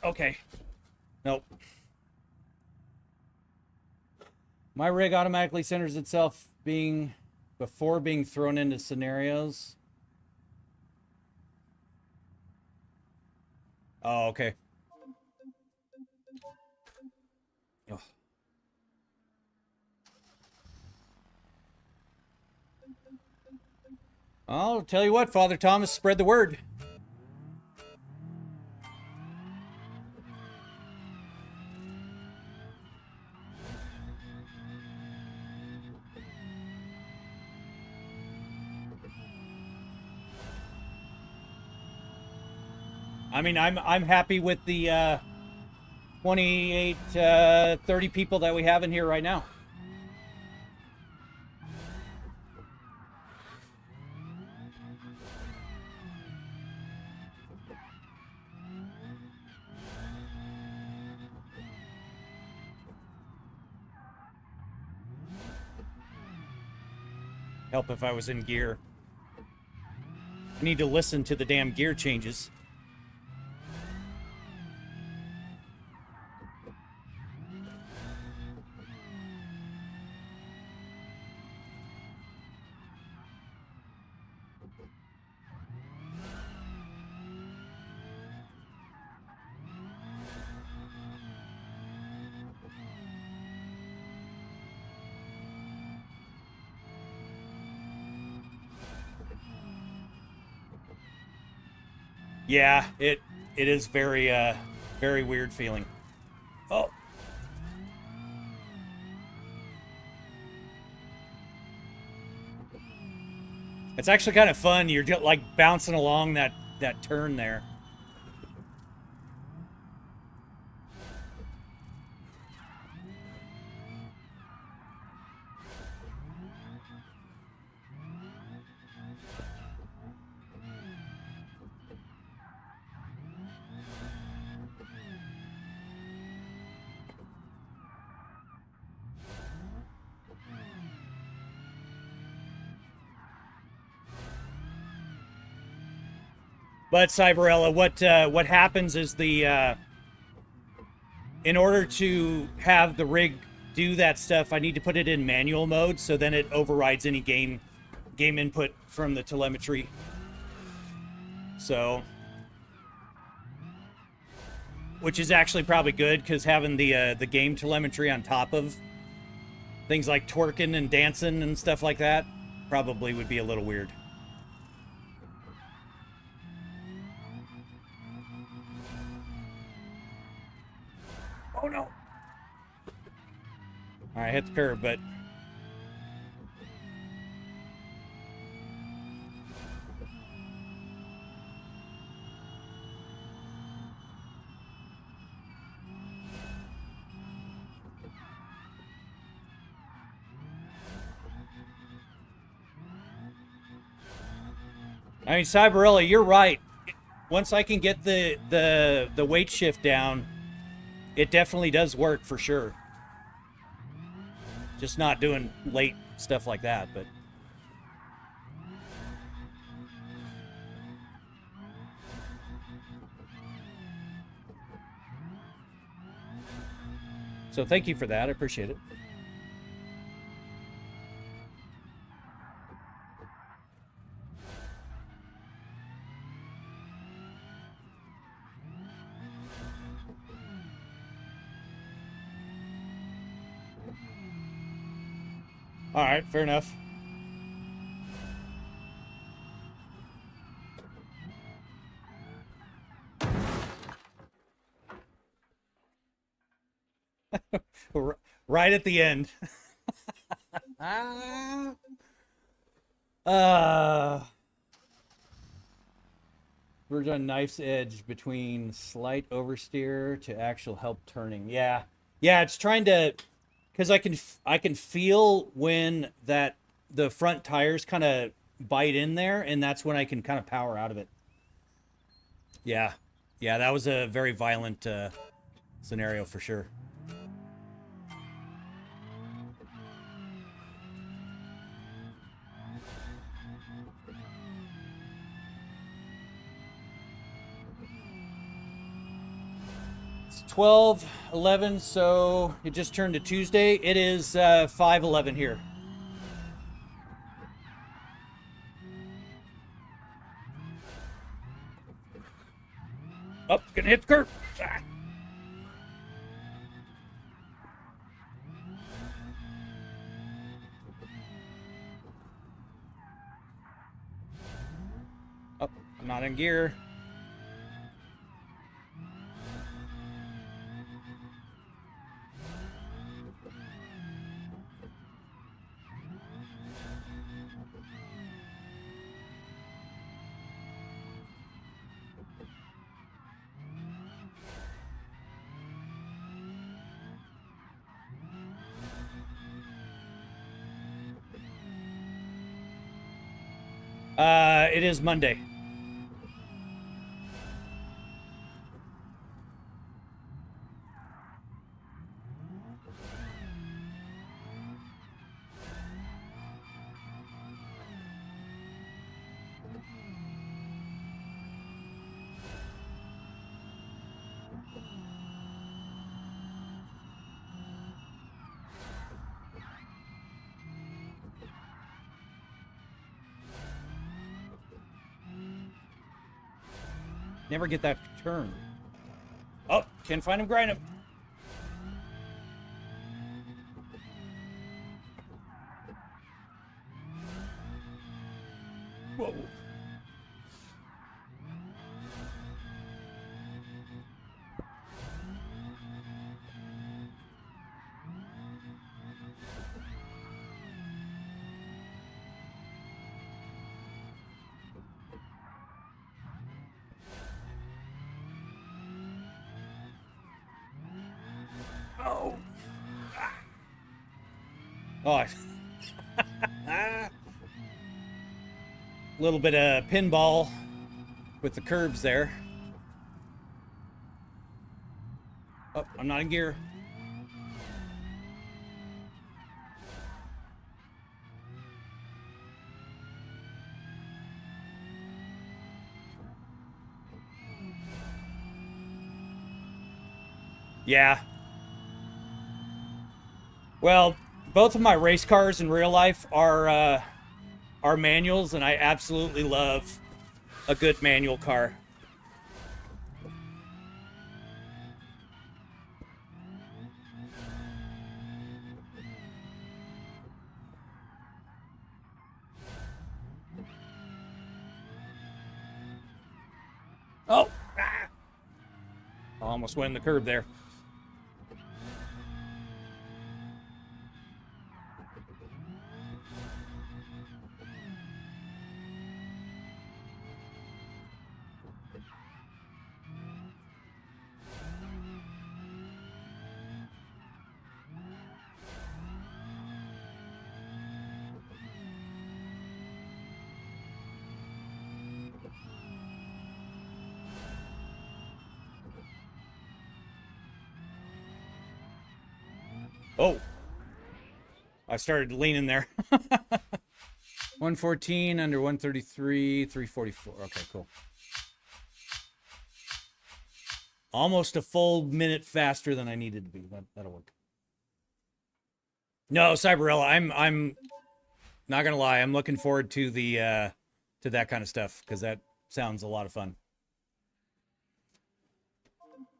okay. Nope. My rig automatically centers itself before being thrown into scenarios. Oh, okay. Oh. I'll tell you what, Father Thomas, spread the word. I mean, I'm happy with the 28, 30 people that we have in here right now. Help if I was in gear. I need to listen to the damn gear changes. Yeah, it is very very weird feeling. Oh. It's actually kind of fun. You're just like bouncing along that turn there. But Cyberella, what happens is in order to have the rig do that stuff, I need to put it in manual mode, so then it overrides any game input from the telemetry. So, which is actually probably good because having the game telemetry on top of things like twerking and dancing and stuff like that probably would be a little weird. Oh no! All right, hit the curb, but I mean, Cyberella, you're right. Once I can get the weight shift down, it definitely does work for sure. Just not doing late stuff like that, but. So thank you for that. I appreciate it. All right, fair enough. Right at the end. We're on knife's edge between slight oversteer to actual help turning. Yeah, yeah. It's trying to, because I can feel when the front tires kind of bite in there, and that's when I can kind of power out of it. Yeah, yeah. That was a very violent scenario for sure. It's 12:11, so it just turned to Tuesday. It is 5:11 here. Oh, gonna hit the curb. Ah. Oh, I'm not in gear. It is Monday. Never get that turn. Oh, can't find him, grind him. Whoa. Oh. Oh. A little bit of pinball with the curbs there. Oh, I'm not in gear. Yeah. Well, both of my race cars in real life are manuals, and I absolutely love a good manual car. Oh, ah. Almost went in the curb there. Oh, I started leaning there. 114 under 133, 344. Okay, cool. Almost a full minute faster than I needed to be. That'll work. No, Cyberella, I'm not gonna lie. I'm looking forward to the to that kind of stuff because that sounds a lot of fun.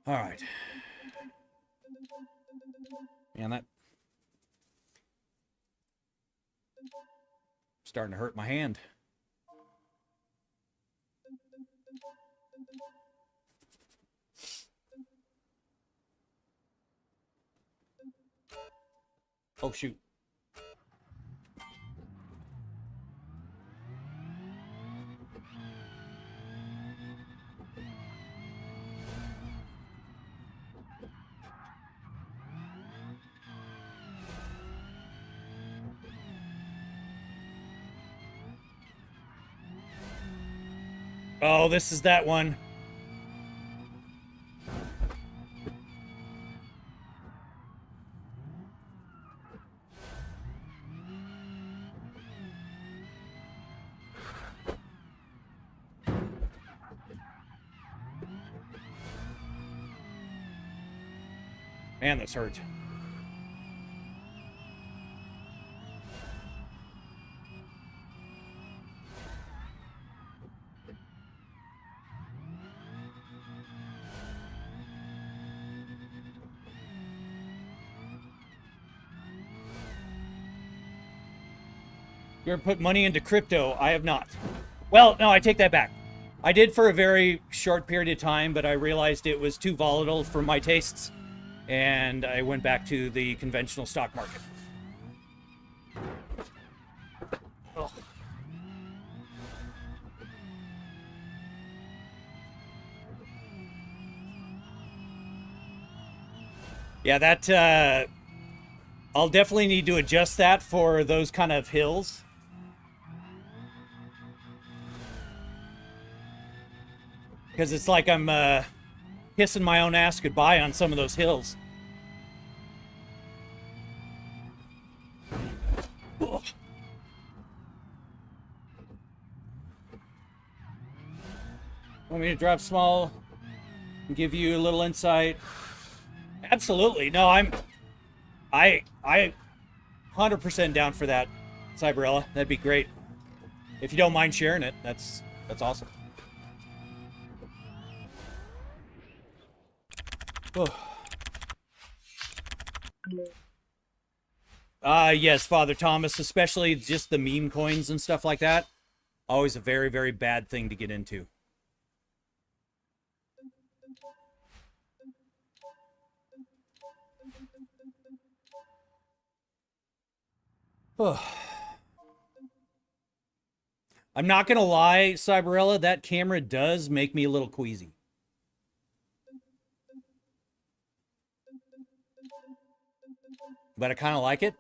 All right. Man, that starting to hurt my hand. Oh, shoot. Oh, this is that one. Man, this hurt. You ever put money into crypto? I have not. Well, no, I take that back. I did for a very short period of time, but I realized it was too volatile for my tastes, and I went back to the conventional stock market. Ugh. Yeah, that, I'll definitely need to adjust that for those kind of hills. Because it's like I'm kissing my own ass goodbye on some of those hills. Ugh. Want me to drive small and give you a little insight? Absolutely. No, I 100% down for that, Cyberella. That'd be great. If you don't mind sharing it, that's awesome. Yes, Father Thomas, especially just the meme coins and stuff like that. Always a very, very bad thing to get into. I'm not gonna lie, Cyberella, that camera does make me a little queasy. But I kind of like it.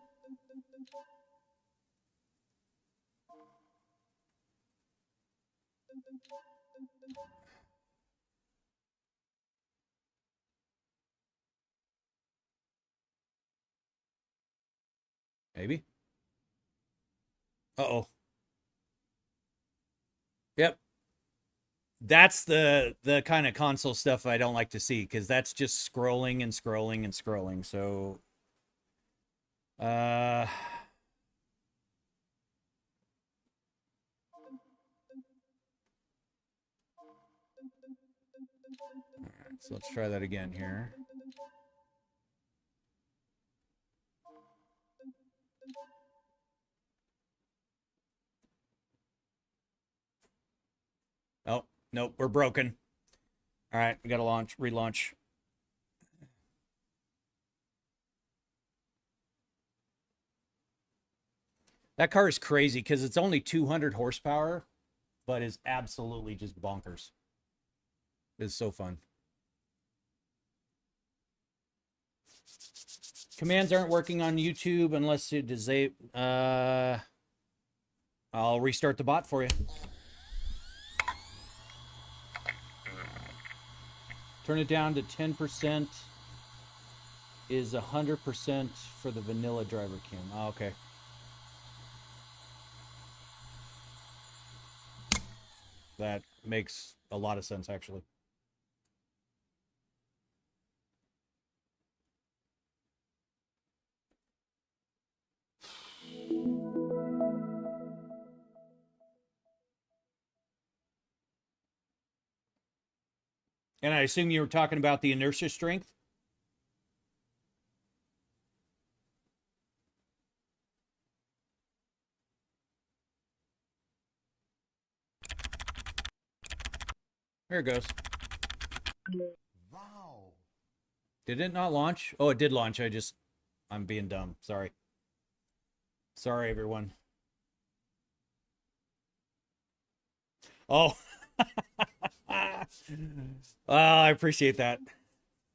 Maybe. Uh-oh. Yep. That's the kind of console stuff I don't like to see, because that's just scrolling and scrolling and scrolling. So so let's try that again here. Oh, nope, we're broken. All right, we got to relaunch. That car is crazy because it's only 200 horsepower, but is absolutely just bonkers. It's so fun. Commands aren't working on YouTube unless you disable. I'll restart the bot for you. Turn it down to 10%. is 100% for the vanilla driver cam. Oh, okay. That makes a lot of sense, actually. And I assume you were talking about the inertia strength? There it goes. Wow. Did it not launch? Oh, it did launch. I'm being dumb. Sorry. Sorry, everyone. Oh. I appreciate that.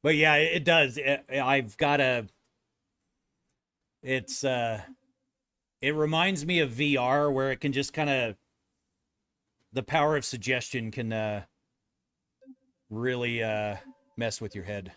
But yeah, it does. I've got a. It's It reminds me of VR where it can just kind of the power of suggestion can really mess with your head.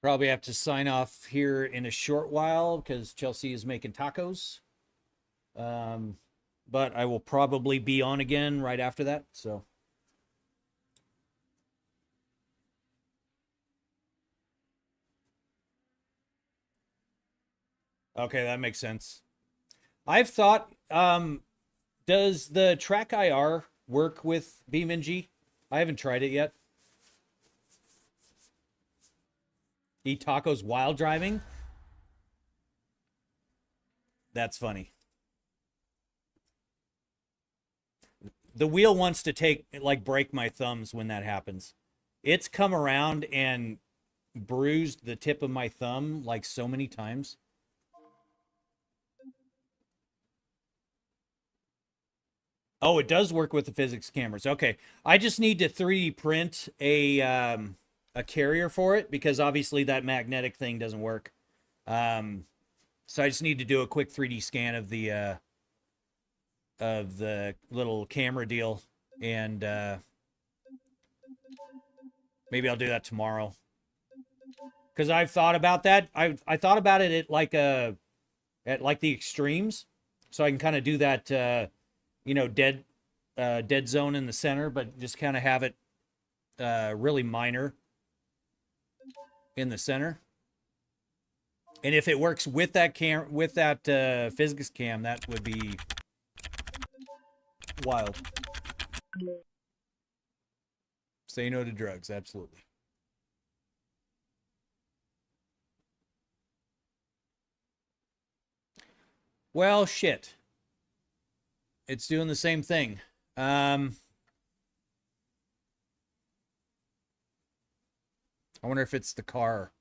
Probably have to sign off here in a short while because Chelsea is making tacos. Um, but I will probably be on again right after that. So, okay, that makes sense. I've thought, does the track IR work with BeamNG? I haven't tried it yet. Eat tacos while driving? That's funny. The wheel wants to break my thumbs when that happens. It's come around and bruised the tip of my thumb like so many times. Oh, it does work with the physics cameras. Okay, I just need to 3D print a carrier for it because obviously that magnetic thing doesn't work. So I just need to do a quick 3D scan of the little camera deal, and maybe I'll do that tomorrow. Because I've thought about that. I thought about it at like the extremes, so I can kind of do that. Dead zone in the center, but just kind of have it really minor in the center. And if it works with that physics cam, that would be wild. Say no to drugs, absolutely. Well, shit. It's doing the same thing. I wonder if it's the car.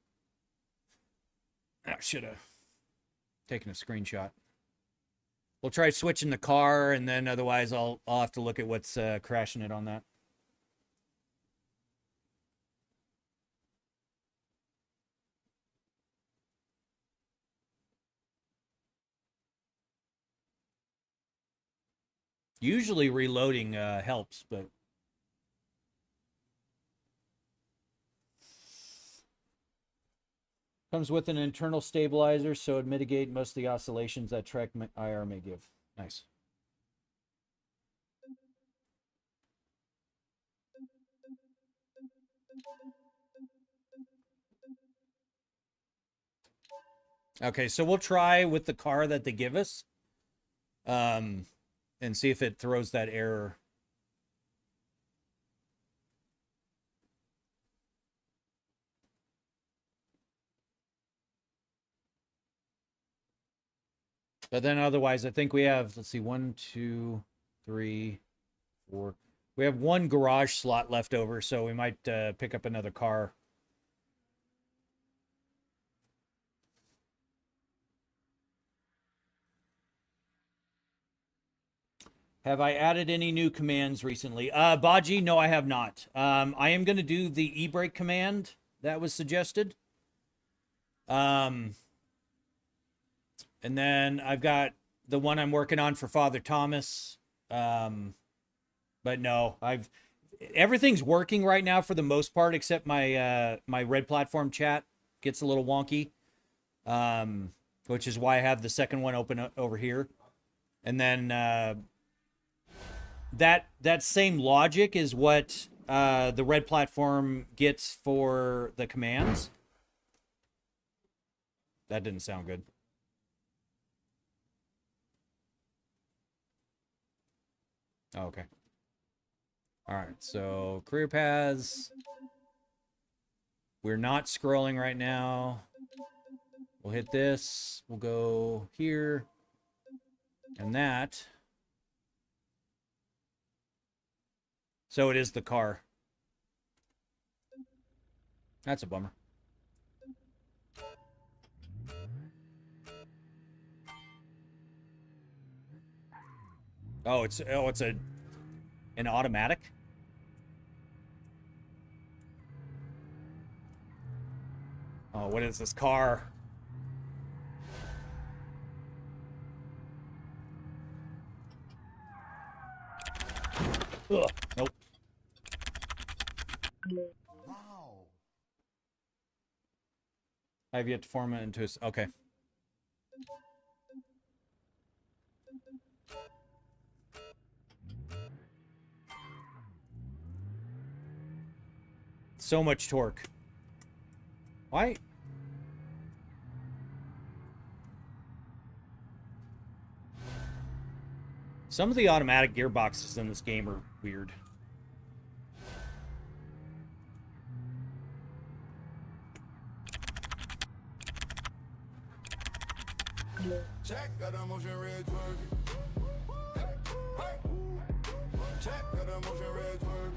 I should have taken a screenshot. We'll try switching the car, and then otherwise I'll have to look at what's crashing it on that. Usually reloading helps, but comes with an internal stabilizer, so it mitigate most of the oscillations that track IR may give. Nice. Okay, so we'll try with the car that they give us, um, and see if it throws that error. But then otherwise, I think we have, let's see, 1, 2, 3, 4. We have one garage slot left over, so we might pick up another car. Have I added any new commands recently? Baji, no, I have not. I am going to do the e-brake command that was suggested. And then I've got the one I'm working on for Father Thomas. But no, everything's working right now for the most part, except my my red platform chat gets a little wonky. Which is why I have the second one open over here. And then that same logic is what the red platform gets for the commands. That didn't sound good. Oh, okay. All right, so career paths. We're not scrolling right now. We'll hit this. We'll go here. And that. So it is the car. That's a bummer. Oh, it's an automatic. Oh, what is this car? Ugh, nope. Wow. I have yet to form it into a... Okay. So much torque. Why? Some of the automatic gearboxes in this game are weird. Check got a motion red twerking. Check got a motion red twerking.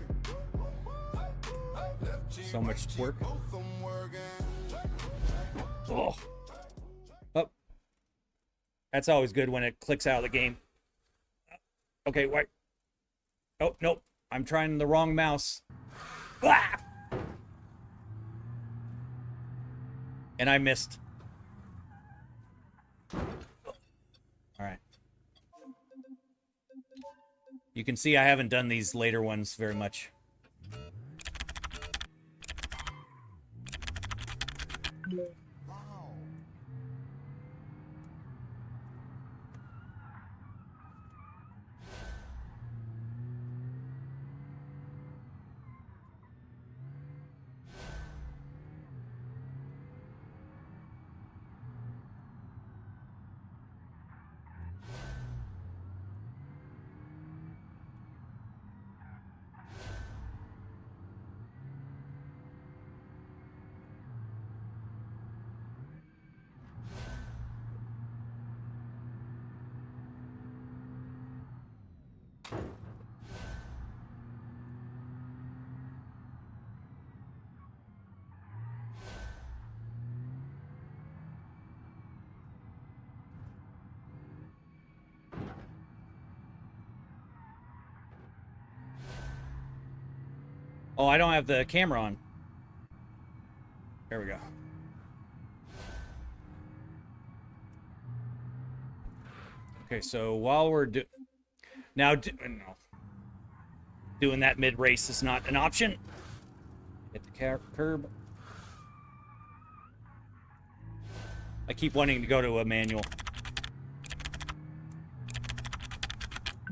Left cheek, So much right twerk. cheek, both them working. Oh. Oh. That's always good when it clicks out of the game. Okay, wait. Oh, nope. I'm trying the wrong mouse. Ah! And I missed. All right. You can see I haven't done these later ones very much. Wow. Oh, I don't have the camera on. There we go. Okay, so while we're doing that mid-race is not an option. Hit the curb. I keep wanting to go to a manual.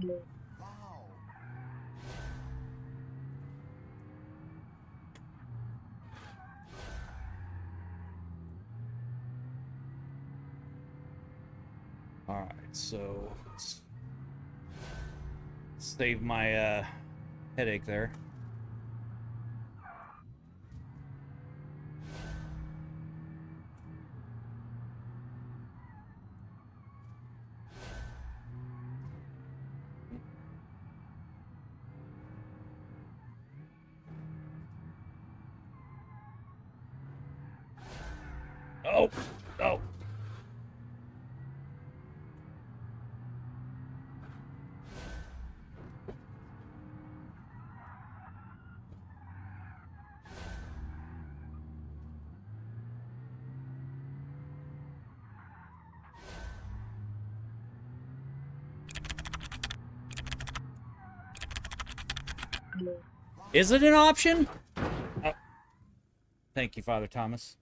Wow. All right, so let's save my headache there. Oh, oh. Is it an option? Oh. Thank you, Father Thomas.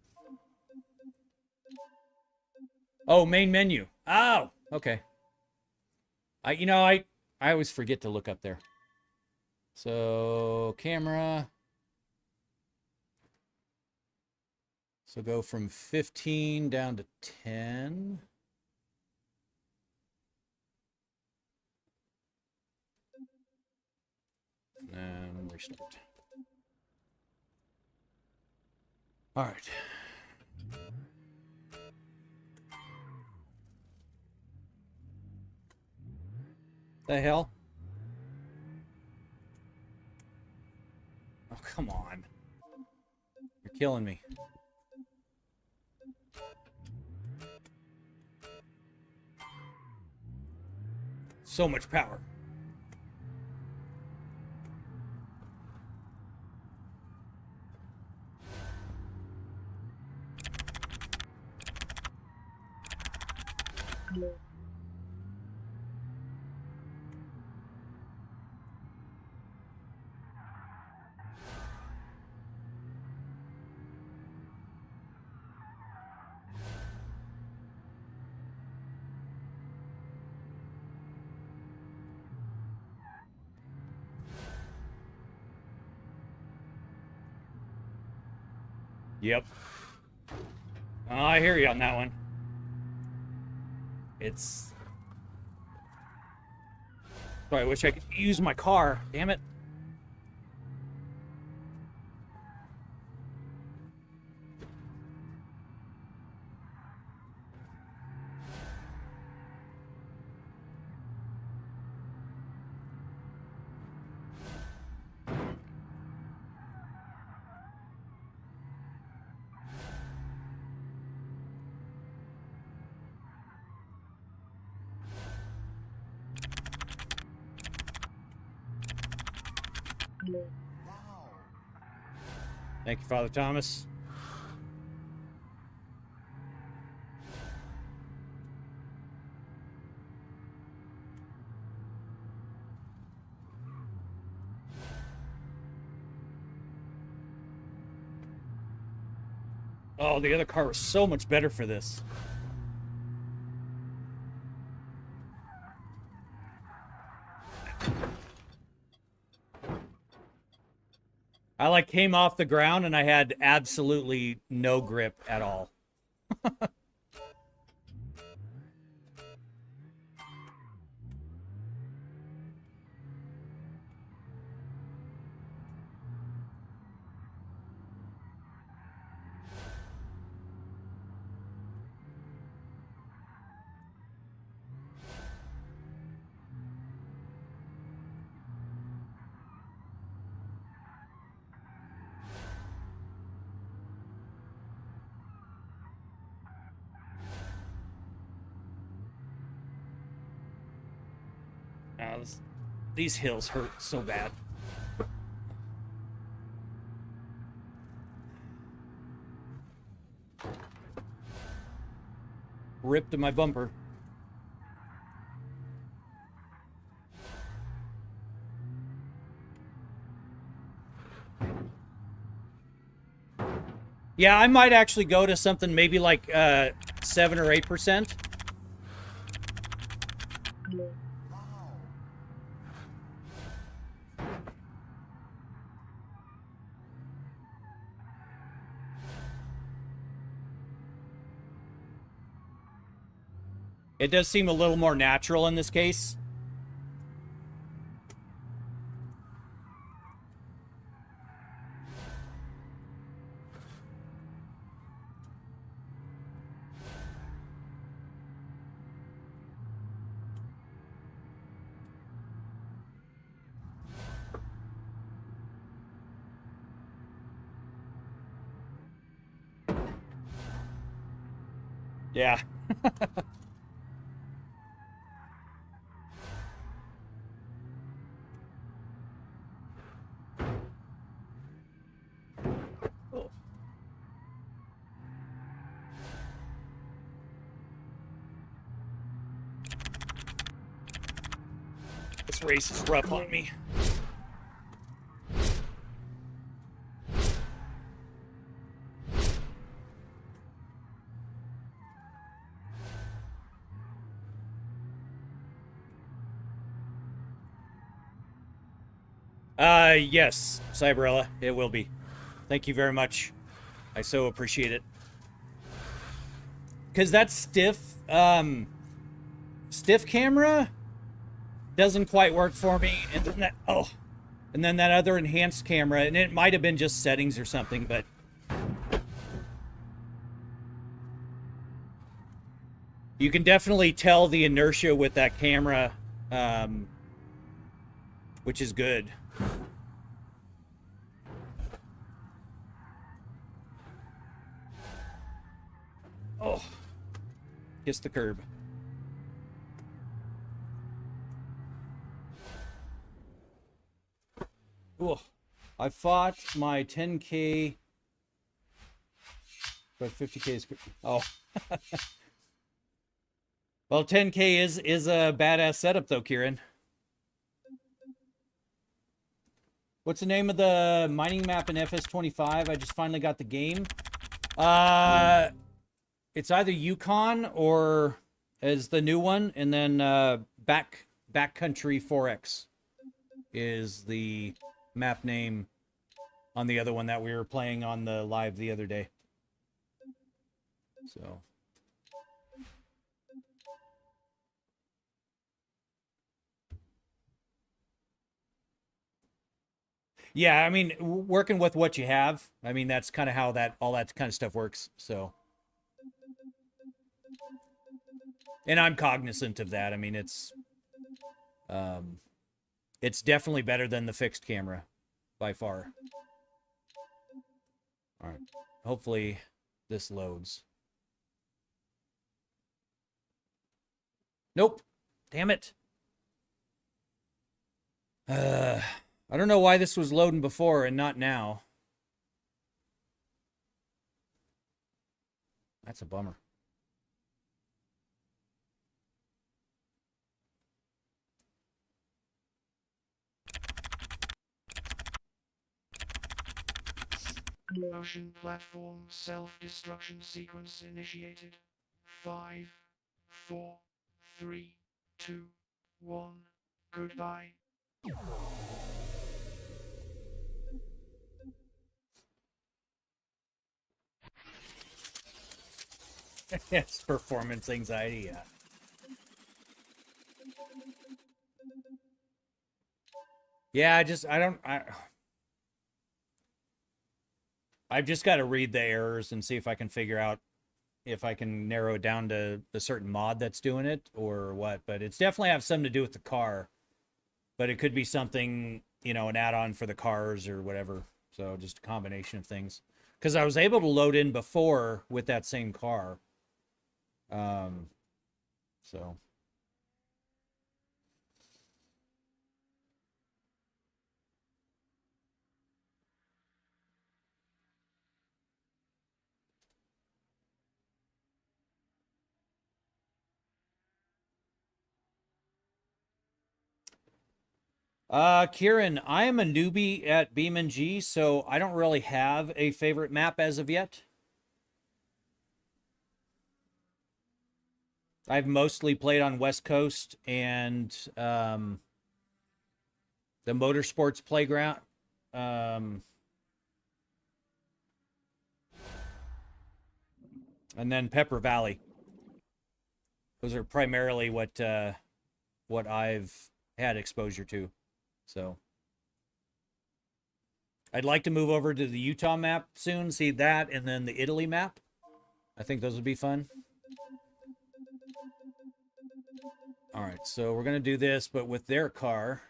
Oh, main menu. Oh, okay. I always forget to look up there. So, camera. So go from 15 down to 10. And restart. All right. The hell? Oh, come on. You're killing me. So much power. Yep. Oh, I hear you on that one. It's... Sorry, I wish I could use my car. Damn it. Thank you, Father Thomas. Oh, the other car was so much better for this. I like came off the ground and I had absolutely no grip at all. These hills hurt so bad. Ripped to my bumper. Yeah, I might actually go to something maybe like 7 or 8%. It does seem a little more natural in this case. Yeah. This race is rough on me. Yes, Cyberella, it will be. Thank you very much. I so appreciate it. Because that stiff camera doesn't quite work for me, and then that other enhanced camera, and it might have been just settings or something, but you can definitely tell the inertia with that camera, which is good. Oh, kiss the curb. Cool. I fought my 10K, but 50K is good. Oh. Well, 10K is a badass setup though, Kieran. What's the name of the mining map in FS25? I just finally got the game. It's either Yukon or as the new one, and then Backcountry 4X is the map name on the other one that we were playing on the live the other day. So yeah, I mean, working with what you have, I mean, that's kind of how all that kind of stuff works. So, and I'm cognizant of that. I mean, it's definitely better than the fixed camera by far. All right. Hopefully this loads. Nope. Damn it. I don't know why this was loading before and not now. That's a bummer. Ocean platform self-destruction sequence initiated. 5, 4, 3, 2, 1. Goodbye. Yes, performance anxiety, yeah. Yeah, I've just got to read the errors and see if I can figure out if I can narrow it down to a certain mod that's doing it or what. But it's definitely have something to do with the car. But it could be something, you know, an add-on for the cars or whatever. So just a combination of things. Because I was able to load in before with that same car. So. Kieran, I am a newbie at BeamNG, so I don't really have a favorite map as of yet. I've mostly played on West Coast and the Motorsports Playground. And then Pepper Valley. Those are primarily what I've had exposure to. So I'd like to move over to the Utah map soon, see that, and then the Italy map. I think those would be fun. All right, so we're going to do this, but with their car.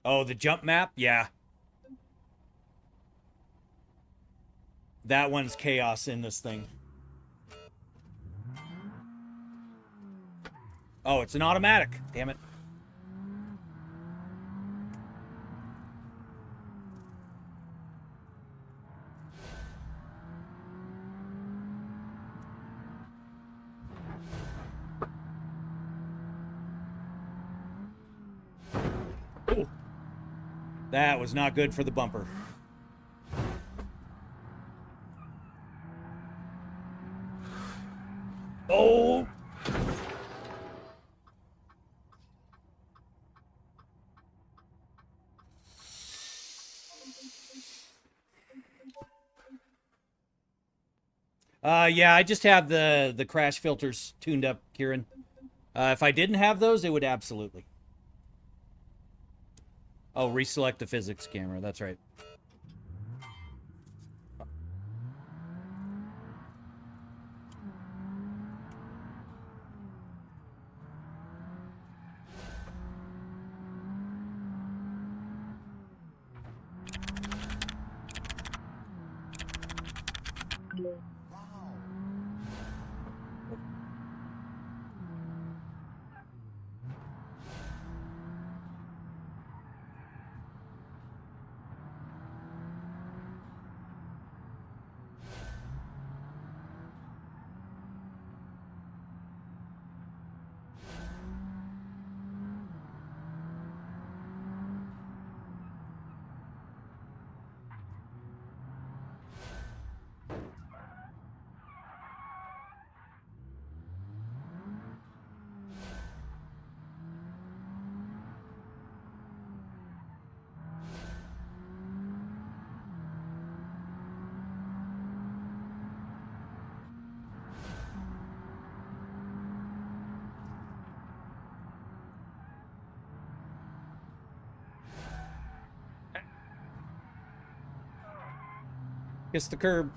Oh, the jump map? Yeah. That one's chaos in this thing. Oh, it's an automatic. Damn it. Ooh. That was not good for the bumper. Oh! Yeah, I just have the crash filters tuned up, Kieran. If I didn't have those, it would absolutely. Oh, reselect the physics camera. That's right. Kiss the curb.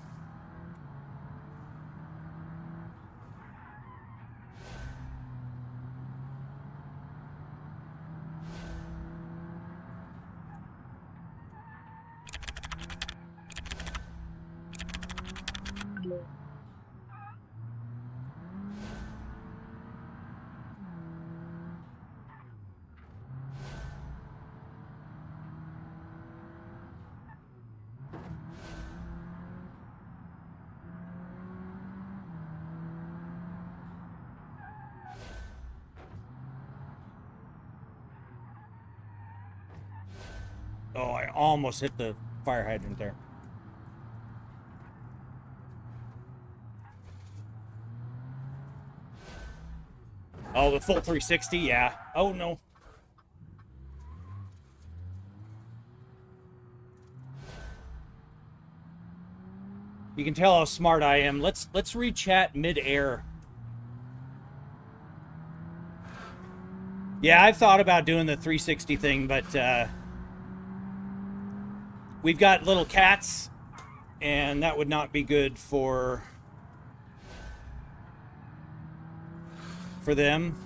Oh, I almost hit the fire hydrant there. Oh, the full 360, yeah. Oh, no. You can tell how smart I am. Let's re-chat mid-air. Yeah, I've thought about doing the 360 thing, but we've got little cats, and that would not be good for them.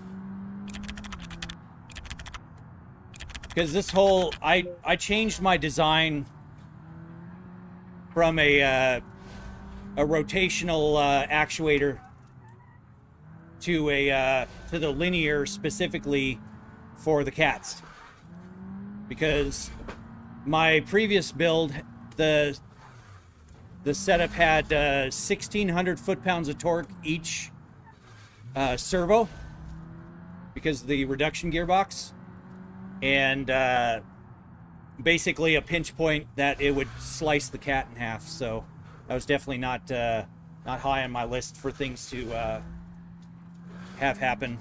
Because this whole, I changed my design from a rotational actuator to the linear specifically for the cats, because my previous build, the setup had 1,600 foot-pounds of torque each servo because of the reduction gearbox, and basically a pinch point that it would slice the cat in half. So that was definitely not high on my list for things to have happen.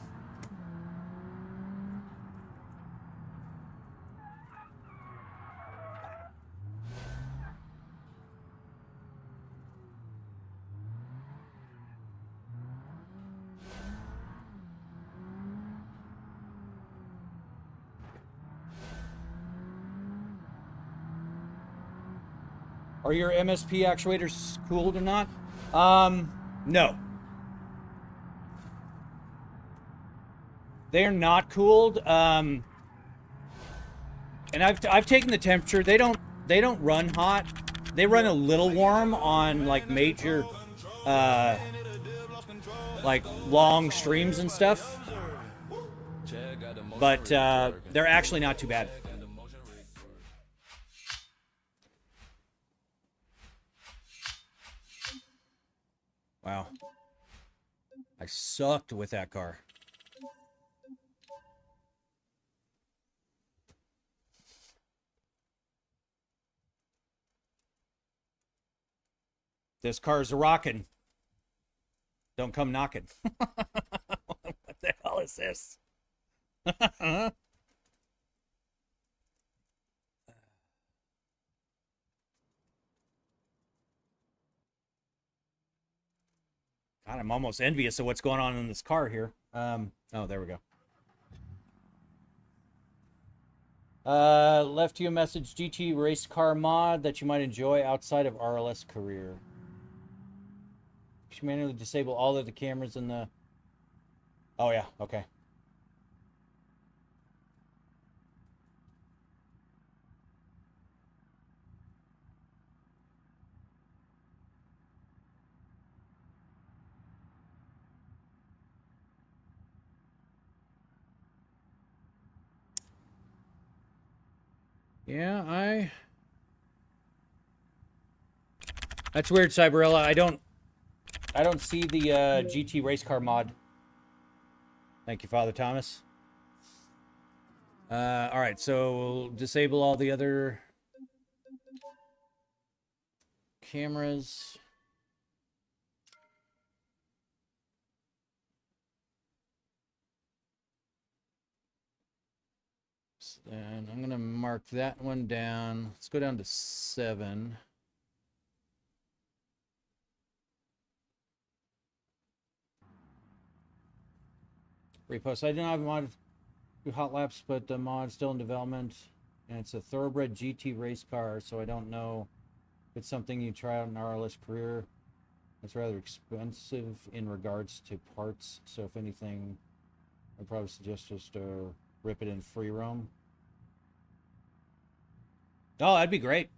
Are your MSP actuators cooled or not? No. They're not cooled. And I've taken the temperature. They don't run hot. They run a little warm on like major like long streams and stuff. But they're actually not too bad. Wow. I sucked with that car. This car's a rockin'. Don't come knocking. What the hell is this? God, I'm almost envious of what's going on in this car here. Oh, there we go. Left you a message, GT race car mod that you might enjoy outside of RLS career. You should manually disable all of the cameras in the... Oh, yeah, okay. Yeah, That's weird, Cyberella. I don't see the GT race car mod. Thank you, Father Thomas. All right, so we'll disable all the other cameras. And I'm going to mark that one down. Let's go down to 7. Repost. I do not have a mod to hot laps, but the mod's still in development. And it's a thoroughbred GT race car, so I don't know if it's something you try out in RLS career. It's rather expensive in regards to parts, so if anything, I'd probably suggest just rip it in free roam. Oh, that'd be great.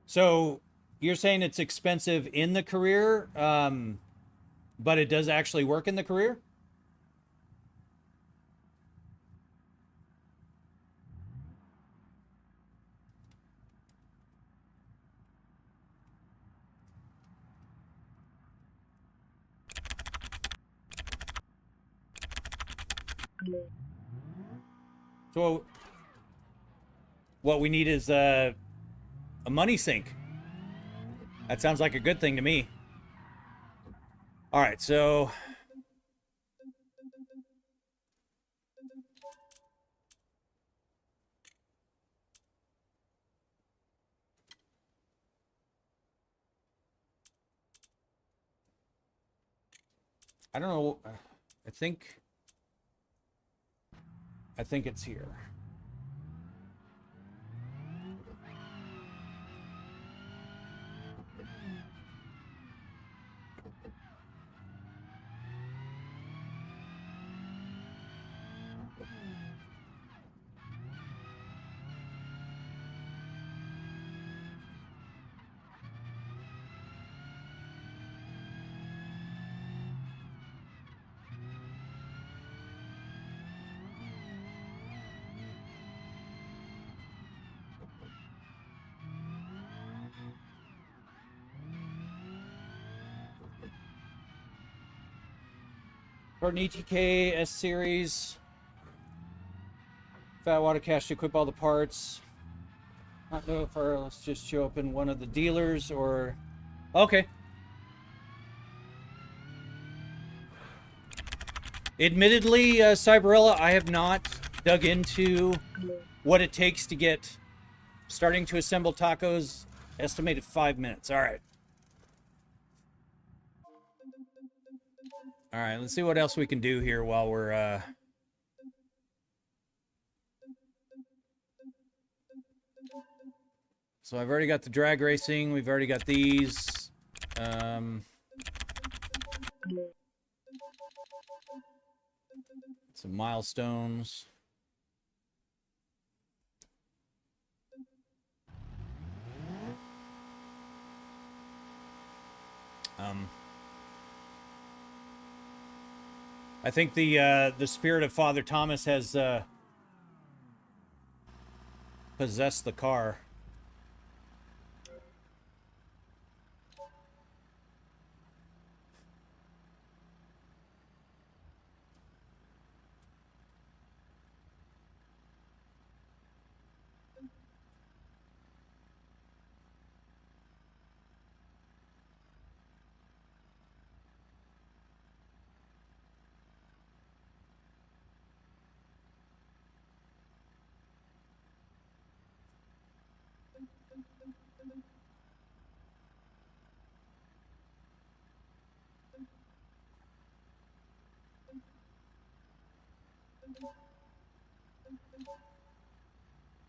So you're saying it's expensive in the career, but it does actually work in the career? So what we need is a money sink. That sounds like a good thing to me. All right, so I don't know. I think it's here. For an ETK S series, fat water cache to equip all the parts. Not know if let's just show up in one of the dealers or okay. Admittedly, Cyberella, I have not dug into what it takes to get starting to assemble tacos. Estimated 5 minutes. All right. All right, let's see what else we can do here while we're So I've already got the drag racing, we've already got these. Let's Some milestones. I think the spirit of Father Thomas has possessed the car.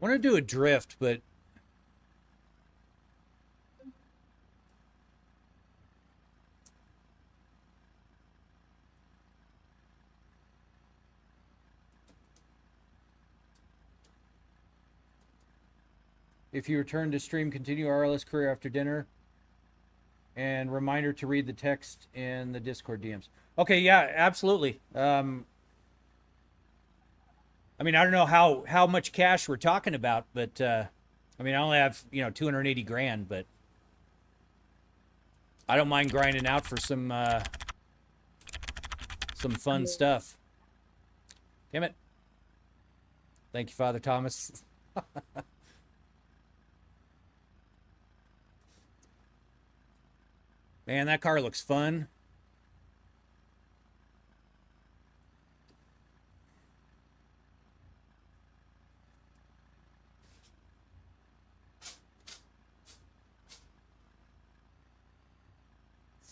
I want to do a drift, but if you return to stream, continue RLS career after dinner. And reminder to read the text in the Discord DMs. Okay, yeah, absolutely. I mean, I don't know how much cash we're talking about, but I mean, I only have 280 grand, but I don't mind grinding out for some fun stuff. Damn it! Thank you, Father Thomas. Man, that car looks fun.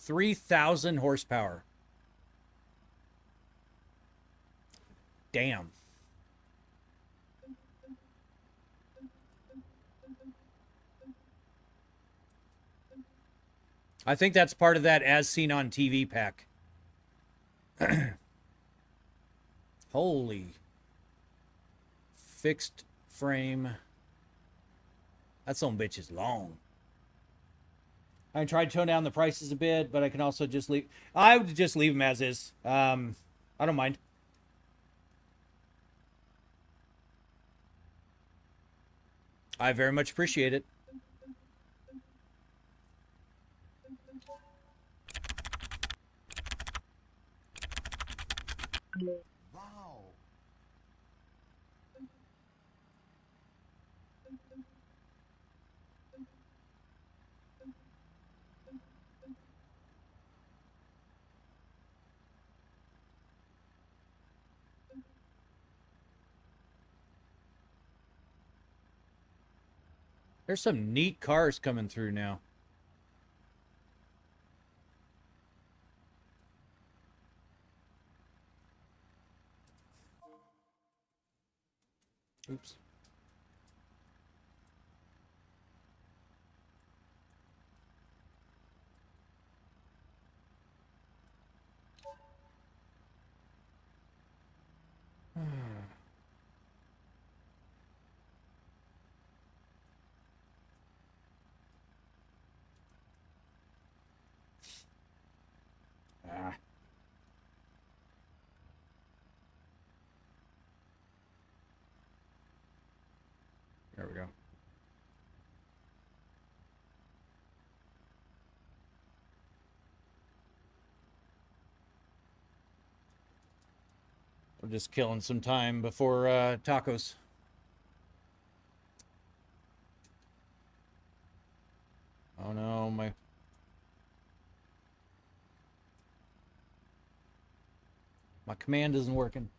$3,000 horsepower. Damn. I think that's part of that as seen on TV pack. Holy. Fixed frame. That son of a bitch is long. I tried to tone down the prices a bit, but I can also just leave. I would just leave them as is. I don't mind. I very much appreciate it. Wow. There's some neat cars coming through now. Oops. Ah. There we go. We're just killing some time before tacos. Oh no, my command isn't working.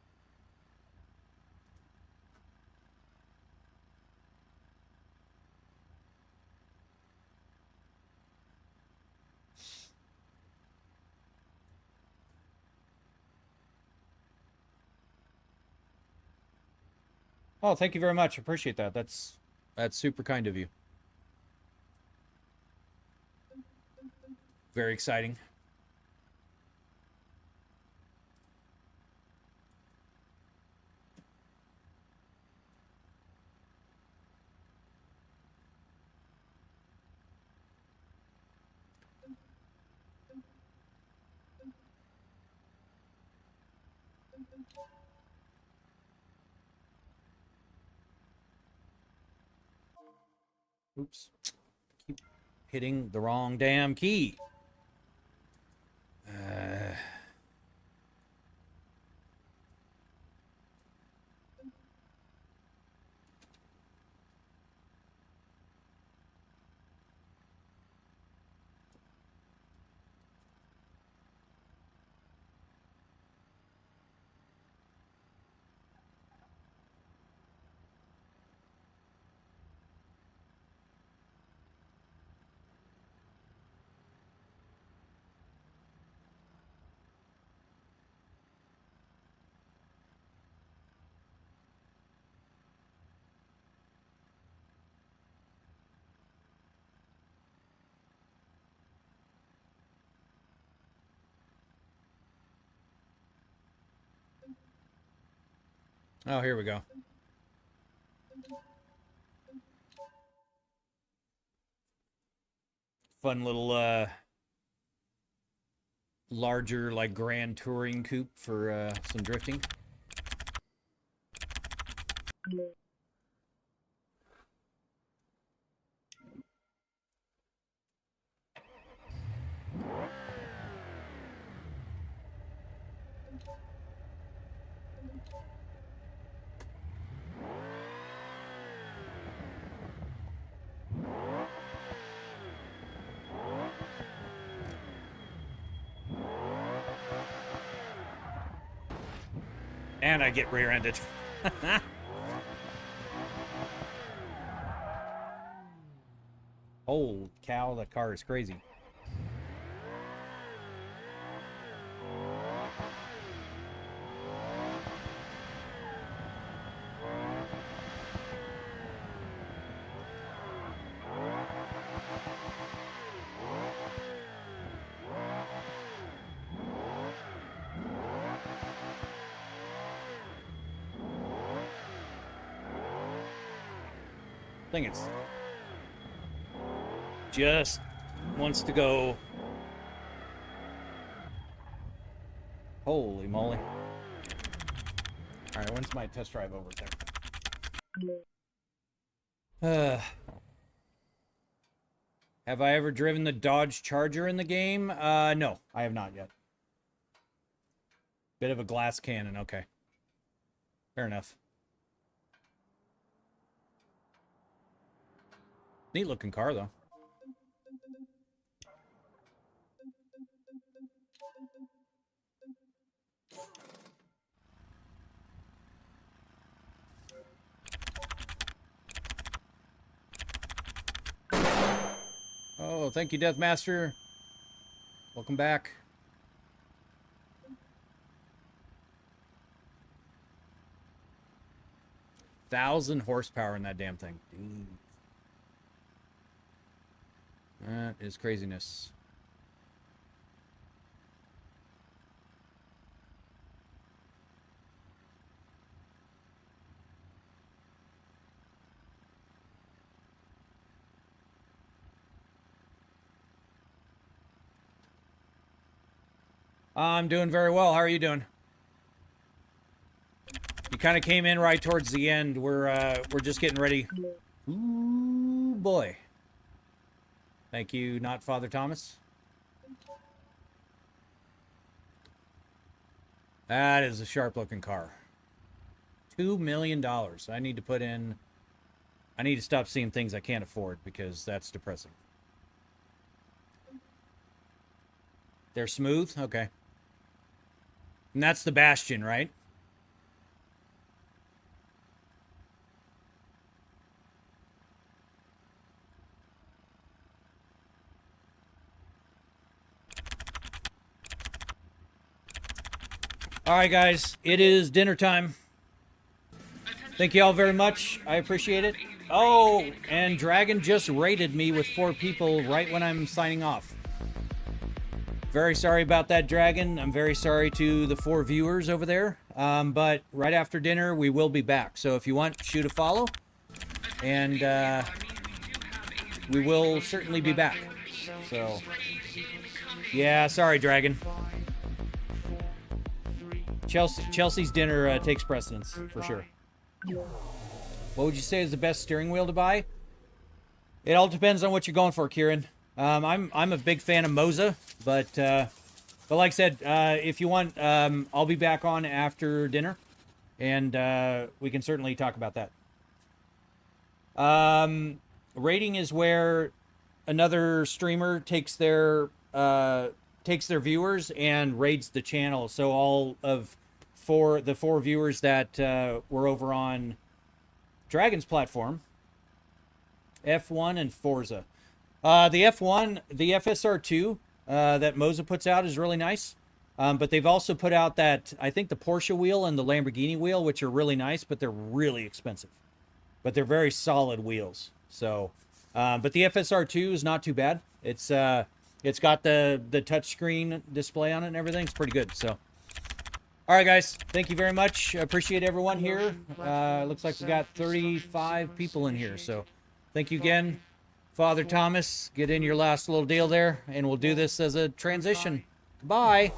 Oh, thank you very much. Appreciate that. That's super kind of you. Very exciting. Oops. Keep hitting the wrong damn key. Oh, here we go. Fun little larger like grand touring coupe for some drifting. And I get rear-ended. Holy cow, that car is crazy. I think it's just wants to go. Holy moly. All right, when's my test drive over there? Have I ever driven the Dodge Charger in the game? No, I have not yet. Bit of a glass cannon, okay. Fair enough. Neat looking car, though. Oh, thank you, Deathmaster. Welcome back. $1,000 horsepower in that damn thing. Dang. That is craziness. I'm doing very well. How are you doing? You kind of came in right towards the end. We're just getting ready. Ooh, boy. Thank you, not Father Thomas. That is a sharp-looking car. $2 million. I need to put in... I need to stop seeing things I can't afford because that's depressing. They're smooth? Okay. And that's the Bastion, right? All right, guys, it is dinner time. Thank you all very much. I appreciate it. Oh, and Dragon just raided me with 4 people right when I'm signing off. Very sorry about that, Dragon. I'm very sorry to the 4 viewers over there. But right after dinner, we will be back. So if you want, shoot a follow. And we will certainly be back. So, yeah, sorry, Dragon. Chelsea's dinner takes precedence for sure. What would you say is the best steering wheel to buy? It all depends on what you're going for, Kieran. I'm a big fan of Moza, but like I said, if you want, I'll be back on after dinner, and we can certainly talk about that. Rating is where another streamer takes their viewers and rates the channel. So all of the four viewers that were over on Dragon's platform, F1 and Forza. The F1, the FSR2 that Moza puts out is really nice. But they've also put out that, I think the Porsche wheel and the Lamborghini wheel, which are really nice, but they're really expensive. But they're very solid wheels. So, but the FSR2 is not too bad. It's got the touchscreen display on it and everything. It's pretty good. So, all right, guys. Thank you very much. I appreciate everyone here. Looks like we got 35 people in here. So, thank you again, Father Thomas. Get in your last little deal there, and we'll do this as a transition. Bye.